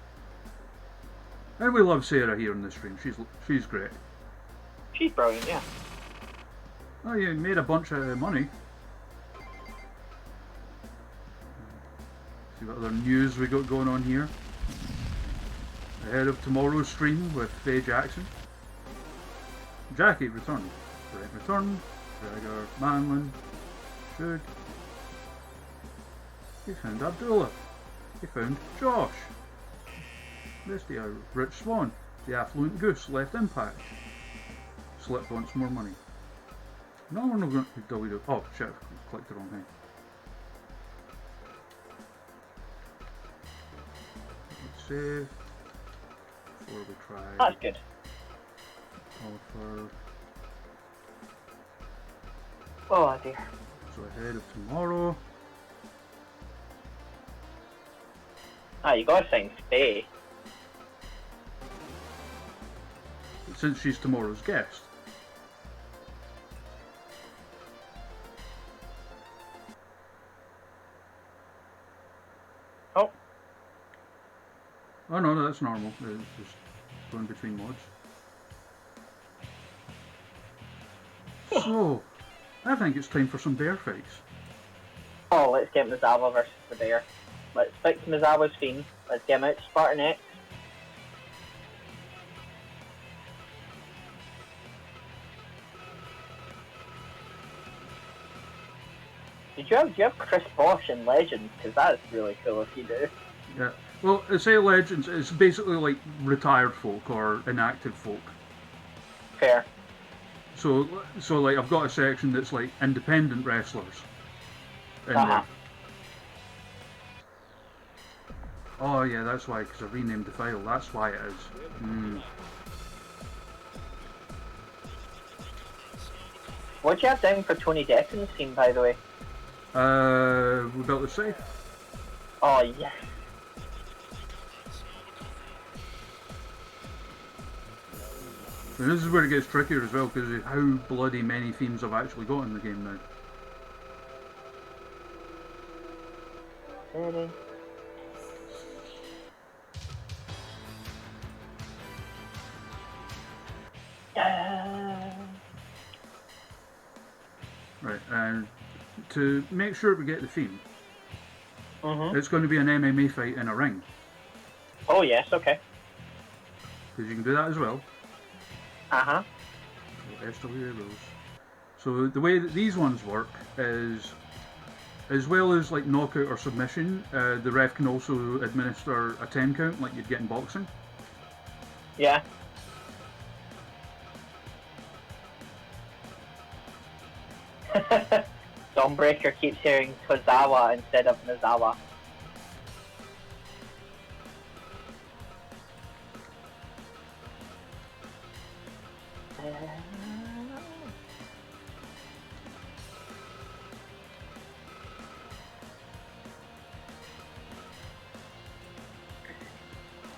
[SPEAKER 4] And we love Sarah here on the stream. She's great.
[SPEAKER 5] She's brilliant, yeah.
[SPEAKER 4] Oh, you made a bunch of money. See what other news we got going on here. Ahead of tomorrow's stream with Faye Jackson. Jackie returned. Brent returned. Gregor Manlin. Shug. He found Abdullah. He found Josh. Bestie, Rich Swan. The affluent goose left Impact. Slip wants more money. No, we're not going to W. Oh shit! I clicked the wrong thing. Let's save before we try.
[SPEAKER 5] That's good.
[SPEAKER 4] Offer.
[SPEAKER 5] Oh dear.
[SPEAKER 4] So ahead of tomorrow.
[SPEAKER 5] Ah, you gotta sign Faye.
[SPEAKER 4] Since she's tomorrow's guest.
[SPEAKER 5] Oh.
[SPEAKER 4] Oh no, that's normal. It's just going between mods. So, I think it's time for some bear fights.
[SPEAKER 5] Oh, let's get Mizawa versus the bear. Let's fix Mizawa's theme. Let's get him out to Spartan X. Do you have Chris Bosch in Legends? Because that's really cool if you do.
[SPEAKER 4] Yeah. Well, I say legends. It's basically like retired folk or inactive folk.
[SPEAKER 5] Fair.
[SPEAKER 4] So like I've got a section that's like independent wrestlers. In there. Oh yeah, that's why. Because I renamed the file. That's why it is.
[SPEAKER 5] What do you have down for Tony Deacon's theme, by the way?
[SPEAKER 4] We built the safe.
[SPEAKER 5] Oh yes.
[SPEAKER 4] And this is where it gets trickier as well, because of how bloody many themes I've actually got in the game now.
[SPEAKER 5] Ready?
[SPEAKER 4] Right, and to make sure we get the theme,
[SPEAKER 5] Mm-hmm.
[SPEAKER 4] it's going to be an MMA fight in a ring,
[SPEAKER 5] Oh yes, okay.
[SPEAKER 4] because you can do that as well.
[SPEAKER 5] Uh-huh.
[SPEAKER 4] So SWA rules. So the way that these ones work is, as well as like knockout or submission, the ref can also administer a 10 count like you'd get in boxing.
[SPEAKER 5] Yeah. Dawnbreaker keeps hearing Tozawa instead of Mizawa.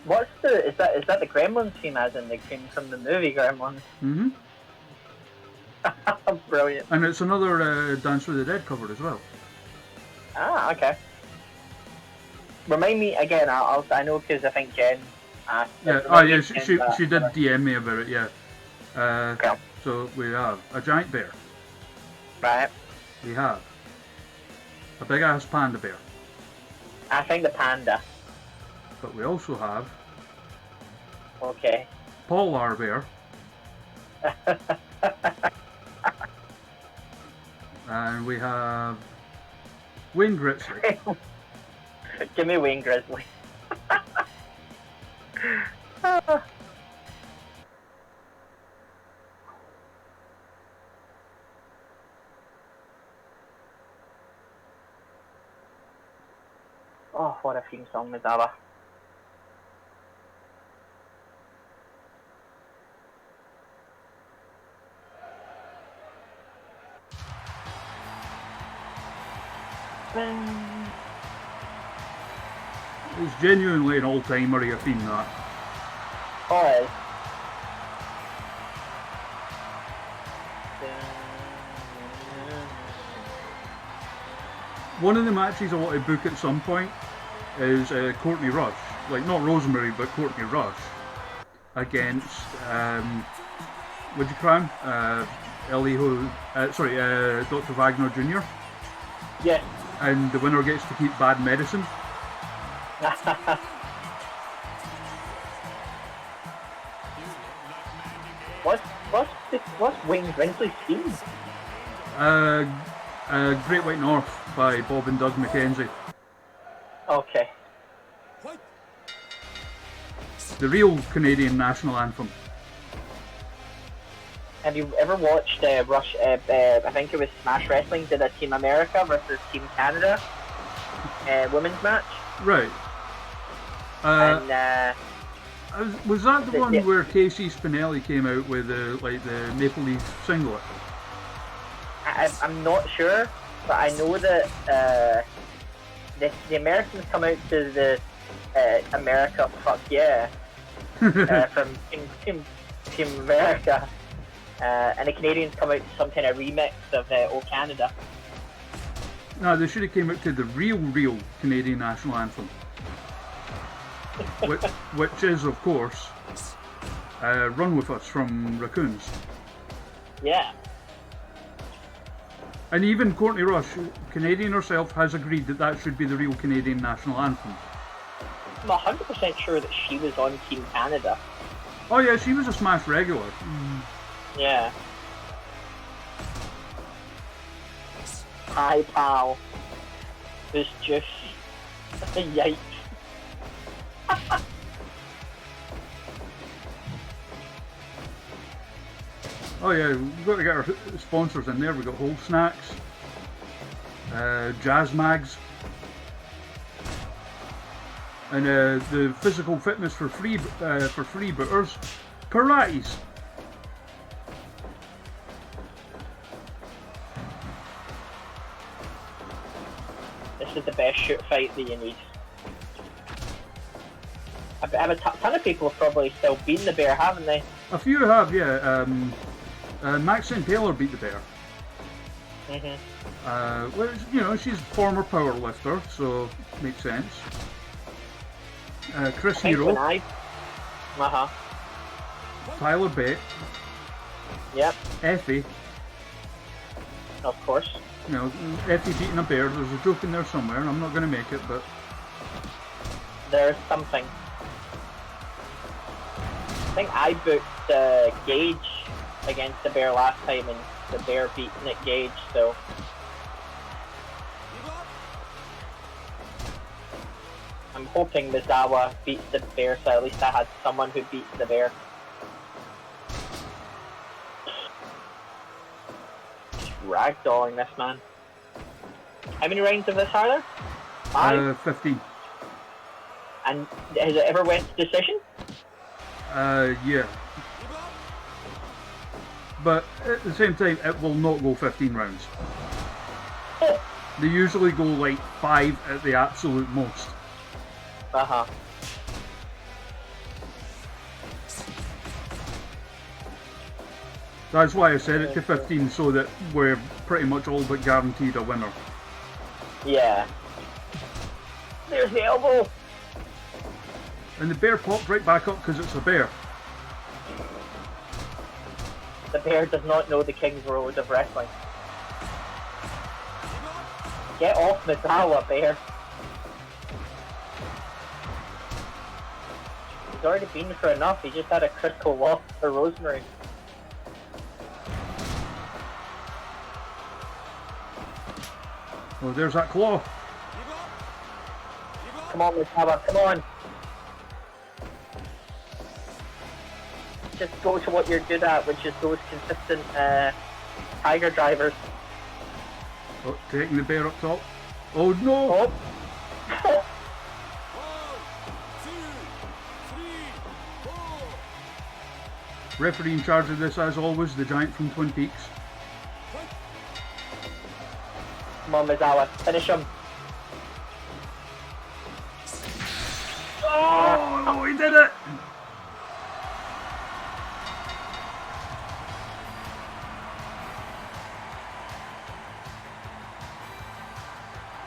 [SPEAKER 5] What's the is that the Gremlins theme as in the theme from the movie Gremlins?
[SPEAKER 4] Mm-hmm.
[SPEAKER 5] Brilliant.
[SPEAKER 4] And it's another Dance with the Dead cover as well.
[SPEAKER 5] Ah, okay. Remind me again. I know because I think Jen asked.
[SPEAKER 4] Yeah. Oh yeah. She did DM me about it. Yeah.
[SPEAKER 5] Okay.
[SPEAKER 4] So we have a giant bear.
[SPEAKER 5] Right.
[SPEAKER 4] We have a big ass panda bear.
[SPEAKER 5] I think the panda.
[SPEAKER 4] But we also have
[SPEAKER 5] Okay.
[SPEAKER 4] polar bear. And we have Wayne Grizzly.
[SPEAKER 5] Give me Wayne Grizzly. Oh, what a theme song, Mizawa.
[SPEAKER 4] It's genuinely an all-timer of a theme, that.
[SPEAKER 5] Alright.
[SPEAKER 4] One of the matches I want to book at some point is Courtney Rush. Like, not Rosemary, but Courtney Rush. Against, what'd you call him? Dr. Wagner Jr.
[SPEAKER 5] Yes.
[SPEAKER 4] And the winner gets to keep Bad Medicine.
[SPEAKER 5] What's Wayne Grizzly's theme?
[SPEAKER 4] Great White North by Bob and Doug McKenzie.
[SPEAKER 5] Okay.
[SPEAKER 4] The real Canadian national anthem.
[SPEAKER 5] Have you ever watched I think it was Smash Wrestling did a Team America versus Team Canada women's match?
[SPEAKER 4] Right.
[SPEAKER 5] And
[SPEAKER 4] Was that the one where Casey Spinelli came out with the Maple Leaf singlet?
[SPEAKER 5] I'm not sure, but I know that the Americans come out to the America Fuck Yeah from Team America, and the Canadians come out to some kind of remix of O Canada.
[SPEAKER 4] No, they should have came out to the real Canadian national anthem. which is, of course, Run With Us from Raccoons.
[SPEAKER 5] Yeah.
[SPEAKER 4] And even Courtney Rush, Canadian herself, has agreed that that should be the real Canadian national anthem.
[SPEAKER 5] I'm 100% sure that she was on Team Canada.
[SPEAKER 4] Oh yeah, she was a Smash regular.
[SPEAKER 5] Yeah. Hi, pal. This just... Yikes.
[SPEAKER 4] Oh yeah, we've got to get our sponsors in there. We've got Whole Snacks, Jazz Mags, and the physical fitness for freebooters, Pilates.
[SPEAKER 5] This is the best shoot fight that you need. A ton of people have probably still beaten the bear, haven't they?
[SPEAKER 4] A few have, yeah. Maxine Taylor beat the bear. Well, you know, she's a former power lifter, so makes sense. Chris Hero. Tyler Bate.
[SPEAKER 5] Yep.
[SPEAKER 4] Effie.
[SPEAKER 5] Of course.
[SPEAKER 4] You know, Effie beating a bear. There's a joke in there somewhere, and I'm not going to make it, but...
[SPEAKER 5] There's something. I think I booked Gage against the bear last time, and the bear beat Nick Gage, so... I'm hoping Mizawa beats the bear, so at least I had someone who beats the bear. Just ragdolling this man. How many rounds of this are there? 5?
[SPEAKER 4] 15.
[SPEAKER 5] And has it ever went to decision?
[SPEAKER 4] Yeah. But at the same time, it will not go 15 rounds. They usually go like 5 at the absolute most.
[SPEAKER 5] Uh-huh.
[SPEAKER 4] That's why I set it to 15, so that we're pretty much all but guaranteed a winner.
[SPEAKER 5] Yeah. There's the elbow!
[SPEAKER 4] And the bear popped right back up because it's a bear.
[SPEAKER 5] The bear does not know the King's Road of wrestling. Get off Mizawa, bear. He's already been for enough, he just had a critical loss for Rosemary.
[SPEAKER 4] Oh, there's that claw.
[SPEAKER 5] Come on, Mizawa, come on! Just go to what you're good at, which is those consistent tiger drivers.
[SPEAKER 4] Oh, taking the bear up top. Oh no!
[SPEAKER 5] Oh.
[SPEAKER 4] Referee in charge of this, as always, the giant from Twin Peaks.
[SPEAKER 5] Come on, Mizawa, finish him.
[SPEAKER 4] Oh no, he did it!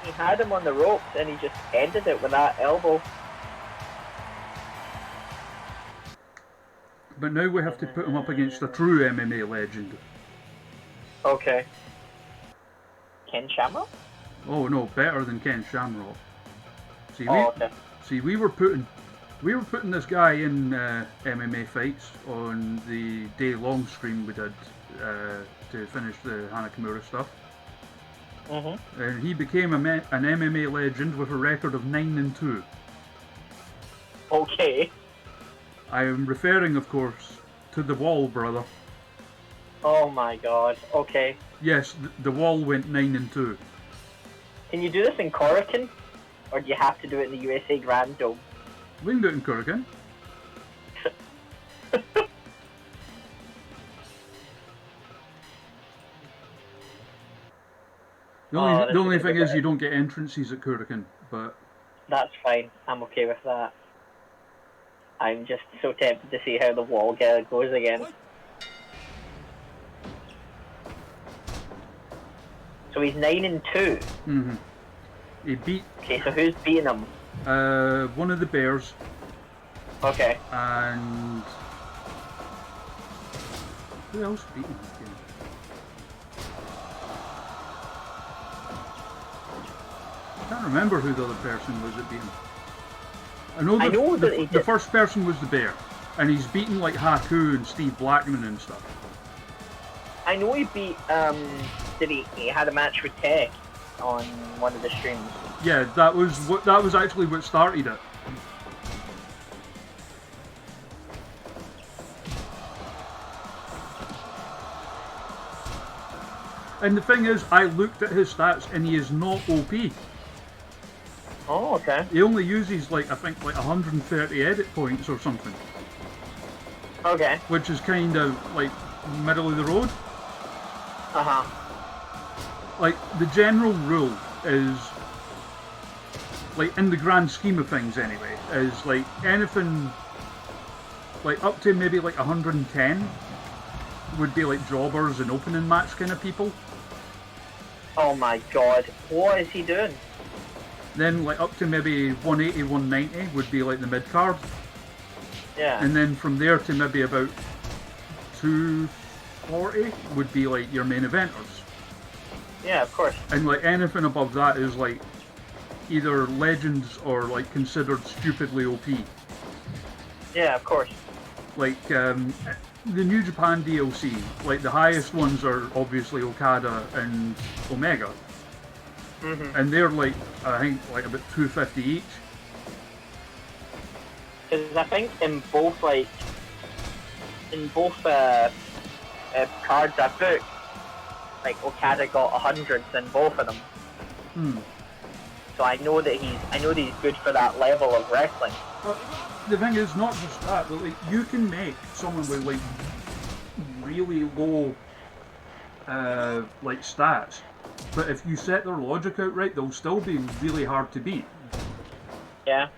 [SPEAKER 5] He had him on the ropes and he just ended it with that elbow.
[SPEAKER 4] But now we have to put him up against a true MMA legend.
[SPEAKER 5] Okay. Ken Shamrock?
[SPEAKER 4] Oh no, better than Ken Shamrock. See,
[SPEAKER 5] Okay.
[SPEAKER 4] we were putting this guy in MMA fights on the day-long stream we did to finish the Hana Kimura stuff. And he became an MMA legend with a record of 9-2.
[SPEAKER 5] Okay.
[SPEAKER 4] I am referring, of course, to the Wall brother.
[SPEAKER 5] Oh my god. Okay.
[SPEAKER 4] Yes, the wall went 9-2.
[SPEAKER 5] Can you do this in Korakuen? Or do you have to do it in the USA Grand Dome?
[SPEAKER 4] We can do it in Kurikan. The only,
[SPEAKER 5] this
[SPEAKER 4] the
[SPEAKER 5] is
[SPEAKER 4] only
[SPEAKER 5] gonna
[SPEAKER 4] thing
[SPEAKER 5] be
[SPEAKER 4] is you
[SPEAKER 5] bad.
[SPEAKER 4] don't get entrances at Kurikan, but
[SPEAKER 5] That's fine. I'm okay with that. I'm just so tempted to see how the wall goes again. So he's 9-2.
[SPEAKER 4] he beat
[SPEAKER 5] Okay, so who's beating him?
[SPEAKER 4] one of the Bears
[SPEAKER 5] Okay.
[SPEAKER 4] and who else beat him? I can't remember who the other person was that beat him. I know
[SPEAKER 5] that
[SPEAKER 4] the first person was the Bear, and he's beaten like Haku and Steve Blackman and stuff.
[SPEAKER 5] I know he beat, he had a match with Tech on one of the streams.
[SPEAKER 4] Yeah, that was actually what started it. And the thing is, I looked at his stats and he is not OP.
[SPEAKER 5] Oh, okay.
[SPEAKER 4] He only uses like, I think like 130 edit points or something.
[SPEAKER 5] Okay.
[SPEAKER 4] Which is kind of like middle of the road.
[SPEAKER 5] Uh-huh.
[SPEAKER 4] Like the general rule is, like in the grand scheme of things anyway, is like anything like up to maybe like 110 would be like jobbers and opening match kind of people.
[SPEAKER 5] Oh my god. What is he doing?
[SPEAKER 4] Then like up to maybe 180, 190 would be like the mid card.
[SPEAKER 5] Yeah.
[SPEAKER 4] And then from there to maybe about 240 would be like your main eventers.
[SPEAKER 5] Yeah, of course.
[SPEAKER 4] And like anything above that is like either legends or like considered stupidly OP.
[SPEAKER 5] Yeah, of course.
[SPEAKER 4] Like the New Japan DLC, like the highest ones are obviously Okada and Omega. And they're like, I think like about 250 each.
[SPEAKER 5] Because I think in both cards I booked, like Okada got 100s in both of them. So I know that he's good for that level of wrestling.
[SPEAKER 4] But the thing is, not just that, but like you can make someone with like really low like stats, but if you set their logic out right, they'll still be really hard to beat.
[SPEAKER 5] Yeah.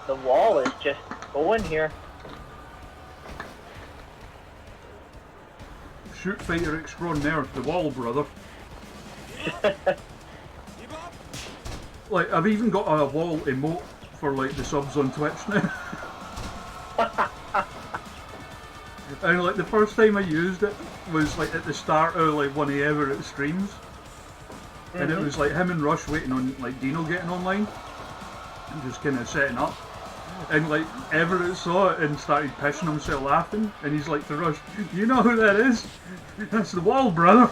[SPEAKER 5] The wall is just going here.
[SPEAKER 4] Shoot fighter extraordinaire, the wall brother. Like I've even got a wall emote for like the subs on Twitch now. And like the first time I used it was like at the start of like one of the Everett streams. And it was like him and Rush waiting on like Dino getting online and just kind of setting up. And like Everett saw it and started pissing himself laughing, and he's like to Rush, "You know who that is? That's the wall, brother."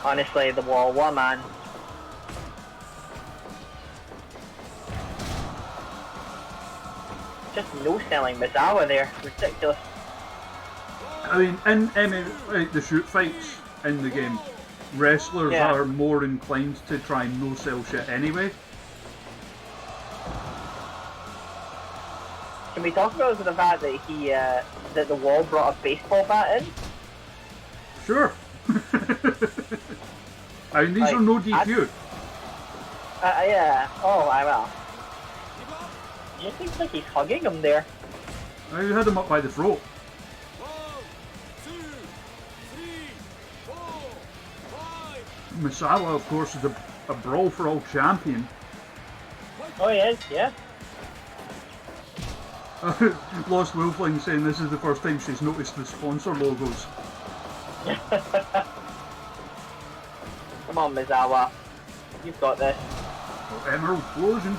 [SPEAKER 5] Honestly, the wall, what a man. Just no selling Misawa there. Ridiculous.
[SPEAKER 4] I mean, in like, the shoot fights in the game, wrestlers are more inclined to try and no-sell shit anyway.
[SPEAKER 5] Can we talk about the fact that that the wall brought a baseball bat in?
[SPEAKER 4] Sure. I mean, these are no DQ.
[SPEAKER 5] Yeah. Oh, I will. It just seems like he's hugging him there.
[SPEAKER 4] I had him up by the throat.
[SPEAKER 3] 1, 2, 3, 4, 5.
[SPEAKER 4] Misawa, of course, is a Brawl for All champion.
[SPEAKER 5] Oh, he is, yeah.
[SPEAKER 4] Lost Wolfling saying this is the first time she's noticed the sponsor logos.
[SPEAKER 5] Come on, Misawa. You've got this.
[SPEAKER 4] Oh, Emerald Explosion.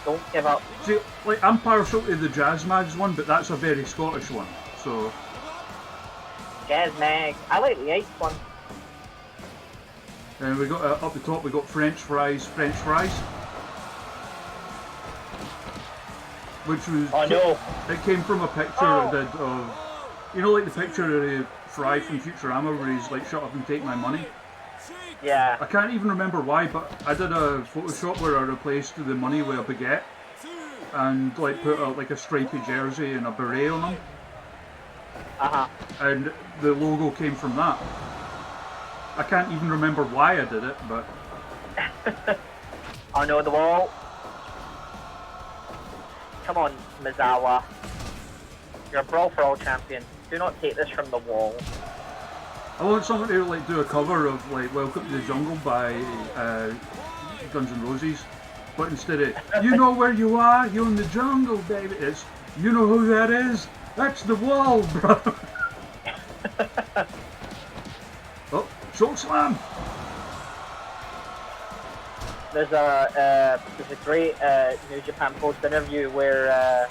[SPEAKER 5] Don't give up.
[SPEAKER 4] See, like, I'm partial to the Jazz Mags one, but that's a very Scottish one. so...
[SPEAKER 5] Yes, Meg. I like the ice one.
[SPEAKER 4] And we got up the top, we got French fries, which was...
[SPEAKER 5] Oh no.
[SPEAKER 4] It came from a picture I did of... You know, like the picture of Fry from Futurama where he's like, shut up and take my money?
[SPEAKER 5] Yeah.
[SPEAKER 4] I can't even remember why, but I did a Photoshop where I replaced the money with a baguette and like put like a stripy jersey and a beret on him.
[SPEAKER 5] Uh-huh.
[SPEAKER 4] And the logo came from that. I can't even remember why I did it, but...
[SPEAKER 5] Oh no, the wall. Come on, Mizawa. You're a Brawl for All champion. Do not take this from the wall.
[SPEAKER 4] I want someone to like do a cover of like Welcome to the Jungle by Guns N' Roses, but instead of you know where you are, you're in the jungle, baby. It's you know who that is? That's the wall, bro. Oh, choke slam.
[SPEAKER 5] There's a great New Japan Post interview where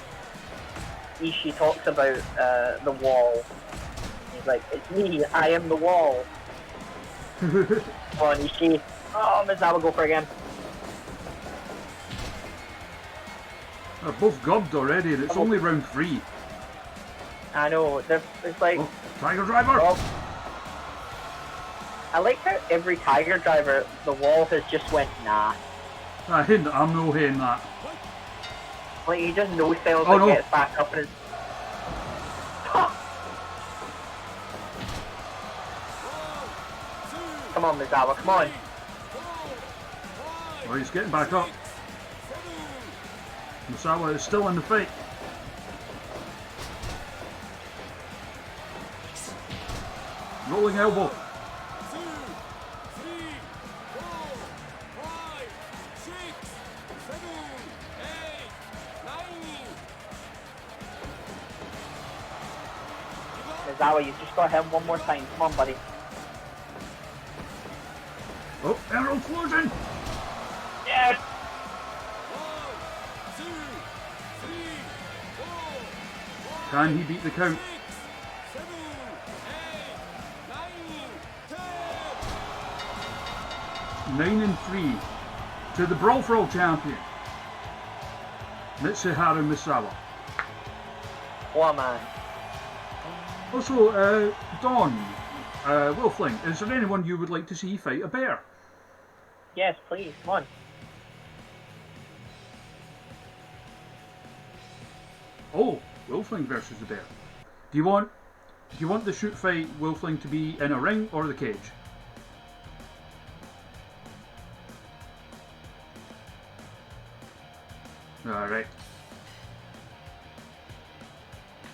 [SPEAKER 5] Ishii talks about the wall. He's like, it's me, I am the wall. Come on, Ishii. Oh, Mizawa, go for it again.
[SPEAKER 4] They're both gubbed already, and it's only round 3.
[SPEAKER 5] I know, it's like...
[SPEAKER 4] Oh, Tiger Driver!
[SPEAKER 5] Oh. I like how every Tiger Driver, the wall has just went, nah.
[SPEAKER 4] I'm no hitting that.
[SPEAKER 5] Like, he just no-sells
[SPEAKER 4] Oh,
[SPEAKER 5] and
[SPEAKER 4] no.
[SPEAKER 5] gets back up and is... Come on, Mizawa, come on.
[SPEAKER 4] Oh, he's getting back up. Misawa is still in the fight. Rolling elbow.
[SPEAKER 3] 2, 3, 4, 5, 6, 7, 8, 9.
[SPEAKER 5] Mizawa, you just got him one more time. Come on, buddy.
[SPEAKER 4] Oh, arrow explosion!
[SPEAKER 5] Yes!
[SPEAKER 3] 1, 2, 3, 4, 5,
[SPEAKER 4] Can he beat the count?
[SPEAKER 3] 6, 7, 8, 9, 10.
[SPEAKER 4] 9 and 3 to the Brawl for All champion, Mitsuharu Misawa.
[SPEAKER 5] What a man.
[SPEAKER 4] Also, Don, Wolfling, is there anyone you would like to see fight a bear?
[SPEAKER 5] Yes, please, come on.
[SPEAKER 4] Oh, Wolfling versus the bear. Do you want the shoot fight Wolfling to be in a ring or the cage? Alright.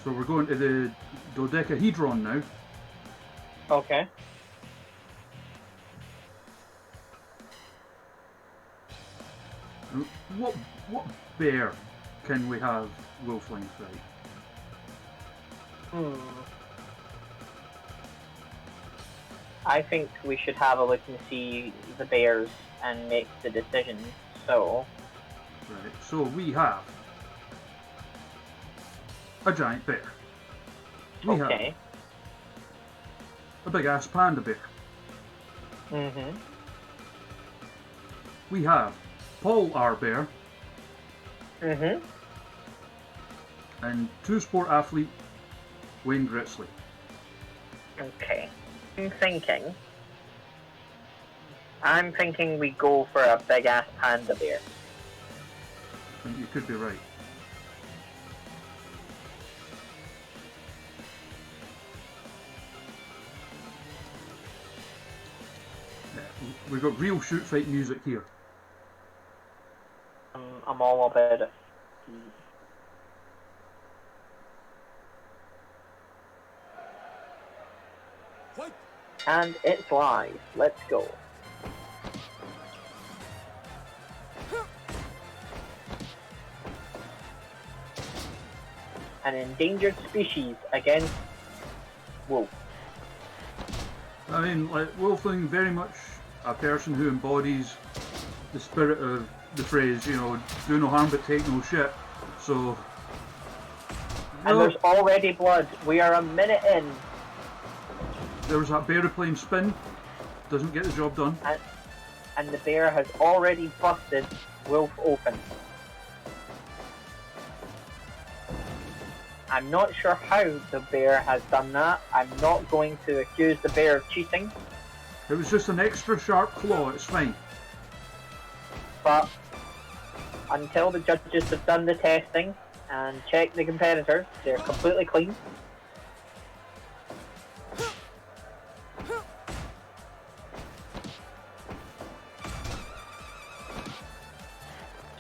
[SPEAKER 4] So we're going to the dodecahedron now.
[SPEAKER 5] Okay.
[SPEAKER 4] What bear can we have Wolfling fight?
[SPEAKER 5] I think we should have a look and see the bears and make the decision. So,
[SPEAKER 4] Right, so we have a giant bear. We
[SPEAKER 5] okay.
[SPEAKER 4] have a big ass panda bear.
[SPEAKER 5] Mm-hmm.
[SPEAKER 4] We have Paul our bear
[SPEAKER 5] Mm-hmm.
[SPEAKER 4] and two sport athlete Wayne Gritzley.
[SPEAKER 5] Okay. I'm thinking we go for a big ass panda bear.
[SPEAKER 4] I think you could be right. Yeah, we've got real shoot fight music here.
[SPEAKER 5] I'm all about it.
[SPEAKER 3] Fight!
[SPEAKER 5] And it's live. Let's go. An endangered species against wolf.
[SPEAKER 4] I mean, like, Wolfling, very much a person who embodies the spirit of the phrase, you know, do no harm but take no shit. So,
[SPEAKER 5] And
[SPEAKER 4] Oh.
[SPEAKER 5] there's already blood. We are a minute in,
[SPEAKER 4] There was that bear playing spin. Doesn't get the job done.
[SPEAKER 5] and the bear has already busted Wolf open. I'm not sure how the bear has done that. I'm not going to accuse the bear of cheating,
[SPEAKER 4] It was just an extra sharp claw, it's fine.
[SPEAKER 5] but until the judges have done the testing and checked the competitors, they're completely clean.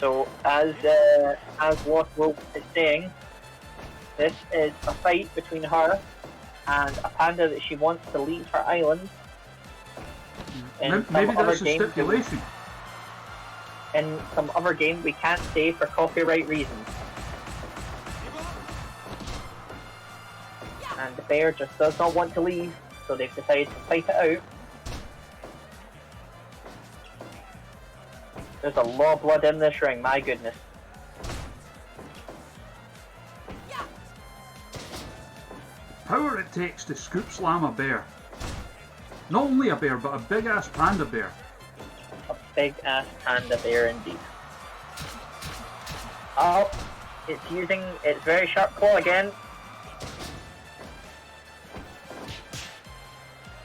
[SPEAKER 5] So, as Lost Wolf is saying, this is a fight between her and a panda that she wants to leave her island. In
[SPEAKER 4] Maybe
[SPEAKER 5] some other
[SPEAKER 4] that's a
[SPEAKER 5] games,
[SPEAKER 4] stipulation.
[SPEAKER 5] in some other game we can't say for copyright reasons. And the bear just does not want to leave, so they've decided to fight it out. There's a lot of blood in this ring, my goodness.
[SPEAKER 4] Power it takes to scoop slam a bear. Not only a bear, but a big ass panda bear.
[SPEAKER 5] A big ass panda bear indeed. Oh, it's using its very sharp claw again.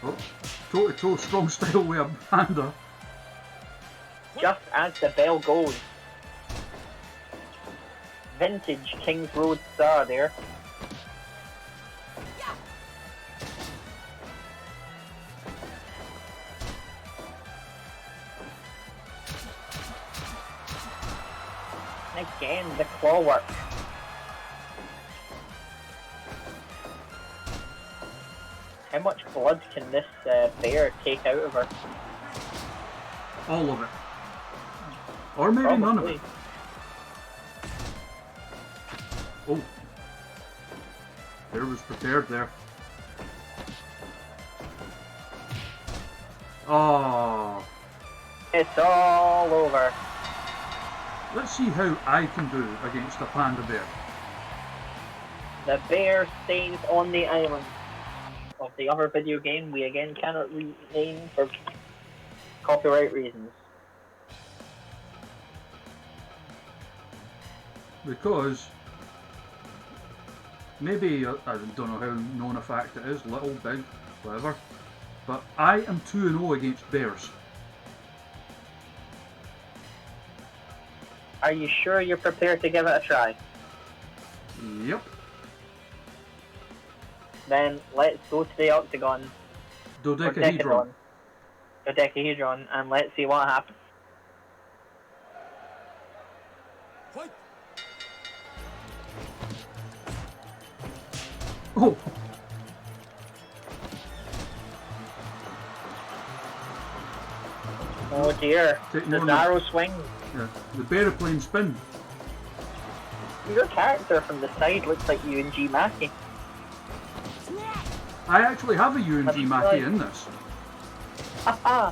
[SPEAKER 4] Oh, toe-to-toe strong style with a panda.
[SPEAKER 5] Just as the bell goes. Vintage Kings Road star there. And again, the claw work. How much blood can this bear take out of her?
[SPEAKER 4] All of it. Or maybe none of it. Oh. Bear was prepared there. Oh.
[SPEAKER 5] It's all over.
[SPEAKER 4] Let's see how I can do against a panda bear.
[SPEAKER 5] The bear stays on the island. Of the other video game we again cannot rename for copyright reasons.
[SPEAKER 4] Because maybe, I don't know how known a fact it is, little, big, whatever, but I am 2-0 against bears.
[SPEAKER 5] Are you sure you're prepared to give it a try?
[SPEAKER 4] Yep.
[SPEAKER 5] Then let's go to the octagon. Or
[SPEAKER 4] Dodecahedron.
[SPEAKER 5] Dodecahedron, and let's see what happens.
[SPEAKER 3] Fight!
[SPEAKER 4] Oh!
[SPEAKER 5] Oh dear,
[SPEAKER 4] Take
[SPEAKER 5] the
[SPEAKER 4] more
[SPEAKER 5] narrow swing.
[SPEAKER 4] Yeah. The bear plane spin.
[SPEAKER 5] Your character from the side looks like UNG Mackie.
[SPEAKER 4] I actually have a UNG Mackie in this.
[SPEAKER 5] Haha!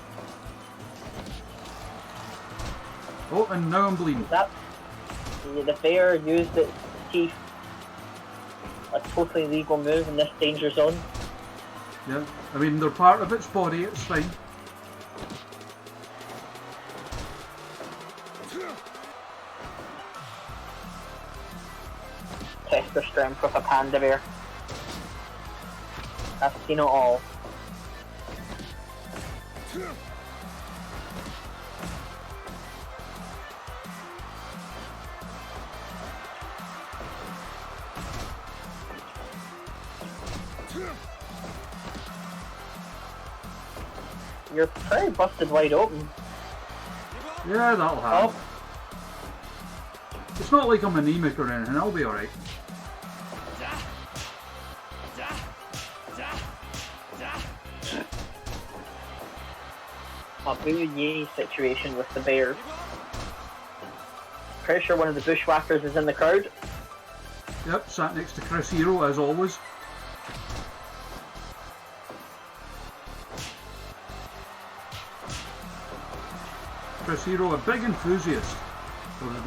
[SPEAKER 4] Oh, and now I'm bleeding.
[SPEAKER 5] That the bear used its teeth. A totally legal move in this danger zone.
[SPEAKER 4] Yeah. I mean, they're part of its body, it's fine.
[SPEAKER 5] Test their strength with a panda bear. I've seen it all. You're pretty busted wide open.
[SPEAKER 4] Yeah, that'll
[SPEAKER 5] Oh,
[SPEAKER 4] happen. It's not like I'm anemic or anything, I'll be alright.
[SPEAKER 5] a boo-yee situation with the bears. Pretty sure one of the bushwhackers is in the crowd.
[SPEAKER 4] Yep, sat next to Chris Hero as always. Chris Hero, a big enthusiast of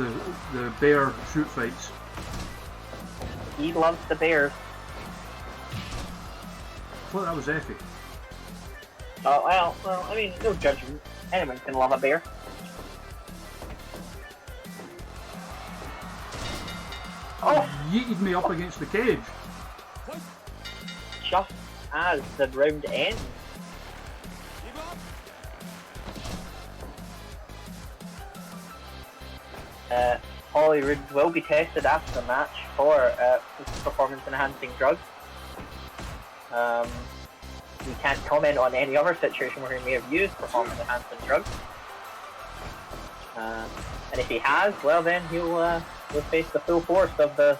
[SPEAKER 4] the bear shoot fights.
[SPEAKER 5] He loves the bears.
[SPEAKER 4] Well, that was Effie.
[SPEAKER 5] Oh, well, I mean, no judgment. Anyone can love a bear. Oh!
[SPEAKER 4] Yeeted me up against the cage.
[SPEAKER 5] Just as the round ends. Hollywood will be tested after the match for performance-enhancing drugs. We can't comment on any other situation where he may have used performance-enhancing drugs. And if he has, well then he'll face the full force of the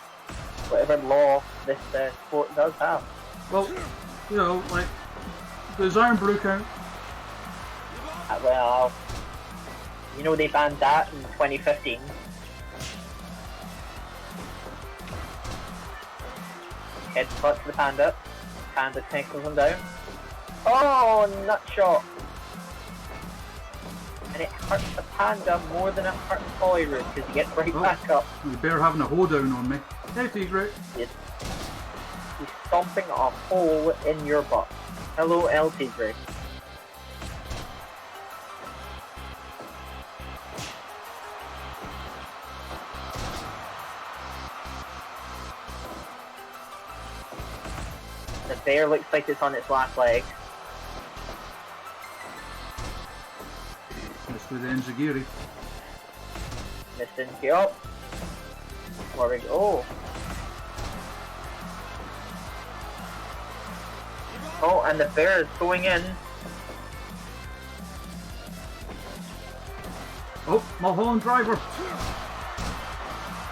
[SPEAKER 5] whatever law this sport does have.
[SPEAKER 4] Well, you know, like, does Iron Brew count?
[SPEAKER 5] Well, you know they banned that in 2015. Headbutt to the panda. Panda tackles him down. Oh, nut shot! And it hurts the panda more than it hurts Holyrood because he gets right back up.
[SPEAKER 4] The bear having a hoedown on me. Hey, Tigray.
[SPEAKER 5] He's stomping a hole in your butt. Hello, LT Gray. The bear looks like it's on its last leg.
[SPEAKER 4] Missed with the Enzigiri.
[SPEAKER 5] Missed into up. Where we go? Oh, and the bear is going in.
[SPEAKER 4] Oh, Mulholland Driver.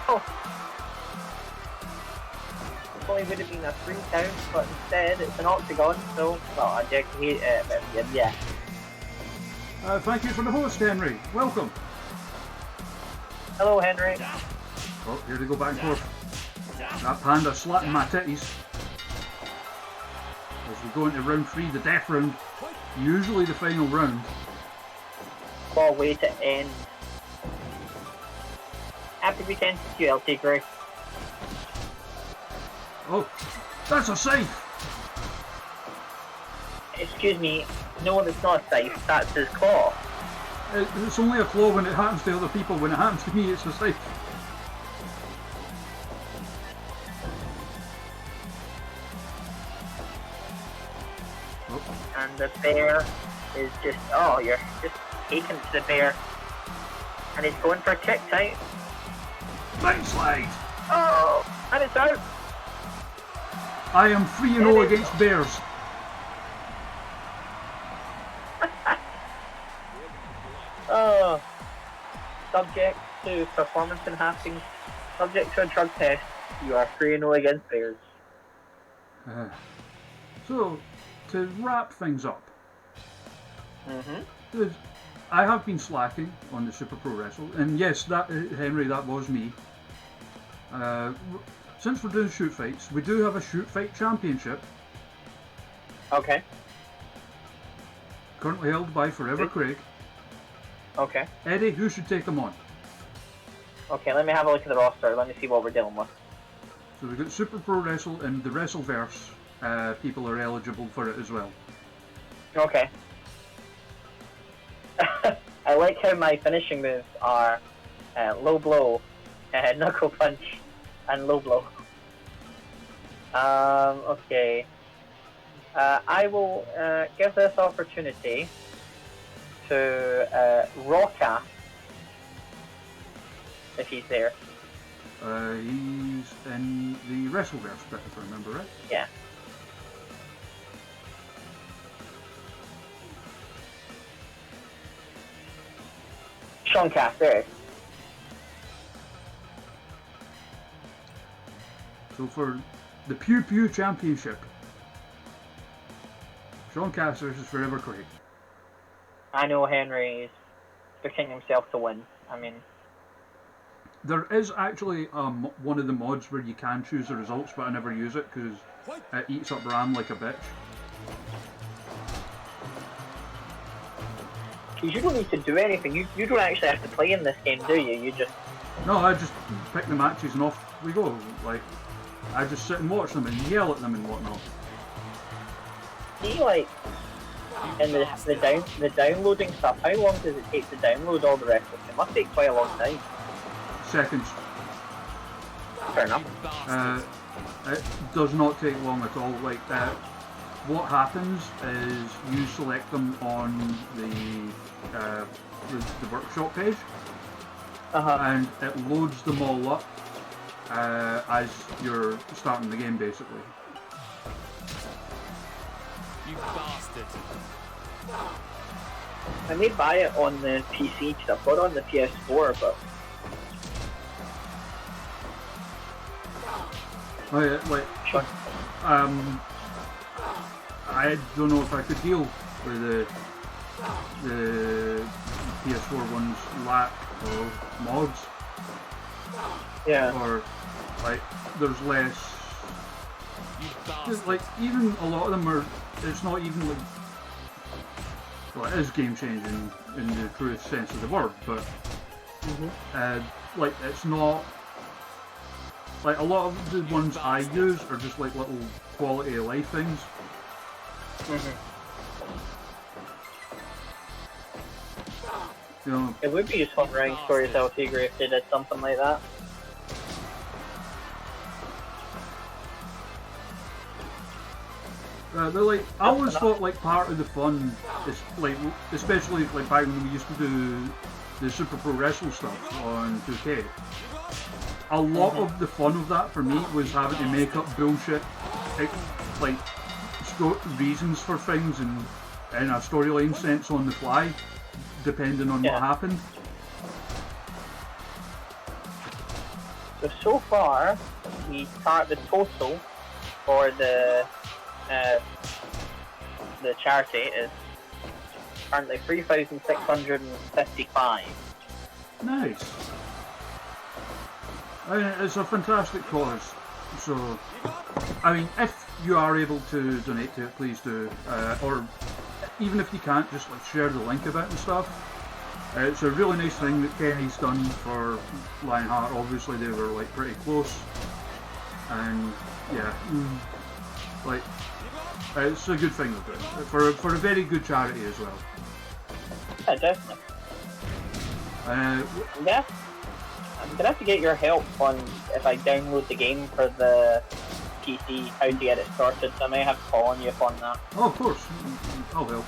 [SPEAKER 5] Oh. Probably would have been a 3 count, but instead it's an octagon, so, well, I just hate it, but yeah.
[SPEAKER 4] Thank you for the host, Henry. Welcome.
[SPEAKER 5] Hello, Henry.
[SPEAKER 4] Oh, here they go back and forth. That panda slapping my titties. As we go into round 3, the death round. Usually the final round.
[SPEAKER 5] What way to end. Happy weekend to you, LT Gray.
[SPEAKER 4] Oh, that's a safe!
[SPEAKER 5] Excuse me, no, that's not a safe, that's his claw.
[SPEAKER 4] It's only a claw when it happens to other people. When it happens to me, it's a safe. Oh.
[SPEAKER 5] And the bear is just, oh, you're just taking to the bear. And he's going for a kick out.
[SPEAKER 4] Landslide!
[SPEAKER 5] Oh, and it's out.
[SPEAKER 4] I am 3-0 against bears.
[SPEAKER 5] Oh, subject to performance enhancing, subject to a drug test, you are 3-0 against bears.
[SPEAKER 4] So, to wrap things up,
[SPEAKER 5] Mm-hmm.
[SPEAKER 4] I have been slacking on the Super Pro Wrestle, and yes, that Henry, that was me. Since we're doing shoot fights, we do have a shoot fight championship,
[SPEAKER 5] Okay,
[SPEAKER 4] currently held by Forever Craig.
[SPEAKER 5] okay.
[SPEAKER 4] Eddie, who should take them on?
[SPEAKER 5] Okay, let me have a look at the roster, let me see what we're dealing with.
[SPEAKER 4] So we've got Super Pro Wrestle and the Wrestleverse. People are eligible for it as well.
[SPEAKER 5] Okay. I like how my finishing moves are low blow, knuckle punch, and low blow. Okay. I will give this opportunity to Rocka, if he's there.
[SPEAKER 4] He's in the Wrestleverse bit, if I remember right.
[SPEAKER 5] Yeah. Sean Cass, there.
[SPEAKER 4] So for the Pew Pew Championship, Sean Cass versus Forever Craig.
[SPEAKER 5] I know Henry's picking himself to win. I mean,
[SPEAKER 4] There is actually one of the mods where you can choose the results, but I never use it because it eats up RAM like a bitch.
[SPEAKER 5] you don't need to do anything. You don't actually have to play in this game, do you? You just...
[SPEAKER 4] No, I just pick the matches and off we go. Like, I just sit and watch them and yell at them and whatnot.
[SPEAKER 5] See, like, in the downloading stuff, how long does it take to download all the wrestling? It must take quite a long time.
[SPEAKER 4] Seconds.
[SPEAKER 5] Fair enough.
[SPEAKER 4] It does not take long at all. Like what happens is you select them on the workshop page, and it loads them all up as you're starting the game, basically.
[SPEAKER 3] You bastard.
[SPEAKER 5] I may buy it on the PC because I've got it on the PS4, but sure.
[SPEAKER 4] I don't know if I could deal with the PS4 one's lack of mods.
[SPEAKER 5] Yeah.
[SPEAKER 4] Or like there's less. Like even a lot of them are. It's not even like. Well, it is game changing in the truest sense of the word, but like it's not. Like a lot of the ones I use are just like little quality of life things. You know,
[SPEAKER 5] It would be useful for running Storytel Tigre if they did something like that.
[SPEAKER 4] they're like I always thought like part of the fun is like especially like back when we used to do the Super Pro Wrestle stuff on 2K. A lot of the fun of that for me was having to make up bullshit like reasons for things and in a storyline sense on the fly, depending on what happened.
[SPEAKER 5] So far, the total for the charity is currently 3,655.
[SPEAKER 4] Nice. I mean, it's a fantastic cause. So, I mean, if you are able to donate to it, please do. Or even if you can't, just like share the link of it and stuff. It's a really nice thing that Kenny's done for Lionheart. Obviously, they were like pretty close, and yeah, like it's a good thing they're doing for a very good charity as well.
[SPEAKER 5] Yeah, definitely. Yeah, I'm gonna have to get your help on if I download the game for the PC, how to get it started. So I may have to call on you upon that.
[SPEAKER 4] Oh, of course, I'll help.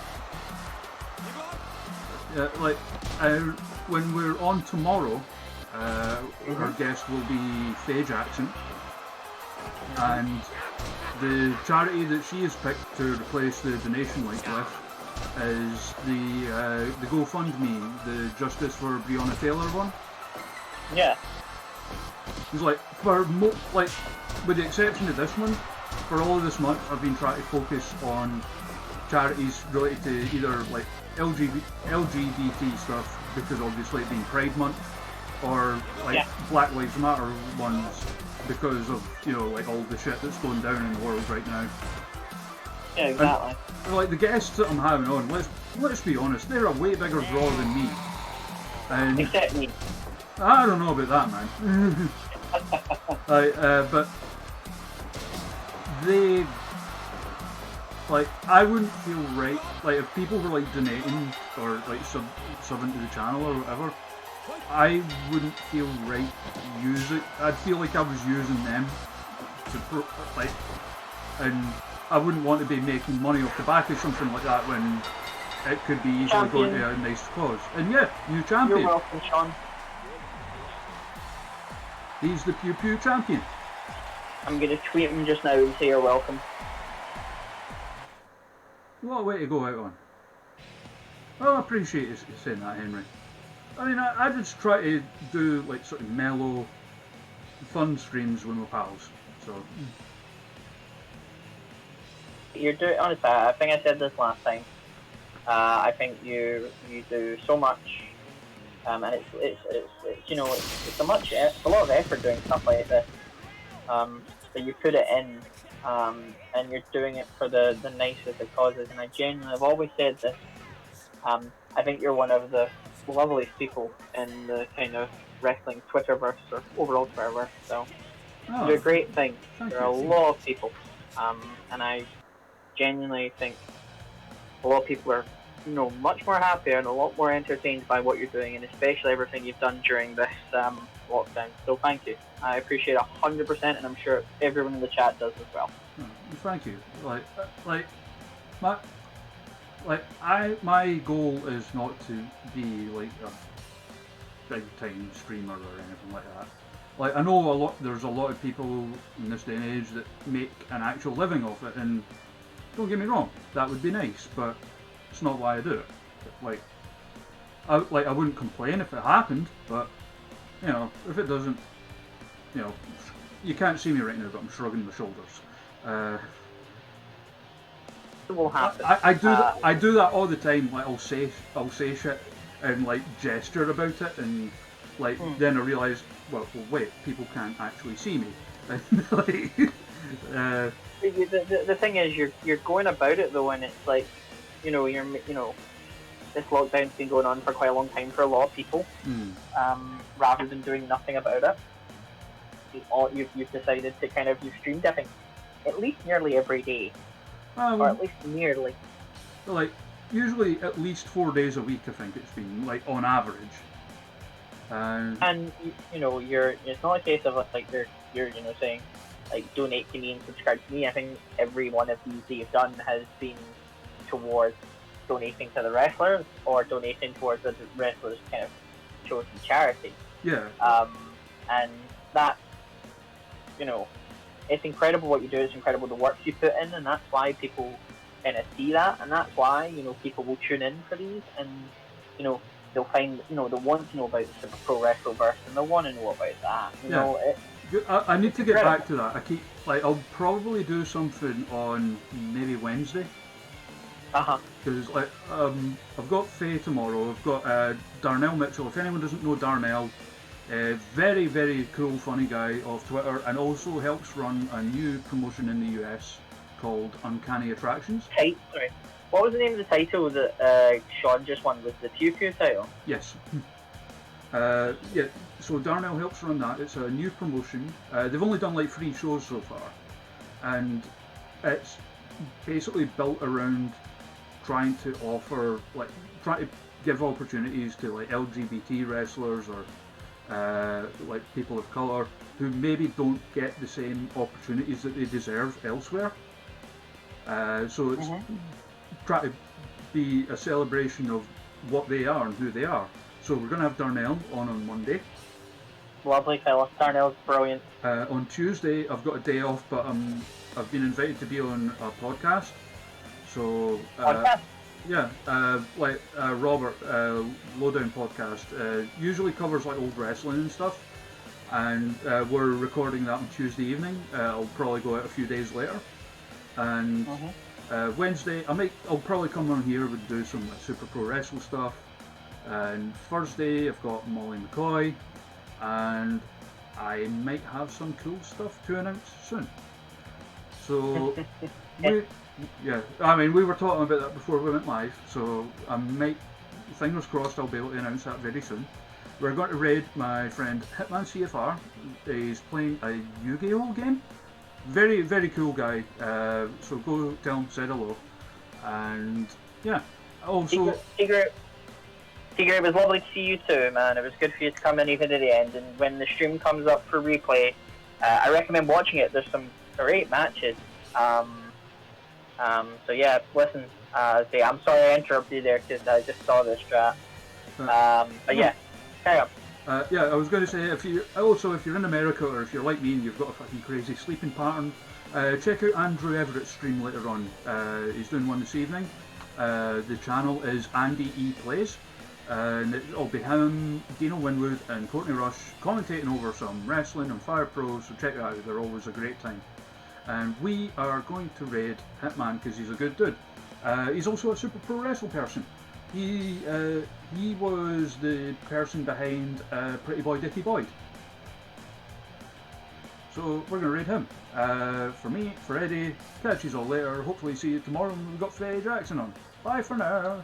[SPEAKER 4] Yeah, like when we're on tomorrow, our guest will be Faye Jackson, and the charity that she has picked to replace the donation link with is the GoFundMe, the Justice for Breonna Taylor one.
[SPEAKER 5] Yeah.
[SPEAKER 4] It's like with the exception of this one, for all of this month I've been trying to focus on charities related to either like LGBT stuff, because obviously it being Pride Month, or like Black Lives Matter ones because of, you know, like all the shit that's going down in the world right now.
[SPEAKER 5] Yeah, exactly.
[SPEAKER 4] And, like the guests that I'm having on, let's be honest, they're a way bigger draw than me. And
[SPEAKER 5] except me.
[SPEAKER 4] I don't know about that, man. But they, like, I wouldn't feel right, like, if people were, like, donating or, like, subbing to the channel or whatever, I wouldn't feel right to use it. I'd feel like I was using them to, like, and I wouldn't want to be making money off the back of something like that when it could be easily going to a nice cause. And yeah, new champion.
[SPEAKER 5] You're welcome, Sean.
[SPEAKER 4] He's the Pew Pew champion.
[SPEAKER 5] I'm gonna tweet him just now and say you're welcome.
[SPEAKER 4] What a way to go out on. Well, I appreciate you saying that, Henry. I mean, I just try to do like sort of mellow, fun streams with my pals. So
[SPEAKER 5] You're doing, honestly, I think I said this last time. I think you do so much, and it's you know it's a lot of effort doing stuff like this. But you put it in, and you're doing it for the nicest of causes. And I genuinely, I've always said this. I think you're one of the loveliest people in the kind of wrestling Twitterverse or overall Twitterverse. So
[SPEAKER 4] Oh,
[SPEAKER 5] do a great thing
[SPEAKER 4] thank
[SPEAKER 5] for
[SPEAKER 4] you.
[SPEAKER 5] a lot of people, and I genuinely think a lot of people are, much more happier and a lot more entertained by what you're doing, and especially everything you've done during this lockdown. So thank you. I appreciate 100%, and I'm sure everyone in the chat does as well.
[SPEAKER 4] Oh, thank you. My my goal is not to be like a big time streamer or anything like that. Like I know there's a lot of people in this day and age that make an actual living off it, and don't get me wrong, that would be nice, but it's not why I do it. I wouldn't complain if it happened, but if it doesn't, you can't see me right now, but I'm shrugging my shoulders.
[SPEAKER 5] It will happen.
[SPEAKER 4] I do that all the time. Like I'll say shit and like gesture about it, and like then I realise, well, wait, people can't actually see me.
[SPEAKER 5] The thing is, you're going about it though, and it's like, this lockdown's been going on for quite a long time for a lot of people. Rather than doing nothing about it, you've decided to you've streamed, I think, at least nearly every day, or at least nearly.
[SPEAKER 4] Like usually at least 4 days a week. I think it's been like on average.
[SPEAKER 5] And it's not a case of like you're saying like donate to me and subscribe to me. I think every one of these that you've done has been towards donating to the wrestlers or donating towards the wrestlers' kind of chosen charity.
[SPEAKER 4] Yeah.
[SPEAKER 5] And that, it's incredible what you do. It's incredible the work you put in, and that's why people kind of see that, and that's why people will tune in for these, and they'll find they'll want to know about the Super Pro Wrestleverse, and they'll want to know about that.
[SPEAKER 4] I need to get
[SPEAKER 5] incredible.
[SPEAKER 4] back to that. I'll probably do something on maybe Wednesday. Because I've got Faye tomorrow. I've got Darnell Mitchell. If anyone doesn't know Darnell, very very cool, funny guy off Twitter, and also helps run a new promotion in the US called Uncanny Attractions.
[SPEAKER 5] Sorry, what was the name of the title that Sean just won? Was the Pew Pew title?
[SPEAKER 4] Yes. Yeah. So Darnell helps run that. It's a new promotion. They've only done like 3 shows so far, and it's basically built around trying to give opportunities to like LGBT wrestlers or like people of colour who maybe don't get the same opportunities that they deserve elsewhere. So it's try to be a celebration of what they are and who they are. So we're going to have Darnell on Monday.
[SPEAKER 5] Lovely fella. Darnell's brilliant.
[SPEAKER 4] On Tuesday I've got a day off, but I've been invited to be on a podcast. So yeah, Robert, Lowdown Podcast, usually covers like old wrestling and stuff, and we're recording that on Tuesday evening. I'll probably go out a few days later, and Wednesday I'll probably come on here and do some like, Super Pro Wrestle stuff, and Thursday I've got Molly McCoy, and I might have some cool stuff to announce soon. So yeah, I mean, we were talking about that before we went live, so I might, fingers crossed, I'll be able to announce that very soon. We're going to raid my friend Hitman CFR. He's playing a Yu-Gi-Oh game. Very, very cool guy. So go tell him, say hello. And yeah, also...
[SPEAKER 5] Tigger, it was lovely to see you too, man. It was good for you to come in even at the end. And when the stream comes up for replay, I recommend watching it. There's some great matches. So yeah, listen, I'm sorry I interrupted you there because I just saw this chat. But yeah, carry on.
[SPEAKER 4] Yeah, I was going to say, if you're in America or if you're like me and you've got a fucking crazy sleeping pattern, check out Andrew Everett's stream later on. He's doing one this evening. The channel is Andy E Plays, and it'll be him, Dino Winwood, and Courtney Rush commentating over some wrestling and Fire Pro. So check it out; they're always a great time. And we are going to raid Hitman because he's a good dude. He's also a Super Pro Wrestle person. He was the person behind Pretty Boy Dicky Boyd. So we're going to raid him. For me, for Eddie, catch you all later. Hopefully see you tomorrow when we've got Faye Jackson on. Bye for now.